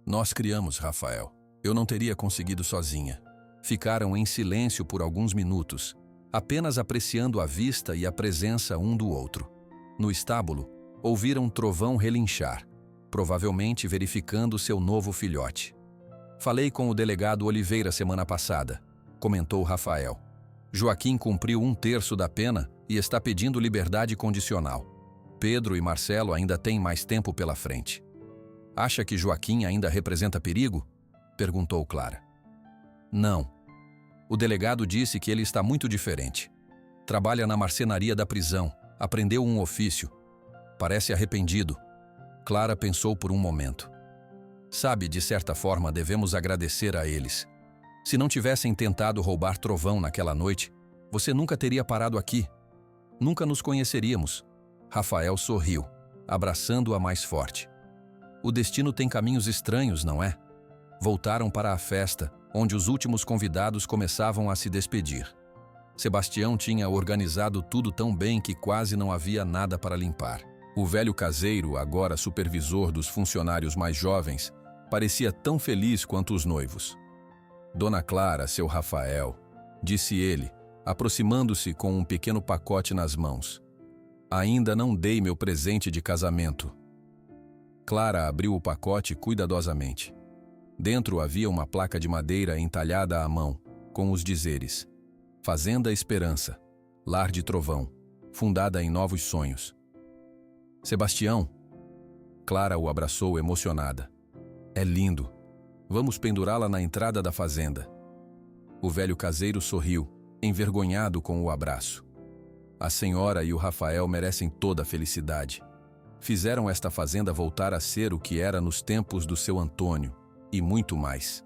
Speaker 1: Nós criamos, Rafael. Eu não teria conseguido sozinha. Ficaram em silêncio por alguns minutos, apenas apreciando a vista e a presença um do outro. No estábulo, ouviram Trovão relinchar, provavelmente verificando seu novo filhote. Falei com o delegado Oliveira semana passada, comentou Rafael. Joaquim cumpriu 1/3 da pena e está pedindo liberdade condicional. Pedro e Marcelo ainda têm mais tempo pela frente. Acha que Joaquim ainda representa perigo? Perguntou Clara. Não. O delegado disse que ele está muito diferente. Trabalha na marcenaria da prisão, aprendeu um ofício. Parece arrependido. Clara pensou por um momento. Sabe, de certa forma, devemos agradecer a eles. Se não tivessem tentado roubar Trovão naquela noite, você nunca teria parado aqui. Nunca nos conheceríamos. Rafael sorriu, abraçando-a mais forte. O destino tem caminhos estranhos, não é? Voltaram para a festa, onde os últimos convidados começavam a se despedir. Sebastião tinha organizado tudo tão bem que quase não havia nada para limpar. O velho caseiro, agora supervisor dos funcionários mais jovens, parecia tão feliz quanto os noivos. Dona Clara, seu Rafael, disse ele, aproximando-se com um pequeno pacote nas mãos. Ainda não dei meu presente de casamento. Clara abriu o pacote cuidadosamente. Dentro havia uma placa de madeira entalhada à mão, com os dizeres: Fazenda Esperança, Lar de Trovão, fundada em novos sonhos. Sebastião, Clara o abraçou emocionada. É lindo. Vamos pendurá-la na entrada da fazenda. O velho caseiro sorriu, envergonhado com o abraço. A senhora e o Rafael merecem toda a felicidade. Fizeram esta fazenda voltar a ser o que era nos tempos do seu Antônio, e muito mais.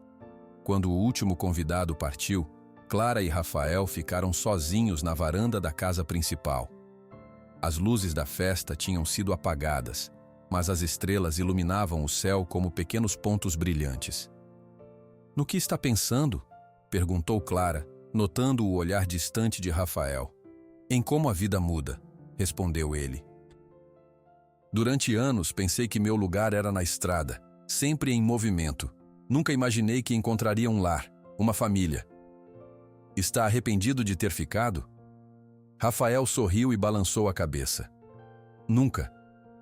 Speaker 1: Quando o último convidado partiu, Clara e Rafael ficaram sozinhos na varanda da casa principal. As luzes da festa tinham sido apagadas, mas as estrelas iluminavam o céu como pequenos pontos brilhantes. No que está pensando? Perguntou Clara, notando o olhar distante de Rafael. Em como a vida muda, respondeu ele. Durante anos pensei que meu lugar era na estrada, sempre em movimento. Nunca imaginei que encontraria um lar, uma família. Está arrependido de ter ficado? Rafael sorriu e balançou a cabeça. Nunca.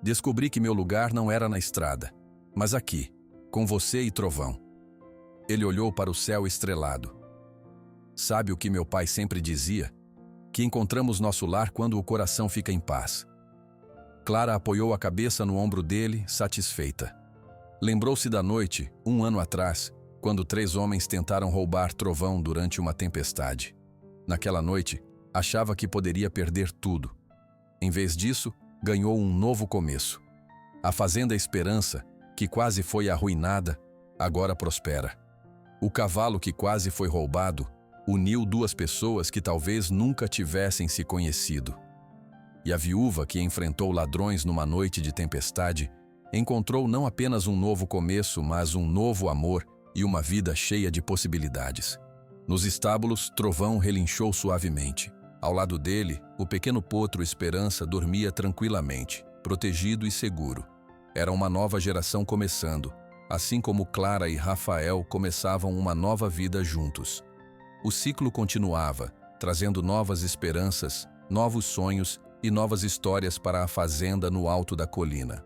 Speaker 1: Descobri que meu lugar não era na estrada, mas aqui, com você e Trovão. Ele olhou para o céu estrelado. Sabe o que meu pai sempre dizia? Que encontramos nosso lar quando o coração fica em paz. Clara apoiou a cabeça no ombro dele, satisfeita. Lembrou-se da noite, 1 ano atrás, quando 3 homens tentaram roubar Trovão durante uma tempestade. Naquela noite, achava que poderia perder tudo. Em vez disso, ganhou um novo começo. A Fazenda Esperança, que quase foi arruinada, agora prospera. O cavalo que quase foi roubado uniu 2 pessoas que talvez nunca tivessem se conhecido. E a viúva que enfrentou ladrões numa noite de tempestade encontrou não apenas um novo começo, mas um novo amor e uma vida cheia de possibilidades. Nos estábulos, Trovão relinchou suavemente. Ao lado dele, o pequeno potro Esperança dormia tranquilamente, protegido e seguro. Era uma nova geração começando, assim como Clara e Rafael começavam uma nova vida juntos. O ciclo continuava, trazendo novas esperanças, novos sonhos e novas histórias para a fazenda no alto da colina.